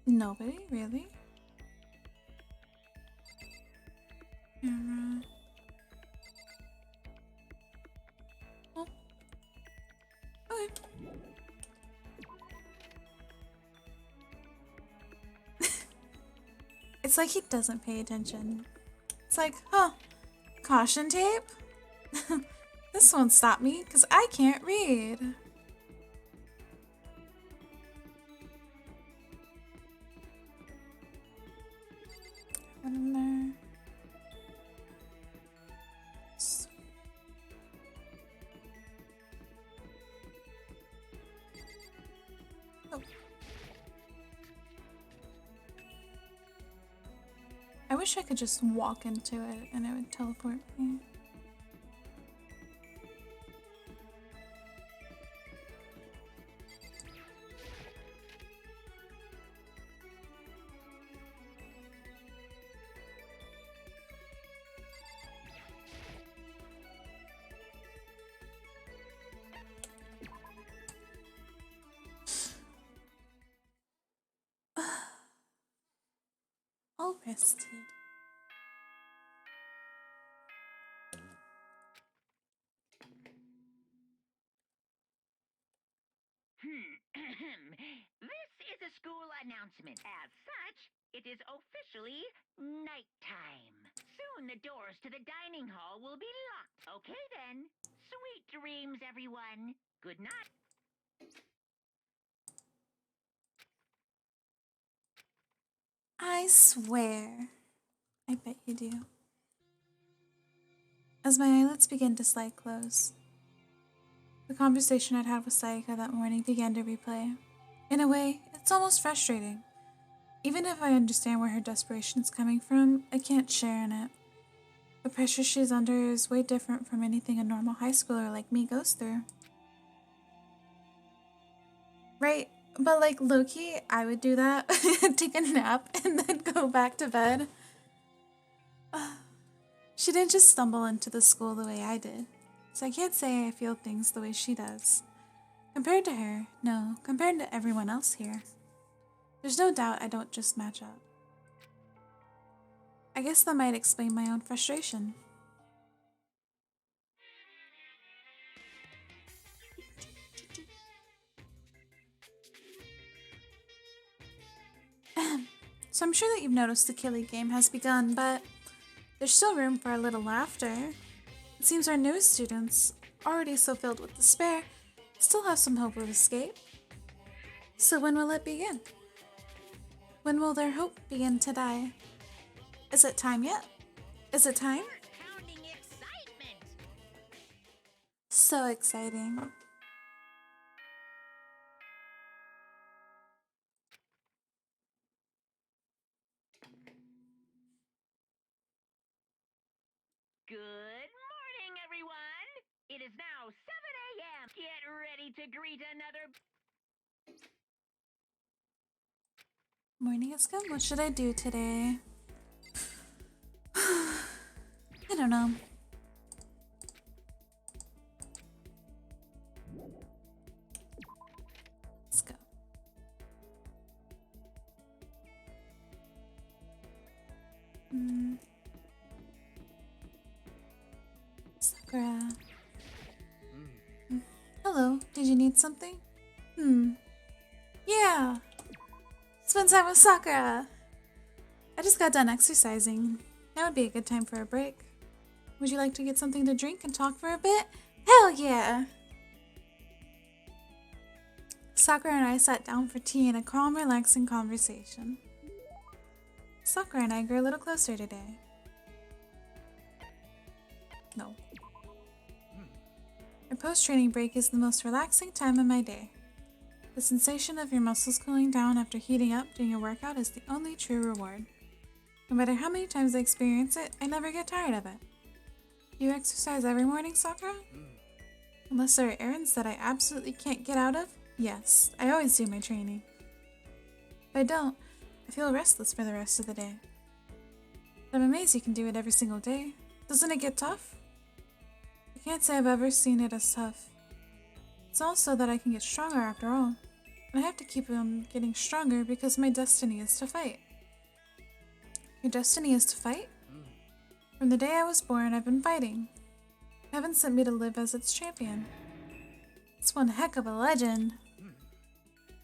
Nobody, really? Camera. Oh. Okay. It's like he doesn't pay attention. It's like, huh, caution tape? This won't stop me, because I can't read. One in there. Oh. I wish I could just walk into it and it would teleport me. All rested. This is a school announcement. As such, it is officially nighttime. Soon the doors to the dining hall will be locked. Okay then. Sweet dreams, everyone. Good night. I swear. I bet you do. As my eyelids began to slide close, the conversation I'd had with Sayaka that morning began to replay. In a way, it's almost frustrating. Even if I understand where her desperation is coming from, I can't share in it. The pressure she's under is way different from anything a normal high schooler like me goes through. Right, but like low-key, I would do that, take a nap, and then go back to bed. She didn't just stumble into the school the way I did, so I can't say I feel things the way she does. Compared to her, no, compared to everyone else here. There's no doubt I don't just match up. I guess that might explain my own frustration. So I'm sure that you've noticed the Killy game has begun, but there's still room for a little laughter. It seems our newest students, already so filled with despair, still have some hope of escape. So when will it begin? When will their hope begin to die? Is it time yet? Is it time? Pounding excitement. So exciting. Good morning, everyone. It is now 7 a.m. Get ready to greet another. Morning has come. What should I do today? I don't know. Let's go. Sakura. Hello, did you need something? Yeah! Spend time with Sakura! I just got done exercising. Now would be a good time for a break. Would you like to get something to drink and talk for a bit? Hell yeah! Sakura and I sat down for tea in a calm, relaxing conversation. Sakura and I grew a little closer today. No. Our post-training break is the most relaxing time of my day. The sensation of your muscles cooling down after heating up during a workout is the only true reward. No matter how many times I experience it, I never get tired of it. Do you exercise every morning, Sakura? Unless there are errands that I absolutely can't get out of, yes, I always do my training. If I don't, I feel restless for the rest of the day. But I'm amazed you can do it every single day. Doesn't it get tough? I can't say I've ever seen it as tough. It's also that I can get stronger after all. And I have to keep on getting stronger because my destiny is to fight. Your destiny is to fight? From the day I was born, I've been fighting. Heaven sent me to live as its champion. It's one heck of a legend.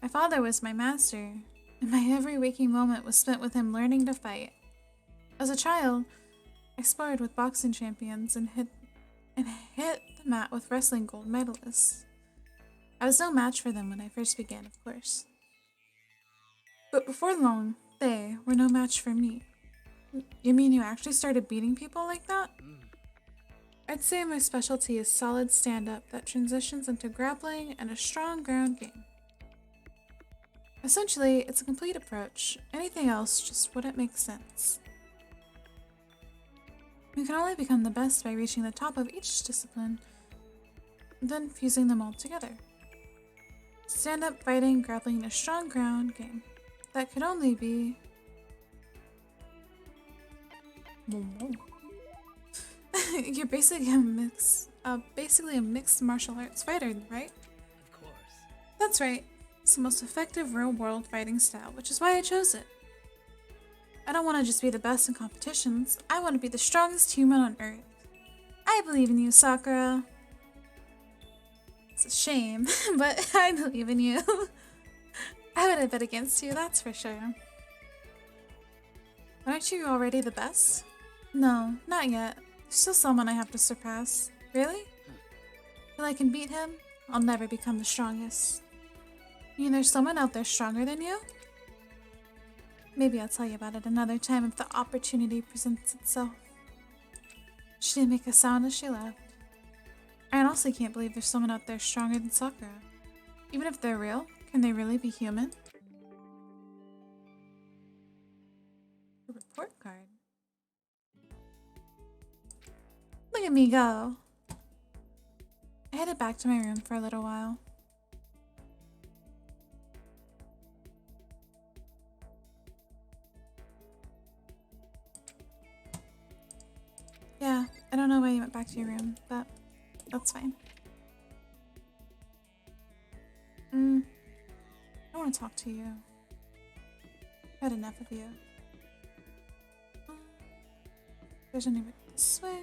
My father was my master, and my every waking moment was spent with him learning to fight. As a child, I sparred with boxing champions and hit the mat with wrestling gold medalists. I was no match for them when I first began, of course. But before long, they were no match for me. You mean you actually started beating people like that? I'd say my specialty is solid stand-up that transitions into grappling and a strong ground game. Essentially, it's a complete approach. Anything else just wouldn't make sense. You can only become the best by reaching the top of each discipline, then fusing them all together. Stand-up fighting, grappling, and a strong ground game. That could only be... You're basically a mixed martial arts fighter, right? Of course. That's right. It's the most effective real-world fighting style, which is why I chose it. I don't want to just be the best in competitions. I want to be the strongest human on Earth. I believe in you, Sakura. It's a shame, but I believe in you. I would have bet against you, that's for sure. Aren't you already the best? No, not yet. There's still someone I have to surpass. Really? Till I can beat him, I'll never become the strongest. You mean there's someone out there stronger than you? Maybe I'll tell you about it another time if the opportunity presents itself. She didn't make a sound as she left. I honestly can't believe there's someone out there stronger than Sakura. Even if they're real, can they really be human? A report card. Look at me go. I headed back to my room for a little while. Yeah, I don't know why you went back to your room, but that's fine. I want to talk to you. I've had enough of you. There's anybody this way.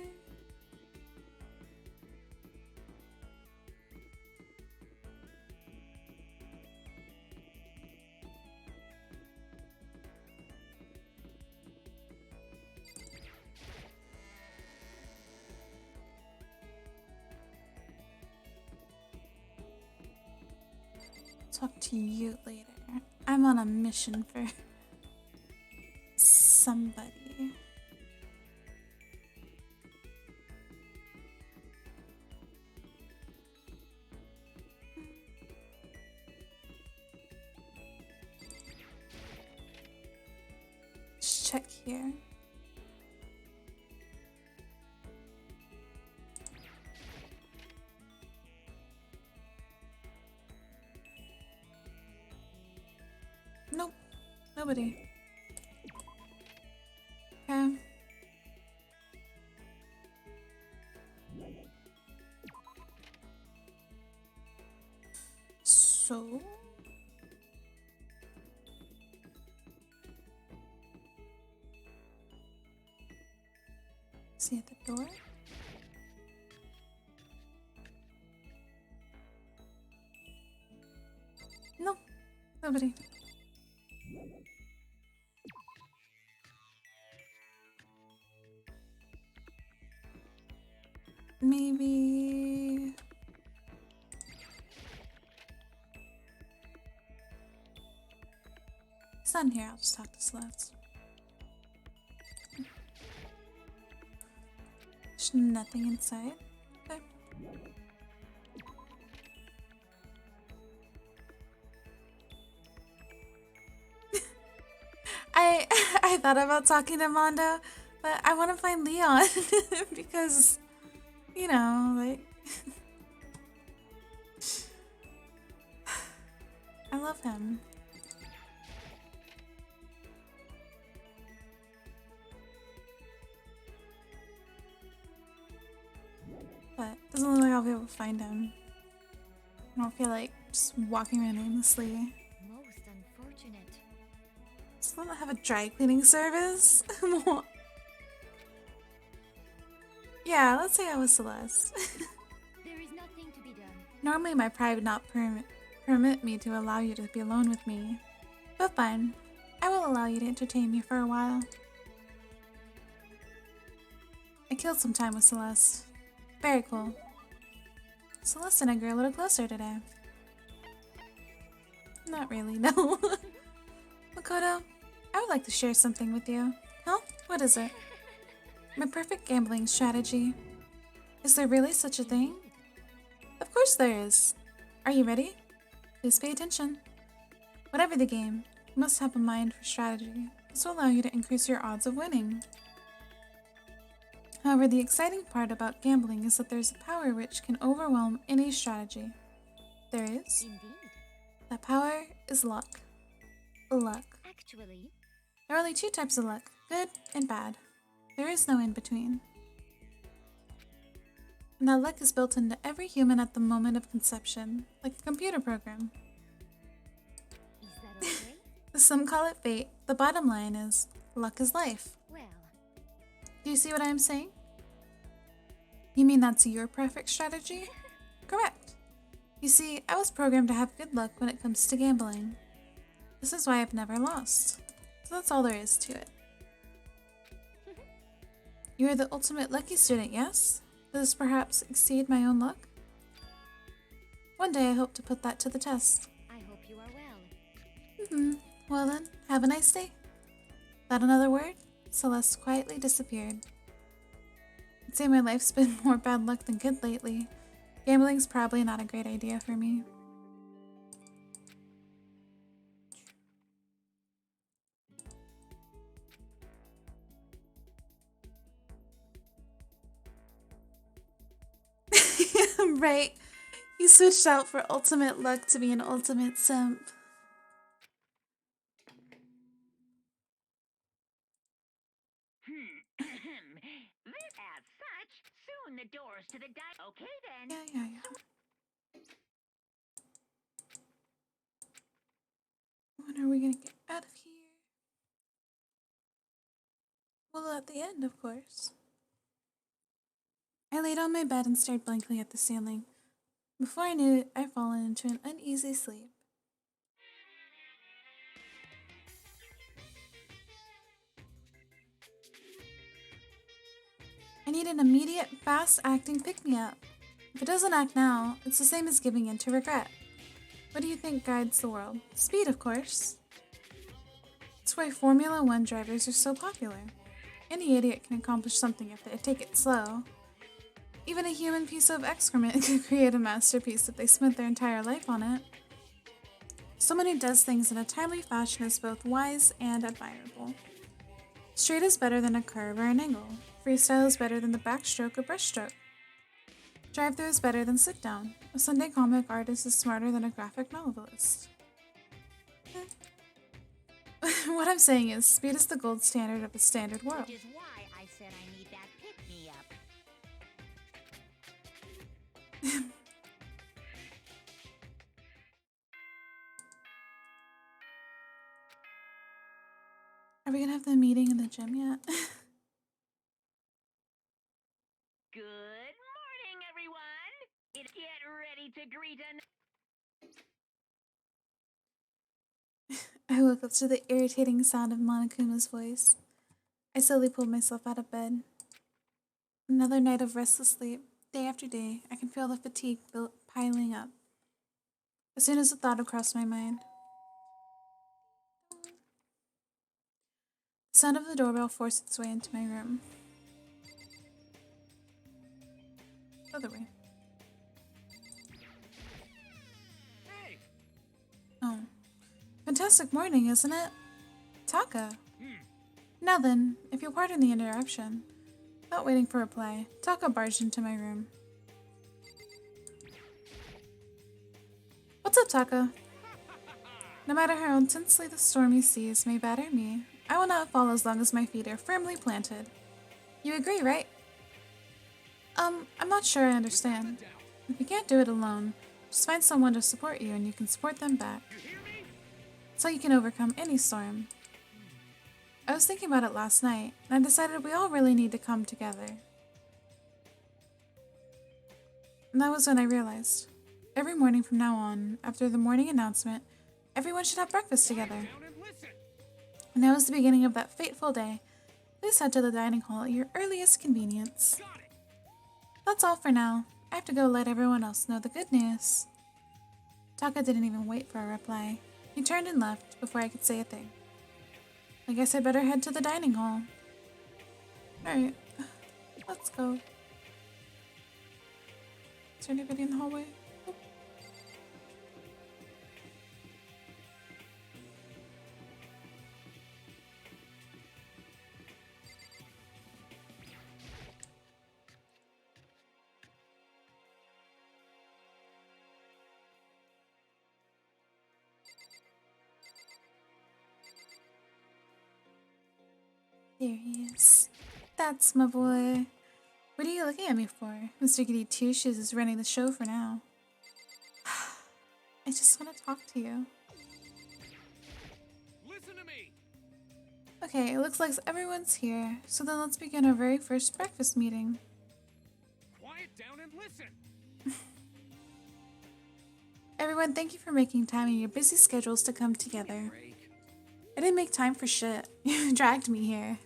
Talk to you later. I'm on a mission for somebody. Let's check here. Nope, nobody. Okay. So... is he at the door? Nope, Nobody. Maybe... He's not in here, I'll just talk to Celeste. There's nothing inside. Okay. I thought about talking to Mondo, but I want to find Leon because, you know, like I love him. But doesn't look like I'll be able to find him. I don't feel like just walking around aimlessly. Most unfortunate. Does one have a dry cleaning service? Yeah, let's say I was Celeste. There is nothing to be done. Normally my pride would not permit me to allow you to be alone with me. But fine. I will allow you to entertain me for a while. I killed some time with Celeste. Very cool. Celeste and I grew a little closer today. Not really, no. Makoto, I would like to share something with you. Huh? What is it? My perfect gambling strategy. Is there really such a thing? Of course there is. Are you ready? Please pay attention. Whatever the game, you must have a mind for strategy. This will allow you to increase your odds of winning. However, the exciting part about gambling is that there's a power which can overwhelm any strategy. There is. Indeed. That power is luck. Luck. Actually, There are only two types of luck, good and bad. There is no in between. And that luck is built into every human at the moment of conception, like a computer program. is that okay? Some call it fate. The bottom line is, luck is life. Well, Do you see what I am saying? You mean that's your perfect strategy? Correct. You see, I was programmed to have good luck when it comes to gambling. This is why I've never lost. So that's all there is to it. You are the ultimate lucky student, yes? Does this perhaps exceed my own luck? One day I hope to put that to the test. I hope you are well. Well then, have a nice day. Without another word, Celeste quietly disappeared. I'd say my life's been more bad luck than good lately. Gambling's probably not a great idea for me. Right. You switched out for ultimate luck to be an ultimate simp. As such, soon the doors to the Okay then. Yeah. When are we gonna get out of here? Well, at the end, of course. I laid on my bed and stared blankly at the ceiling. Before I knew it, I'd fallen into an uneasy sleep. I need an immediate, fast-acting pick-me-up. If it doesn't act now, it's the same as giving in to regret. What do you think guides the world? Speed, of course. That's why Formula One drivers are so popular. Any idiot can accomplish something if they take it slow. Even a human piece of excrement could create a masterpiece if they spent their entire life on it. Someone who does things in a timely fashion is both wise and admirable. Straight is better than a curve or an angle. Freestyle is better than the backstroke or brushstroke. Drive-through is better than sit-down. A Sunday comic artist is smarter than a graphic novelist. What I'm saying is, speed is the gold standard of a standard world. Which is why I said I need that pick-me-up. Are we gonna have the meeting in the gym yet? Good morning, everyone! Get ready to greet I woke up to the irritating sound of Monokuma's voice. I slowly pulled myself out of bed. Another night of restless sleep. Day after day, I can feel the fatigue piling up. As soon as the thought crossed my mind, the sound of the doorbell forced its way into my room. Other way. Hey! Oh. Fantastic morning, isn't it? Taka. Now then, if you'll pardon the interruption. Without waiting for a reply, Taka barged into my room. What's up, Taka? No matter how intensely the stormy seas may batter me, I will not fall as long as my feet are firmly planted. You agree, right? I'm not sure I understand. If you can't do it alone, just find someone to support you and you can support them back. So you can overcome any storm. I was thinking about it last night, and I decided we all really need to come together. And that was when I realized. Every morning from now on, after the morning announcement, everyone should have breakfast together. And now is the beginning of that fateful day. Please head to the dining hall at your earliest convenience. That's all for now. I have to go let everyone else know the good news. Taka didn't even wait for a reply. He turned and left before I could say a thing. I guess I'd better head to the dining hall. Alright, let's go. Is there anybody in the hallway? Nope. There he is. That's my boy. What are you looking at me for? Mr. Goody Two-Shoes is running the show for now. I just want to talk to you. Listen to me! Okay, it looks like everyone's here, so then let's begin our very first breakfast meeting. Quiet down and listen! Everyone, thank you for making time in your busy schedules to come together. I didn't make time for shit. You dragged me here.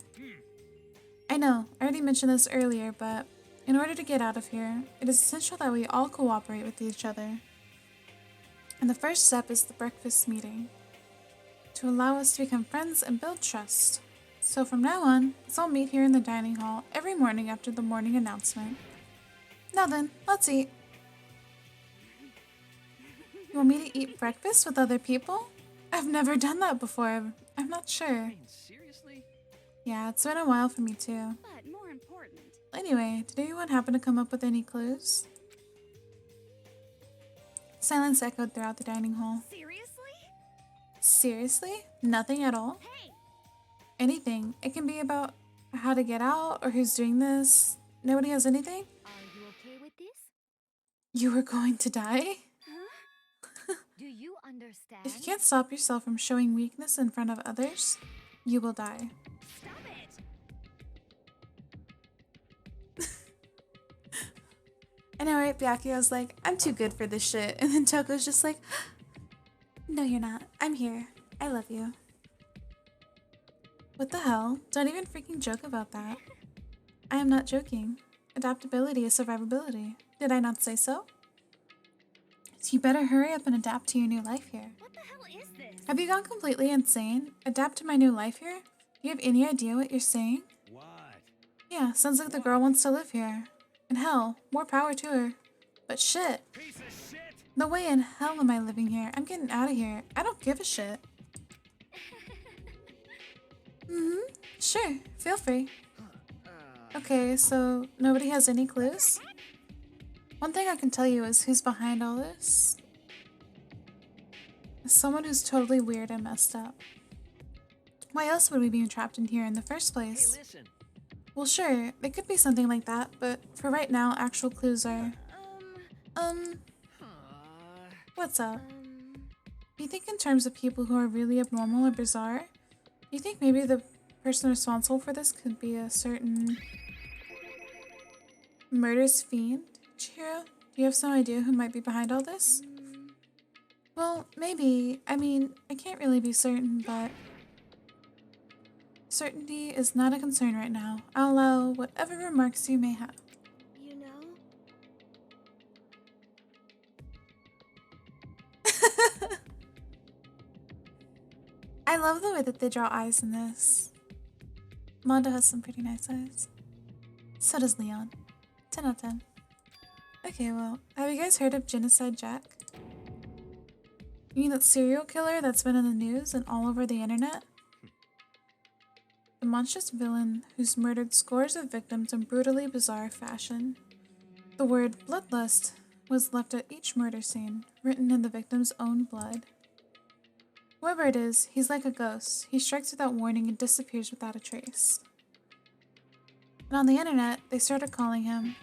I know, I already mentioned this earlier, but in order to get out of here, it is essential that we all cooperate with each other. And the first step is the breakfast meeting, to allow us to become friends and build trust. So from now on, let's all meet here in the dining hall every morning after the morning announcement. Now then, let's eat. You want me to eat breakfast with other people? I've never done that before. I'm not sure. Seriously? Yeah, it's been a while for me too. But more important, Anyway, did anyone happen to come up with any clues? Silence echoed throughout the dining hall. seriously? Seriously? Nothing at all? Hey, Anything. It can be about how to get out or who's doing this. Nobody has anything? are you okay with this? You were going to die? Do you understand? If you can't stop yourself from showing weakness in front of others, you will die. Stop it! I know, right? Byakio's like, I'm too good for this shit. And then Toko's just like, no, you're not. I'm here. I love you. What the hell? Don't even freaking joke about that. I am not joking. Adaptability is survivability. Did I not say so? So you better hurry up and adapt to your new life here. What the hell is this? Have you gone completely insane? Adapt to my new life here? Do you have any idea what you're saying? What? Yeah, sounds like the girl wants to live here. And hell, more power to her. But shit. Piece of shit! No way in hell am I living here. I'm getting out of here. I don't give a shit. Sure, feel free. Okay, so nobody has any clues? One thing I can tell you is who's behind all this. Someone who's totally weird and messed up. Why else would we be trapped in here in the first Hey, place? listen. Well, sure, it could be something like that, but for right now, actual clues are... What's up? Do you think in terms of people who are really abnormal or bizarre? Do you think maybe the person responsible for this could be a certain... murderous fiend? Chihiro, do you have some idea who might be behind all this? Well, maybe. I mean, I can't really be certain, but certainty is not a concern right now. I'll allow whatever remarks you may have. You know? I love the way that they draw eyes in this. Mondo has some pretty nice eyes. So does Leon. 10 out of 10. Okay, well, have you guys heard of Genocide Jack? You mean that serial killer that's been in the news and all over the internet? The monstrous villain who's murdered scores of victims in brutally bizarre fashion. The word bloodlust was left at each murder scene, written in the victim's own blood. Whoever it is, he's like a ghost. He strikes without warning and disappears without a trace. And on the internet, they started calling him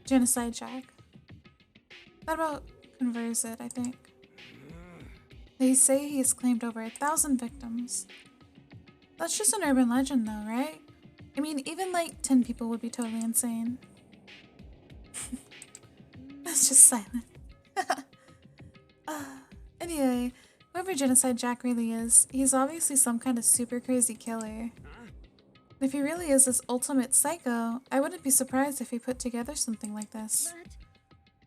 Genocide Jack. That about covers it, I think. They say he's claimed over 1,000 victims. That's just an urban legend though, right? I mean, even like 10 people would be totally insane. That's just silent. Anyway, whoever Genocide Jack really is, he's obviously some kind of super crazy killer. If he really is this ultimate psycho, I wouldn't be surprised if he put together something like this.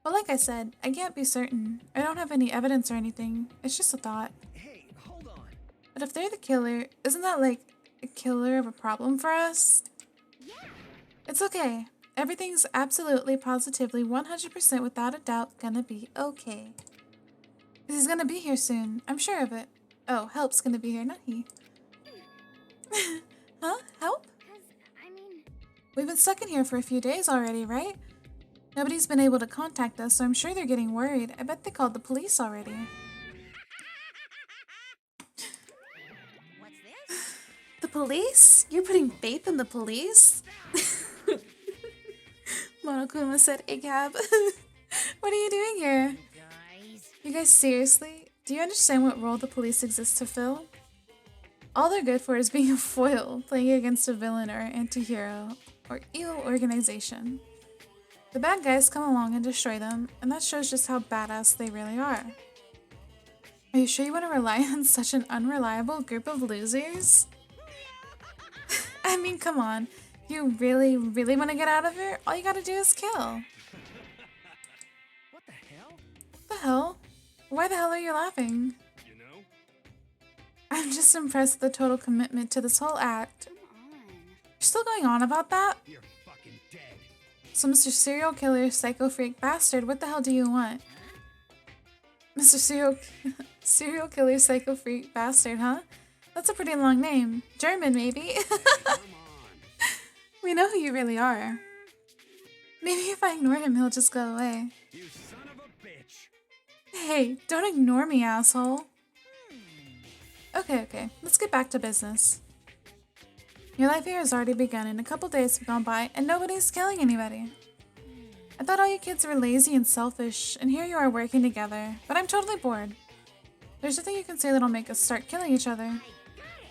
But like I said, I can't be certain. I don't have any evidence or anything. It's just a thought. Hey, hold on. But if they're the killer, isn't that like a killer of a problem for us? Yeah. It's okay. Everything's absolutely, positively, 100% without a doubt gonna be okay. 'Cause he's gonna be here soon. I'm sure of it. Oh, Help's gonna be here, not he. Huh? Help? 'Cause, I mean... We've been stuck in here for a few days already, right? Nobody's been able to contact us, so I'm sure they're getting worried. I bet they called the police already. What's this? The police? You're putting faith in the police? Monokuma said, "Hey, Gab." What are you doing here? Guys. You guys seriously? Do you understand what role the police exist to fill? All they're good for is being a foil, playing against a villain or anti-hero, or evil organization. The bad guys come along and destroy them, and that shows just how badass they really are. Are you sure you want to rely on such an unreliable group of losers? I mean, come on. You really, really want to get out of here? All you gotta do is kill. What the hell? What the hell? Why the hell are you laughing? You know? I'm just impressed with the total commitment to this whole act. Come on. You're still going on about that? You're fucking dead. So, Mr. Serial Killer, Psycho Freak Bastard, what the hell do you want? Mr. Serial Killer, Psycho Freak Bastard, huh? That's a pretty long name. German, maybe? Come on. We know who you really are. Maybe if I ignore him, he'll just go away. You son of a bitch. Hey, don't ignore me, asshole. Okay, let's get back to business. Your life here has already begun, and a couple days have gone by, and nobody's killing anybody. I thought all you kids were lazy and selfish, and here you are working together, but I'm totally bored. There's nothing you can say that'll make us start killing each other.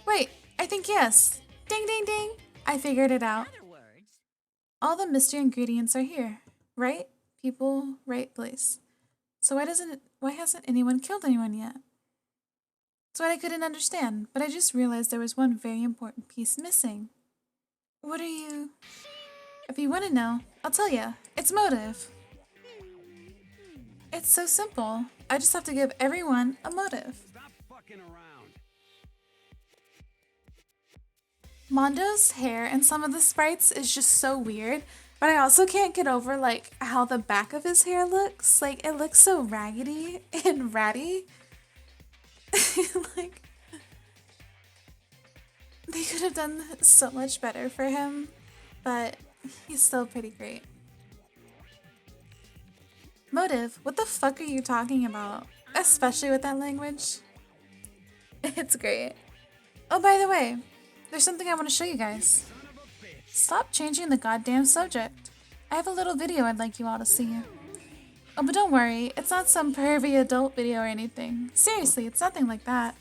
Wait, I think yes. Ding, ding, ding. I figured it out. Other words. All the mystery ingredients are here. Right people, right place. So why hasn't anyone killed anyone yet? That's what I couldn't understand, but I just realized there was one very important piece missing. What are you... If you want to know, I'll tell you. It's motive. It's so simple. I just have to give everyone a motive. Stop fucking around. Mondo's hair and some of the sprites is just so weird, but I also can't get over like how the back of his hair looks. Like it looks so raggedy and ratty. Like they could have done so much better for him, but he's still pretty great. Motive? What the fuck are you talking about? Especially with that language. It's great. Oh, by the way, there's something I want to show you guys. Stop changing the goddamn subject. I have a little video I'd like you all to see. Oh, but don't worry, it's not some pervy adult video or anything. Seriously, it's nothing like that.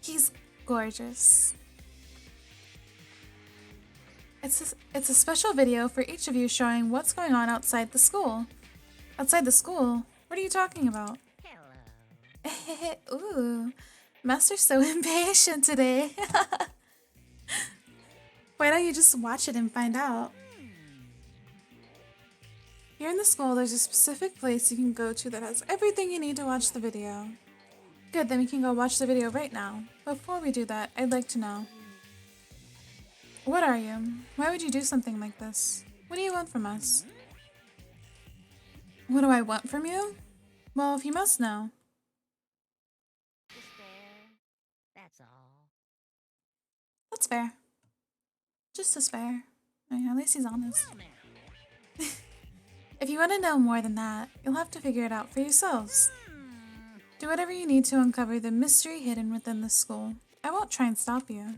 He's gorgeous. It's a special video for each of you showing what's going on outside the school. Outside the school? What What are you talking about? Hello. Ooh, Master's so impatient today. Why don't you just watch it and find out? Here in the school, there's a specific place you can go to that has everything you need to watch the video. Good, then we can go watch the video right now. Before we do that, I'd like to know. What are you? Why would you do something like this? What do you want from us? What do I want from you? Well, if you must know. Despair. That's all. That's fair. Just despair. I mean, at least he's honest. Well, now. If you want to know more than that, you'll have to figure it out for yourselves. Do whatever you need to uncover the mystery hidden within the school. I won't try and stop you.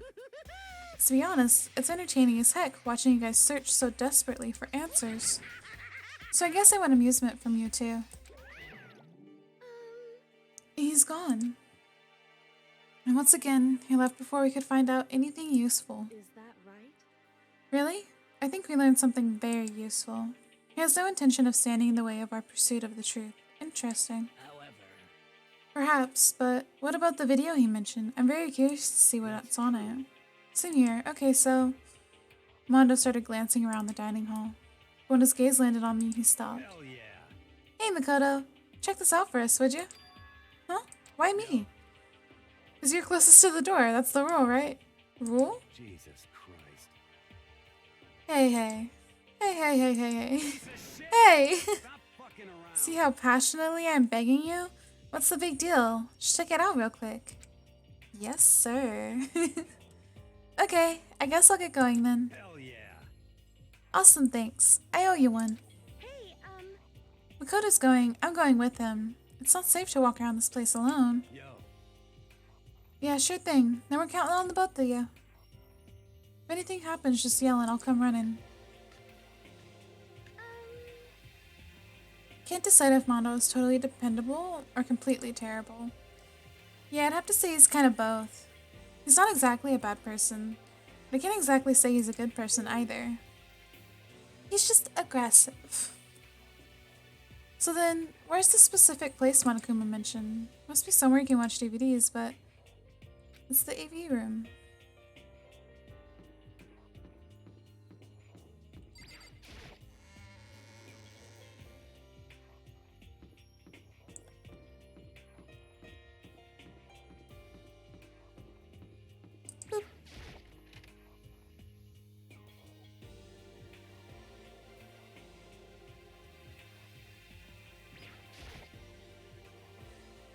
To be honest, it's entertaining as heck watching you guys search so desperately for answers. So I guess I want amusement from you too. He's gone. And once again, he left before we could find out anything useful. Is that right? Really? I think we learned something very useful. He has no intention of standing in the way of our pursuit of the truth. Interesting. However, Perhaps, but what about the video he mentioned? I'm very curious to see what's on it. Same here. Okay, so... Mondo started glancing around the dining hall. When his gaze landed on me, he stopped. Hell yeah. Hey, Makoto. Check this out for us, would you? Huh? Why me? Because you're closest to the door. That's the rule, right? Rule? Jesus Christ. Hey, hey. Hey, hey, hey, hey, hey. Piece of shit. Hey! Stop fucking around. See how passionately I'm begging you? What's the big deal? Just check it out real quick. Yes, sir. Okay, I guess I'll get going then. Hell yeah. Awesome, thanks. I owe you one. Hey, Makoto's going. I'm going with him. It's not safe to walk around this place alone. Yo. Yeah, sure thing. Then we're counting on the both of you. If anything happens, just yell and I'll come running. Can't decide if Mondo is totally dependable or completely terrible. Yeah, I'd have to say he's kind of both. He's not exactly a bad person, but I can't exactly say he's a good person either. He's just aggressive. So then, where's the specific place Monokuma mentioned? Must be somewhere you can watch DVDs, but it's the AV room. Boop.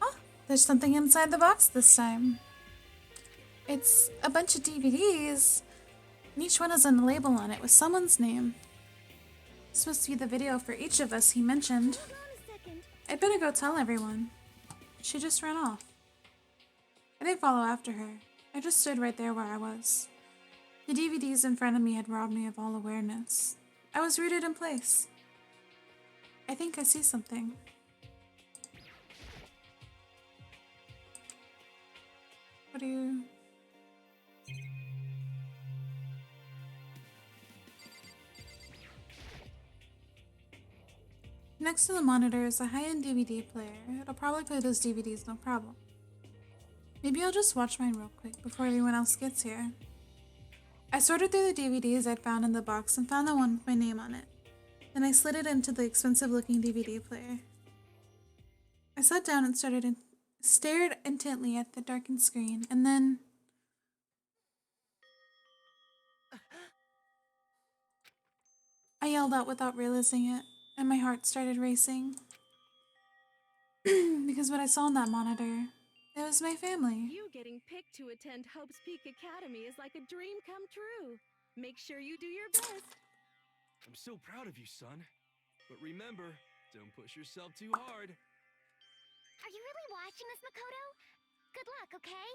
Oh, there's something inside the box this time. It's a bunch of DVDs, and each one has a label on it with someone's name. It's supposed to be the video for each of us he mentioned. hold on a second. I'd better go tell everyone. She just ran off. I didn't follow after her. I just stood right there where I was. The DVDs in front of me had robbed me of all awareness. I was rooted in place. I think I see something. What do you... Next to the monitor is a high-end DVD player. It'll probably play those DVDs no problem. Maybe I'll just watch mine real quick before everyone else gets here. I sorted through the DVDs I'd found in the box and found the one with my name on it. Then I slid it into the expensive-looking DVD player. I sat down and stared intently at the darkened screen, and then... I yelled out without realizing it, and my heart started racing. Because what I saw on that monitor, it was my family. You getting picked to attend Hope's Peak Academy is like a dream come true. Make sure you do your best. I'm so proud of you, son. But remember, don't push yourself too hard. Are you really watching us, Makoto? Good luck, okay?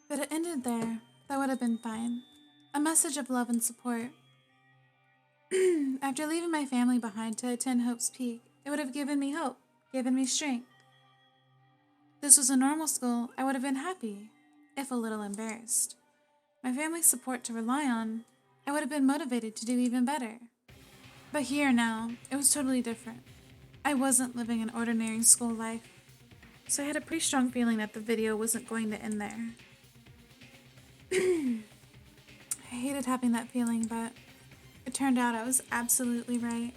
But it ended there. That would have been fine. A message of love and support. After leaving my family behind to attend Hope's Peak, it would have given me hope, given me strength. If this was a normal school, I would have been happy, if a little embarrassed. My family's support to rely on, I would have been motivated to do even better. But here now, it was totally different. I wasn't living an ordinary school life, so I had a pretty strong feeling that the video wasn't going to end there. I hated having that feeling, but it turned out I was absolutely right.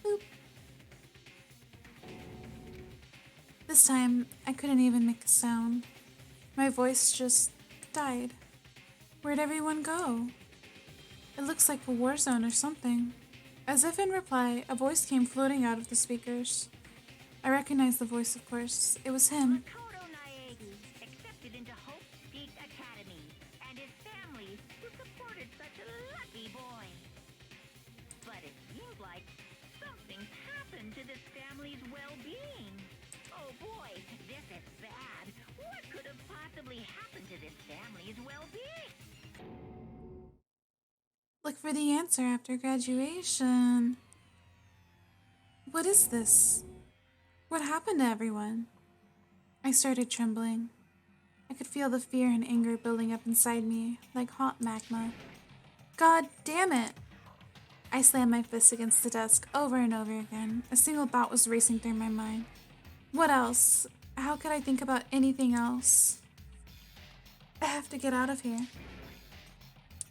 Boop. This time, I couldn't even make a sound. My voice just died. Where'd everyone go? It looks like a war zone or something. As if in reply, a voice came floating out of the speakers. I recognized the voice, of course. It was him. Makoto Naegi accepted into Hope Peak Academy, and his family who supported such a lucky boy. But it seems like something's happened to this family's well-being. Oh boy, this is bad. What could have possibly happened to this family's well-being? Look for the answer after graduation. What is this? What happened to everyone? I started trembling. I could feel the fear and anger building up inside me like hot magma. God damn it! I slammed my fist against the desk over and over again. A single thought was racing through my mind. What else? How could I think about anything else? I have to get out of here.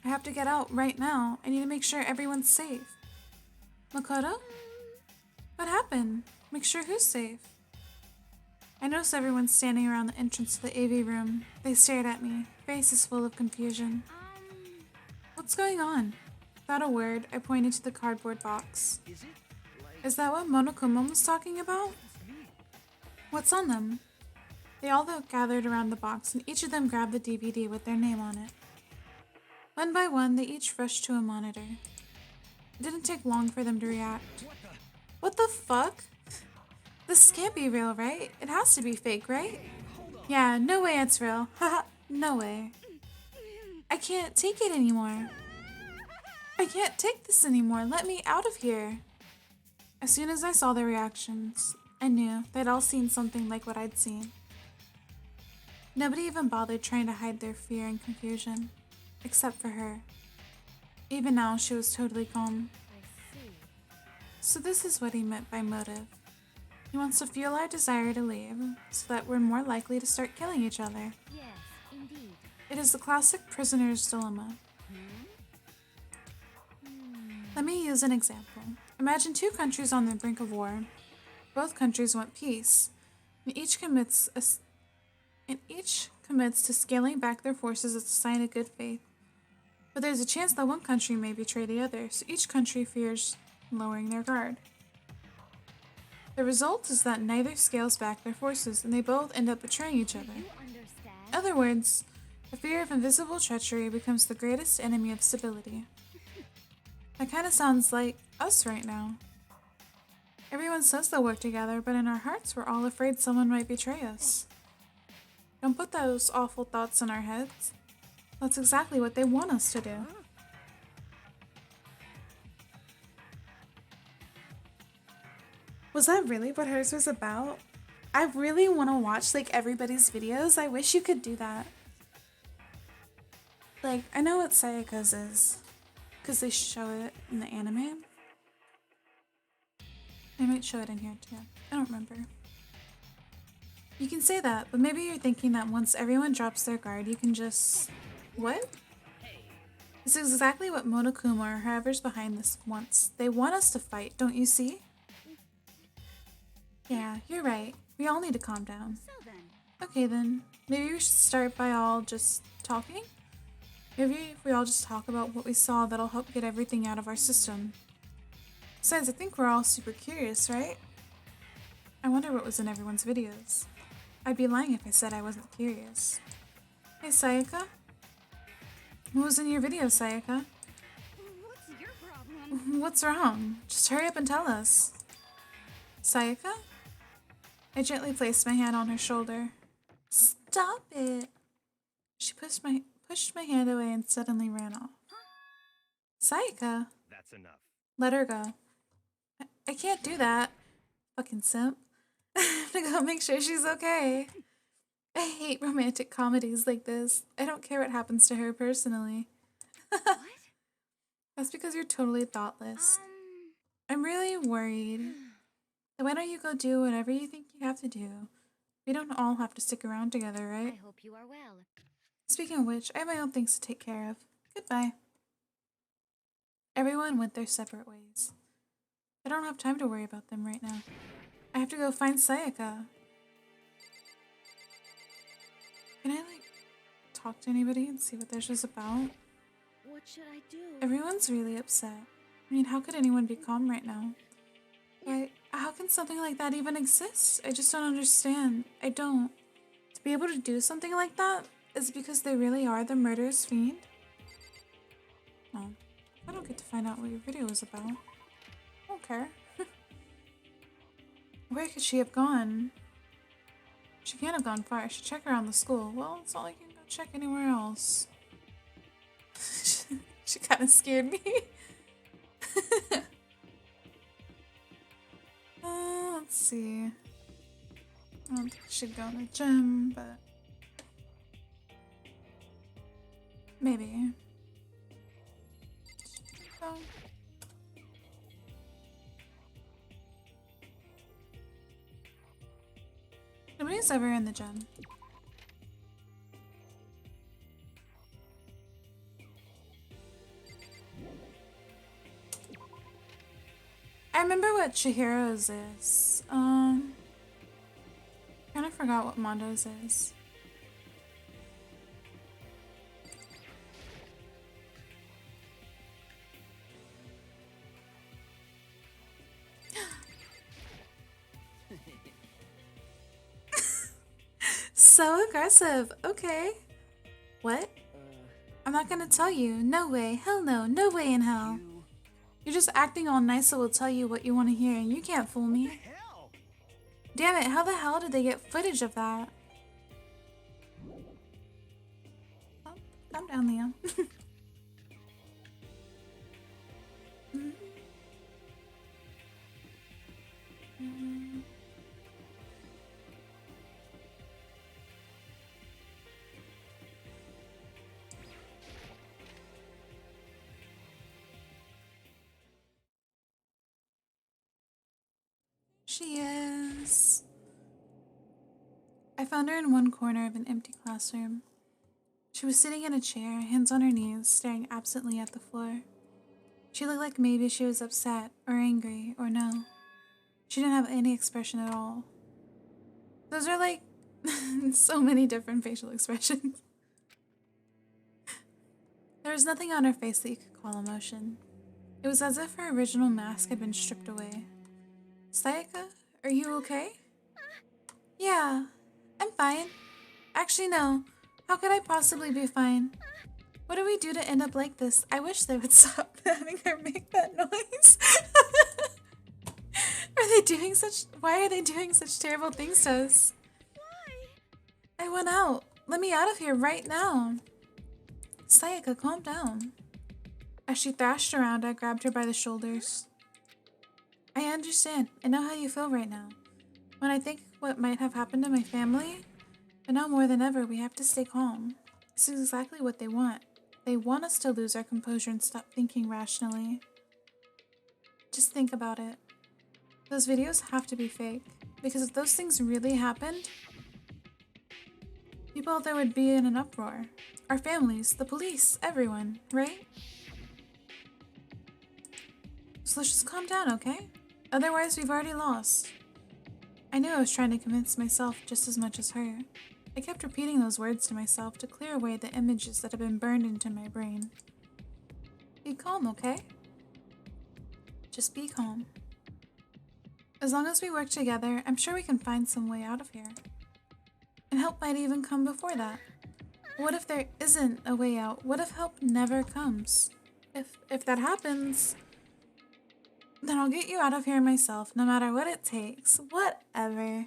I have to get out right now. I need to make sure everyone's safe. Makoto? What happened? Make sure who's safe? I noticed everyone standing around the entrance to the AV room. They stared at me, faces full of confusion. What's going on? Without a word, I pointed to the cardboard box. Is that what Monokuma was talking about? What's on them? They all gathered around the box, and each of them grabbed the DVD with their name on it. One by one, they each rushed to a monitor. It didn't take long for them to react. What the fuck? This can't be real, right? It has to be fake, right? Yeah, no way it's real. Haha, no way. I can't take it anymore. I can't take this anymore. Let me out of here. As soon as I saw their reactions, I knew they'd all seen something like what I'd seen. Nobody even bothered trying to hide their fear and confusion. Except for her. Even now, she was totally calm. So this is what he meant by motive. He wants to fuel our desire to leave, so that we're more likely to start killing each other. Yes, indeed. It is the classic prisoner's dilemma. Let me use an example. Imagine two countries on the brink of war. Both countries want peace, and each commits to scaling back their forces as a sign of good faith. But there's a chance that one country may betray the other, so each country fears lowering their guard. The result is that neither scales back their forces, and they both end up betraying each other. In other words, the fear of invisible treachery becomes the greatest enemy of stability. That kind of sounds like us right now. Everyone says they'll work together, but in our hearts we're all afraid someone might betray us. Don't put those awful thoughts in our heads. That's exactly what they want us to do. Was that really what hers was about? I really want to watch like everybody's videos. I wish you could do that. Like, I know what Sayaka's is, because they show it in the anime. They might show it in here too. I don't remember. You can say that, but maybe you're thinking that once everyone drops their guard, you can just... What? This is exactly what Monokuma or whoever's behind this wants. They want us to fight, don't you see? Yeah, you're right. We all need to calm down. So then, Okay then, maybe we should start by all just talking? Maybe if we all just talk about what we saw, that'll help get everything out of our system. Besides, I think we're all super curious, right? I wonder what was in everyone's videos. I'd be lying if I said I wasn't curious. Hey, Sayaka? What was in your video, Sayaka? what's your problem? What's wrong? Just hurry up and tell us. Sayaka? I gently placed my hand on her shoulder. Stop it! She pushed my hand away and suddenly ran off. Sayaka? That's enough. Let her go. I can't do that. Fucking simp. I have to go make sure she's okay. I hate romantic comedies like this. I don't care what happens to her personally. What? That's because you're totally thoughtless. I'm really worried. So why don't you go do whatever you think you have to do? We don't all have to stick around together, right? I hope you are well. Speaking of which, I have my own things to take care of. Goodbye. Everyone went their separate ways. I don't have time to worry about them right now. I have to go find Sayaka. Can I, like, talk to anybody and see what this is about? What should I do? Everyone's really upset. I mean, how could anyone be calm right now? Like, how can something like that even exist? I just don't understand. I don't. To be able to do something like that is because they really are the murderous fiend? Oh, I don't get to find out what your video is about. I don't care. Where could she have gone? She can't have gone far. I should check around the school. Well, it's not like you can go check anywhere else. She kind of scared me. Let's see. I don't think I should go to the gym, but maybe. So. Nobody's ever in the gym. I remember what Chihiro's is. Kind of forgot what Mondo's is. So aggressive. Okay. What? I'm not gonna tell you. No way. Hell no. No way in hell. You're just acting all nice, so we'll tell you what you want to hear, and you can't fool me. Damn it, how the hell did they get footage of that? Oh, calm down, Leo. She is. I found her in one corner of an empty classroom. She was sitting in a chair, hands on her knees, staring absently at the floor. She looked like maybe she was upset or angry or no. She didn't have any expression at all. Those are like so many different facial expressions. There was nothing on her face that you could call emotion. It was as if her original mask had been stripped away. Sayaka, are you okay? Yeah, I'm fine. Actually, no. How could I possibly be fine? What do we do to end up like this? I wish they would stop having her make that noise. Why are they doing such terrible things to us? Why? I went out. Let me out of here right now. Sayaka, calm down. As she thrashed around, I grabbed her by the shoulders. I understand. I know how you feel right now. When I think what might have happened to my family, but now more than ever, we have to stay calm. This is exactly what they want. They want us to lose our composure and stop thinking rationally. Just think about it. Those videos have to be fake, because if those things really happened, people out there would be in an uproar. Our families, the police, everyone, right? So let's just calm down, okay? Otherwise, we've already lost. I knew I was trying to convince myself just as much as her. I kept repeating those words to myself to clear away the images that had been burned into my brain. Be calm, okay? Just be calm. As long as we work together, I'm sure we can find some way out of here. And help might even come before that. What if there isn't a way out? What if help never comes? If that happens, then I'll get you out of here myself, no matter what it takes. Whatever.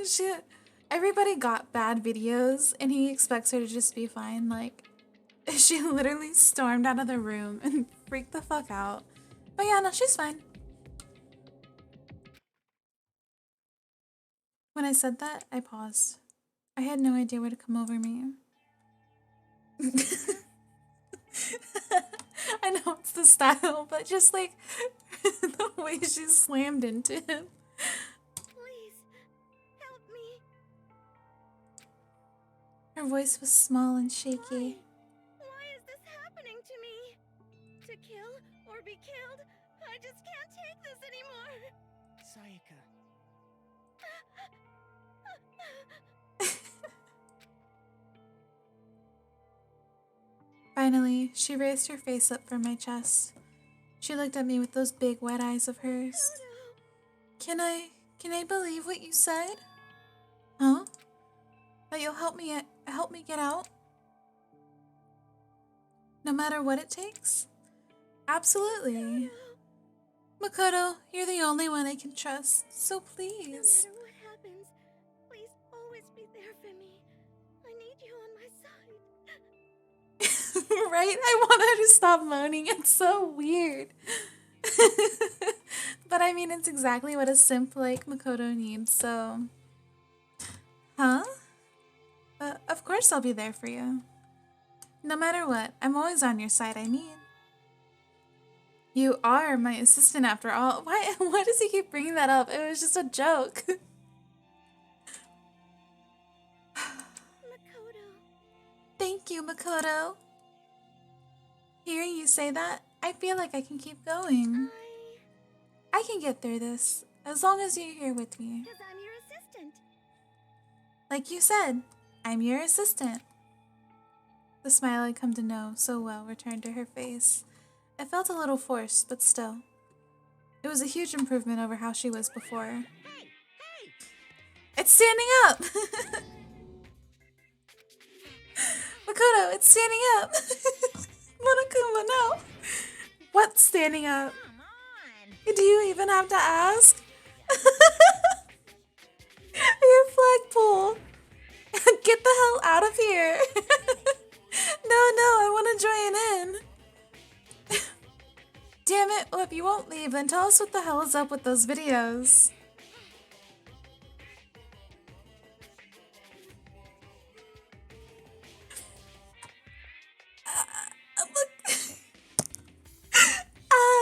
Shit. Everybody got bad videos, and he expects her to just be fine. Like, she literally stormed out of the room and freaked the fuck out. But yeah, no, she's fine. When I said that, I paused. I had no idea what had come over me. I know it's the style, but just like the way she slammed into him. Please, help me. Her voice was small and shaky. Why is this happening to me? To kill or be killed? I just can't take this anymore. Sayaka. Finally, she raised her face up from my chest. She looked at me with those big wet eyes of hers. Can I believe what you said? Huh? That you'll help me get out? No matter what it takes? Absolutely. Makoto, you're the only one I can trust, so please. No matter what happens, please always be there for me. I need you on my side. Right? I want her to stop moaning. It's so weird. But I mean, it's exactly what a simp like Makoto needs, so... Huh? Of course I'll be there for you. No matter what, I'm always on your side, I mean. You are my assistant after all. Why does he keep bringing that up? It was just a joke. Makoto. Thank you, Makoto. Hearing you say that, I feel like I can keep going. I can get through this, as long as you're here with me. Because I'm your assistant. Like you said, I'm your assistant. The smile I'd come to know so well returned to her face. It felt a little forced, but still. It was a huge improvement over how she was before. Hey! It's standing up! Makoto, it's standing up! Monokuma, no! What's standing up? Come on! Do you even have to ask? Your flagpole! Get the hell out of here! No, I want to join in. Damn it, well if you won't leave, then tell us what the hell is up with those videos. Look.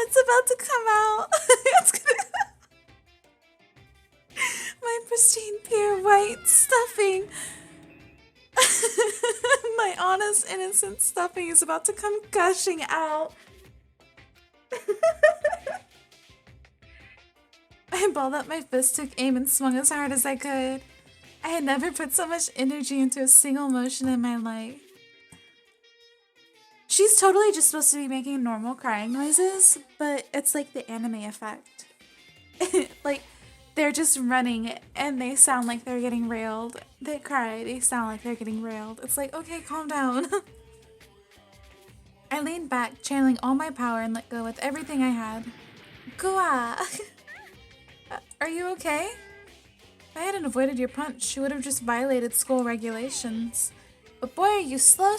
It's about to come out. It's gonna... My pristine pure white stuffing. My honest, innocent stuffing is about to come gushing out. I balled up my fist, took aim, and swung as hard as I could. I had never put so much energy into a single motion in my life. She's totally just supposed to be making normal crying noises, but it's like the anime effect. Like, they're just running and they sound like they're getting railed. They cry, they sound like they're getting railed. It's like, okay, calm down. I leaned back, channeling all my power and let go with everything I had. Gua! Are you okay? If I hadn't avoided your punch, she would have just violated school regulations. But boy, are you slow.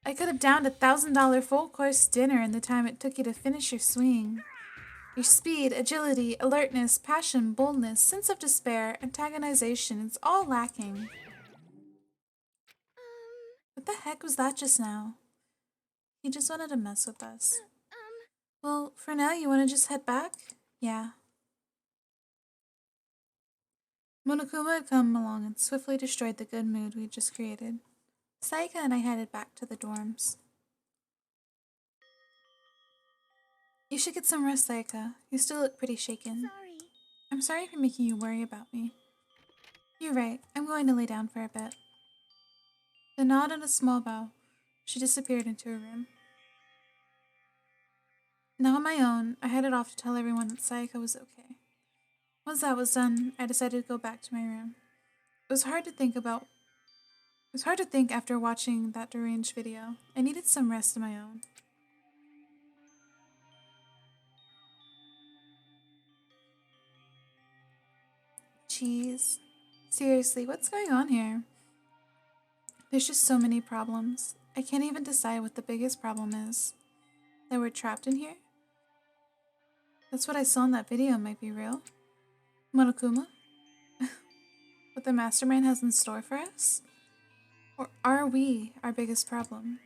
I could have downed $1,000 full-course dinner in the time it took you to finish your swing. Your speed, agility, alertness, passion, boldness, sense of despair, antagonization, it's all lacking. What the heck was that just now? He just wanted to mess with us. Well, for now, you want to just head back? Yeah. Monokuma had come along and swiftly destroyed the good mood we'd just created. Sayaka and I headed back to the dorms. You should get some rest, Sayaka. You still look pretty shaken. Sorry. I'm sorry for making you worry about me. You're right. I'm going to lay down for a bit. The nod and a small bow. She disappeared into her room. Now on my own, I headed off to tell everyone that Sayaka was okay. Once that was done, I decided to go back to my room. It was hard to think after watching that deranged video. I needed some rest of my own. Jeez. Seriously, what's going on here? There's just so many problems. I can't even decide what the biggest problem is. That we're trapped in here? That's what I saw in that video might be real. Monokuma? What the mastermind has in store for us? Or are we our biggest problem?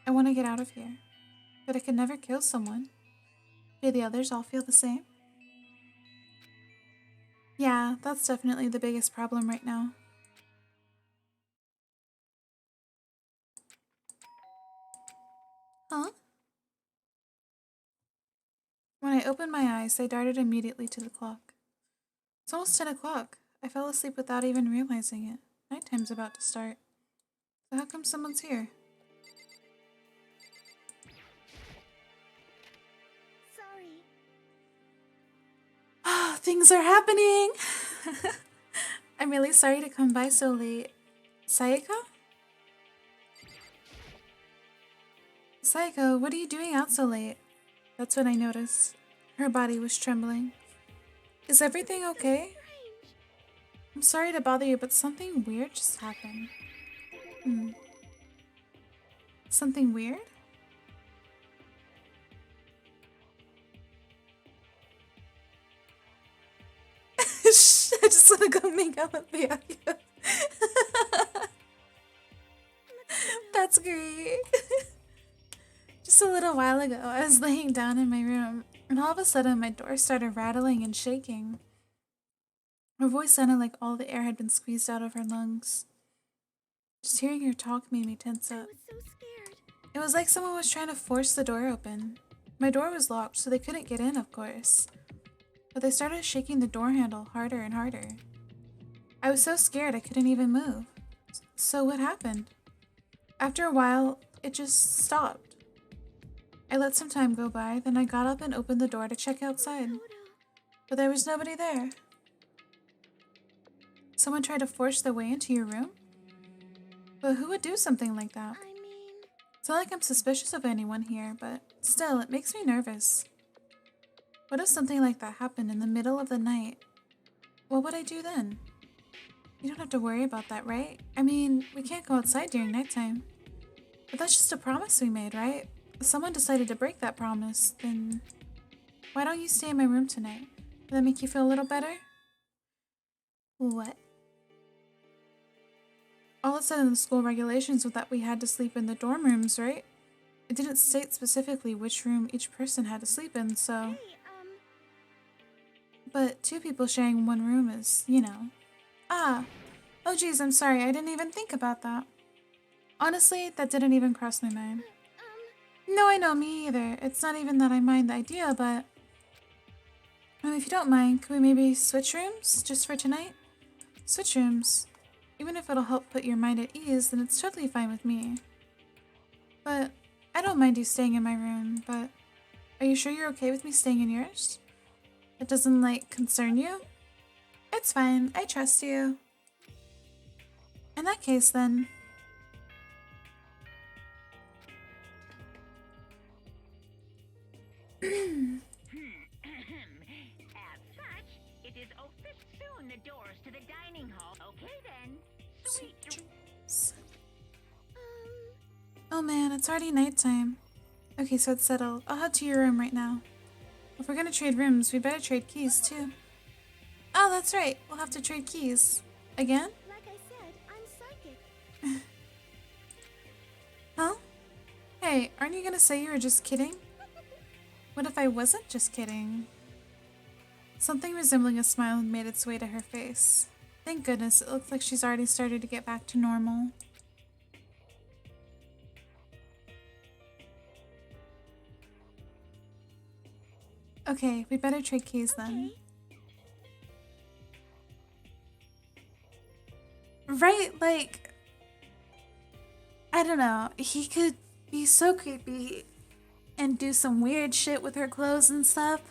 I want to get out of here, but I could never kill someone. Do the others all feel the same? Yeah, that's definitely the biggest problem right now. Huh? When I opened my eyes, I darted immediately to the clock. It's almost 10 o'clock. I fell asleep without even realizing it. Nighttime's about to start. So how come someone's here? Sorry. Ah, things are happening! I'm really sorry to come by so late. Sayaka? Sayaka, what are you doing out so late? That's when I noticed. Her body was trembling. Is everything okay? I'm sorry to bother you, but something weird just happened. Something weird? I just want to go make out with Byakuya. That's great. Just a little while ago, I was laying down in my room, and all of a sudden my door started rattling and shaking. Her voice sounded like all the air had been squeezed out of her lungs. Just hearing her talk made me tense up. I was so scared. It was like someone was trying to force the door open. My door was locked, so they couldn't get in, of course. But they started shaking the door handle harder and harder. I was so scared I couldn't even move. So what happened? After a while, it just stopped. I let some time go by, then I got up and opened the door to check outside. But there was nobody there. Someone tried to force their way into your room? But who would do something like that? I mean... It's not like I'm suspicious of anyone here, but still, it makes me nervous. What if something like that happened in the middle of the night? What would I do then? You don't have to worry about that, right? I mean, we can't go outside during nighttime. But that's just a promise we made, right? If someone decided to break that promise, then why don't you stay in my room tonight? Will that make you feel a little better? What? All it said in the school regulations was that we had to sleep in the dorm rooms, right? It didn't state specifically which room each person had to sleep in, so... Hey, But 2 people sharing one room is, you know... Ah! Oh geez, I'm sorry, I didn't even think about that. Honestly, that didn't even cross my mind. No, I know, me either. It's not even that I mind the idea, but... if you don't mind, could we maybe switch rooms, just for tonight? Switch rooms. Even if it'll help put your mind at ease, then it's totally fine with me. But I don't mind you staying in my room, but are you sure you're okay with me staying in yours? It doesn't, like, concern you? It's fine, I trust you. In that case, then... As such, it is soon the doors to the dining hall. Okay then. Sweet dreams. Oh man, it's already nighttime. Okay, so it's settled. I'll head to your room right now. If we're gonna trade rooms, we better trade keys too. Oh, that's right. We'll have to trade keys. Again? like I said, I'm psychic. Huh? Hey, aren't you gonna say you were just kidding? What if I wasn't just kidding? Something resembling a smile had made its way to her face. Thank goodness, it looks like she's already started to get back to normal. Okay, we better trade keys then. Right, like... I don't know, he could be so creepy and do some weird shit with her clothes and stuff,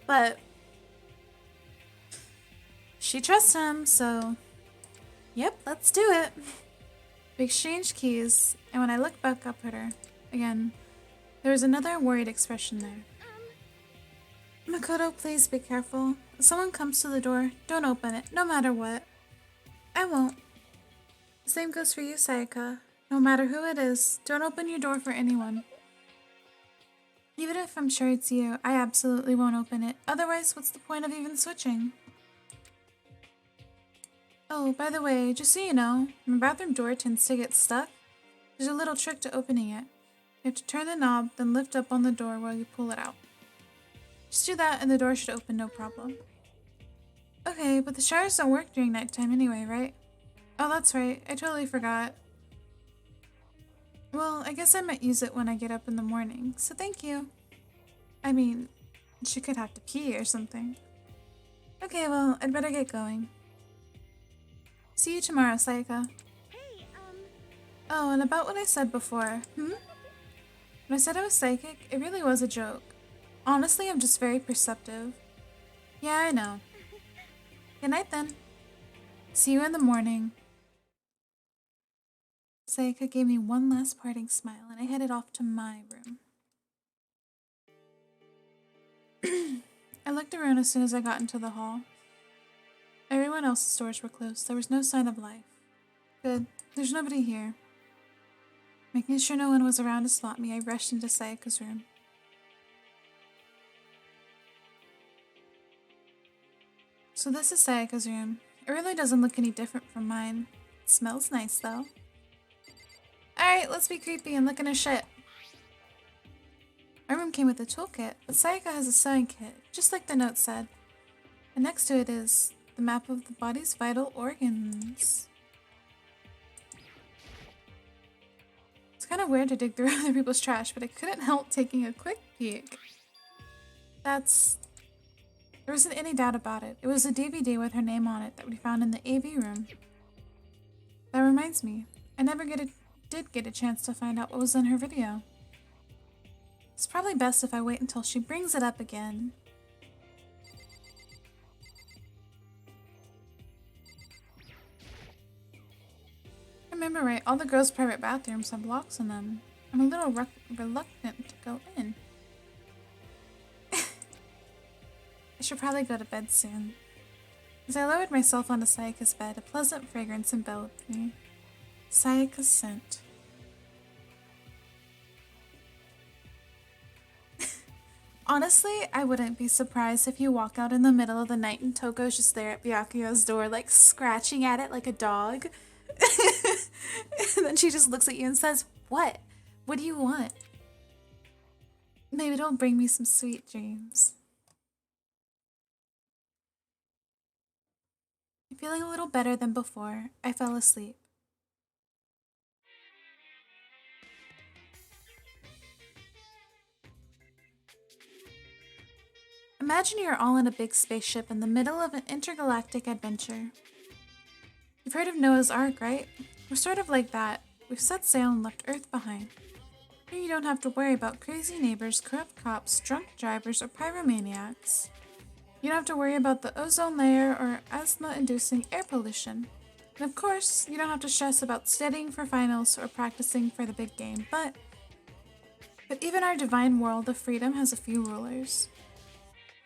but she trusts him, so yep, let's do it. We exchanged keys, and when I looked back up at her again, there was another worried expression there. Makoto, please be careful. If someone comes to the door, don't open it, no matter what. I won't. The same goes for you, Sayaka. No matter who it is, don't open your door for anyone. Even if I'm sure it's you, I absolutely won't open it. Otherwise, what's the point of even switching? Oh, by the way, just so you know, my bathroom door tends to get stuck. There's a little trick to opening it. You have to turn the knob, then lift up on the door while you pull it out. Just do that and the door should open no problem. Okay, but the showers don't work during nighttime anyway, right? Oh, that's right. I totally forgot. Well, I guess I might use it when I get up in the morning, so thank you. I mean, she could have to pee or something. Okay, well, I'd better get going. See you tomorrow, Sayaka. Hey, Oh, and about what I said before, When I said I was psychic, it really was a joke. Honestly, I'm just very perceptive. Yeah, I know. Good night then. See you in the morning. Sayaka gave me one last parting smile and I headed off to my room. I looked around as soon as I got into the hall. Everyone else's doors were closed. There was no sign of life. Good. There's nobody here. Making sure no one was around to spot me, I rushed into Sayaka's room. So this is Sayaka's room. It really doesn't look any different from mine. It smells nice though. Alright, let's be creepy and look in her shit. My room came with a toolkit, but Sayaka has a sewing kit, just like the note said. And next to it is the map of the body's vital organs. It's kind of weird to dig through other people's trash, but I couldn't help taking a quick peek. There wasn't any doubt about it. It was a DVD with her name on it that we found in the AV room. That reminds me, I never did get a chance to find out what was in her video. It's probably best if I wait until she brings it up again. I remember right, all the girls' private bathrooms have locks in them. I'm a little reluctant to go in. I should probably go to bed soon. As I lowered myself onto Sayaka's bed, a pleasant fragrance enveloped me. Sayaka's scent. Honestly, I wouldn't be surprised if you walk out in the middle of the night and Toko's just there at Byakuyo's door, like scratching at it like a dog. And then she just looks at you and says, "What? What do you want?" Maybe it'll bring me some sweet dreams. Feeling a little better than before, I fell asleep. Imagine you're all in a big spaceship in the middle of an intergalactic adventure. You've heard of Noah's Ark, right? We're sort of like that. We've set sail and left Earth behind. Here you don't have to worry about crazy neighbors, corrupt cops, drunk drivers, or pyromaniacs. You don't have to worry about the ozone layer or asthma-inducing air pollution. And of course, you don't have to stress about studying for finals or practicing for the big game, but even our divine world of freedom has a few rulers.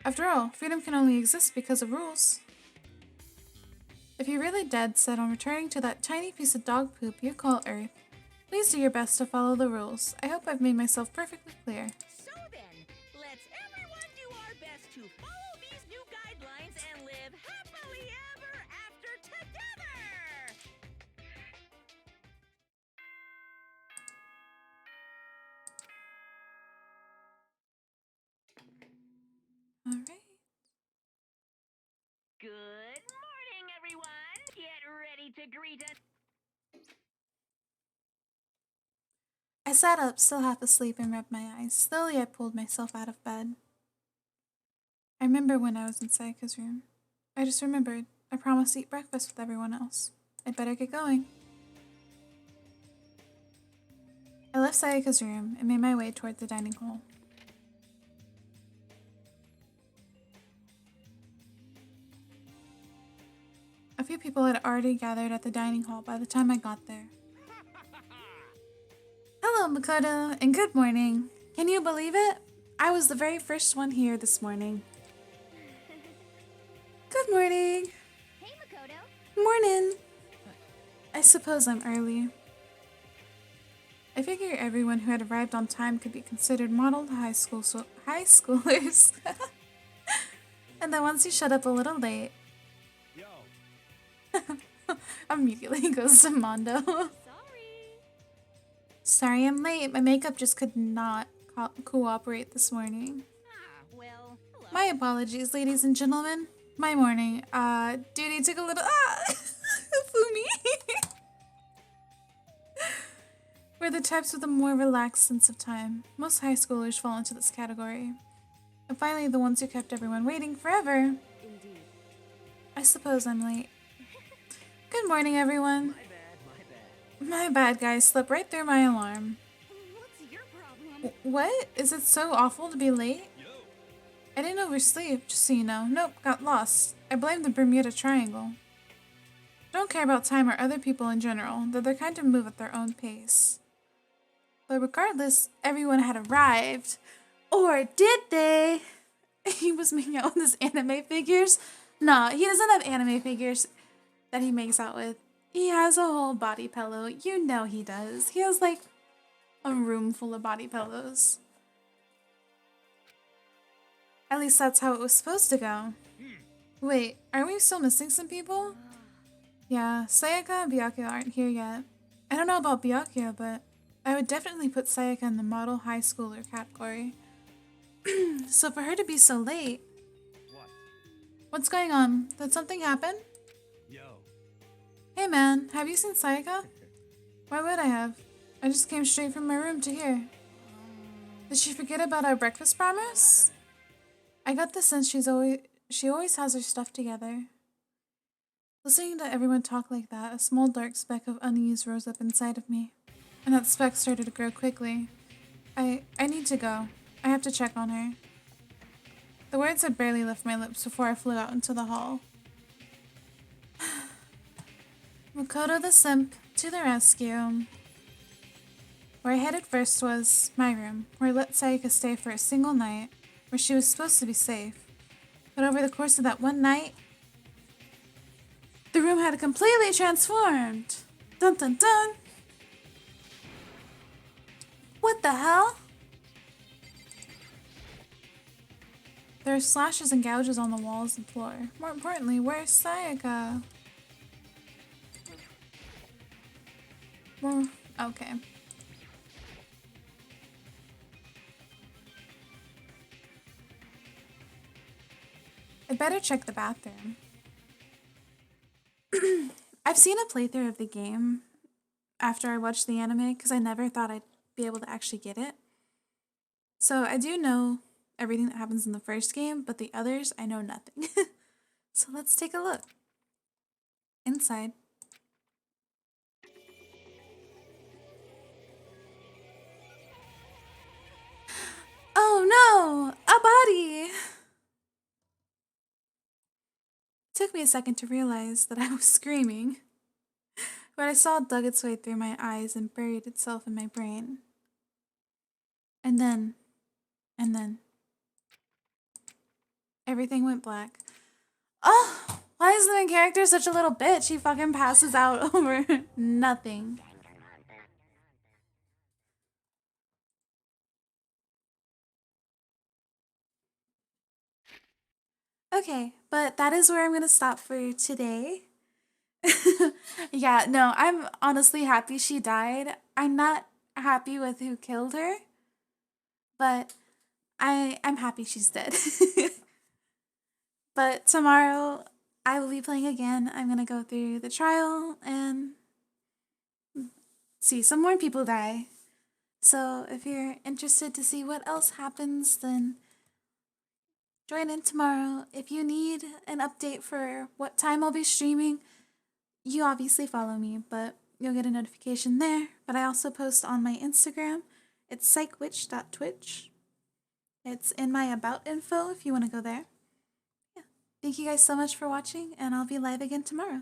After all, freedom can only exist because of rules. If you're really dead set on returning to that tiny piece of dog poop you call Earth, please do your best to follow the rules. I hope I've made myself perfectly clear. So then, let's everyone do our best to follow these new guidelines and live happily ever after together! Alright. Good morning, everyone. Get ready to greet us. I sat up, still half asleep, and rubbed my eyes. Slowly, I pulled myself out of bed. I remember when I was in Sayaka's room. I just remembered. I promised to eat breakfast with everyone else. I'd better get going. I left Sayaka's room and made my way toward the dining hall. A few people had already gathered at the dining hall by the time I got there. Hello, Makoto, and good morning. Can you believe it? I was the very first one here this morning. Good morning. Hey, Makoto. Morning. I suppose I'm early. I figure everyone who had arrived on time could be considered model high schoolers. And then once you showed up a little late, Yo, immediately goes to Mondo. Sorry I'm late. My makeup just could not cooperate this morning. Well, hello. My apologies, ladies and gentlemen. My morning, duty took a little, Fumi. We're the types with a more relaxed sense of time. Most high schoolers fall into this category. And finally, the ones who kept everyone waiting forever. Indeed. I suppose I'm late. Good morning, everyone. my bad. My bad, guys. Slept right through my alarm. What's your problem? What? Is it so awful to be late? I didn't oversleep, just so you know. Nope, got lost. I blame the Bermuda Triangle. Don't care about time or other people in general, though they kind of move at their own pace. But regardless, everyone had arrived. Or did they? He was making out with his anime figures. Nah, he doesn't have anime figures that he makes out with. He has a whole body pillow. You know he does. He has like a room full of body pillows. At least that's how it was supposed to go. Wait, are we still missing some people? Yeah, Sayaka and Byakuya aren't here yet. I don't know about Byakuya, but I would definitely put Sayaka in the model high schooler category. So for her to be so late... What? What's going on? Did something happen? Yo. Hey man, have you seen Sayaka? Why would I have? I just came straight from my room to here. Did she forget about our breakfast promise? I got the sense she always has her stuff together. Listening to everyone talk like that, a small dark speck of unease rose up inside of me. And that speck started to grow quickly. I need to go. I have to check on her. The words had barely left my lips before I flew out into the hall. Makoto the simp, to the rescue. Where I headed first was my room, where I let Sayaka stay for a single night, where she was supposed to be safe. But over the course of that one night, the room had completely transformed. Dun dun dun. What the hell? There are slashes and gouges on the walls and floor. More importantly, where's Sayaka? Well, okay. I'd better check the bathroom. I've seen a playthrough of the game after I watched the anime because I never thought I'd be able to actually get it. So I do know everything that happens in the first game, but the others, I know nothing. So let's take a look. Inside. Oh no! A body! Took me a second to realize that I was screaming, but I saw it dug its way through my eyes and buried itself in my brain. And then, everything went black. Oh, why is the main character such a little bitch? He fucking passes out over nothing. Okay, but that is where I'm gonna stop for today. Yeah, no, I'm honestly happy she died. I'm not happy with who killed her, but I'm happy she's dead. But tomorrow I will be playing again. I'm gonna go through the trial and see some more people die. So if you're interested to see what else happens, then join in tomorrow. If you need an update for what time I'll be streaming, you obviously follow me, but you'll get a notification there. But I also post on my Instagram. It's psychwitch.twitch. It's in my about info if you want to go there. Yeah. Thank you guys so much for watching, and I'll be live again tomorrow.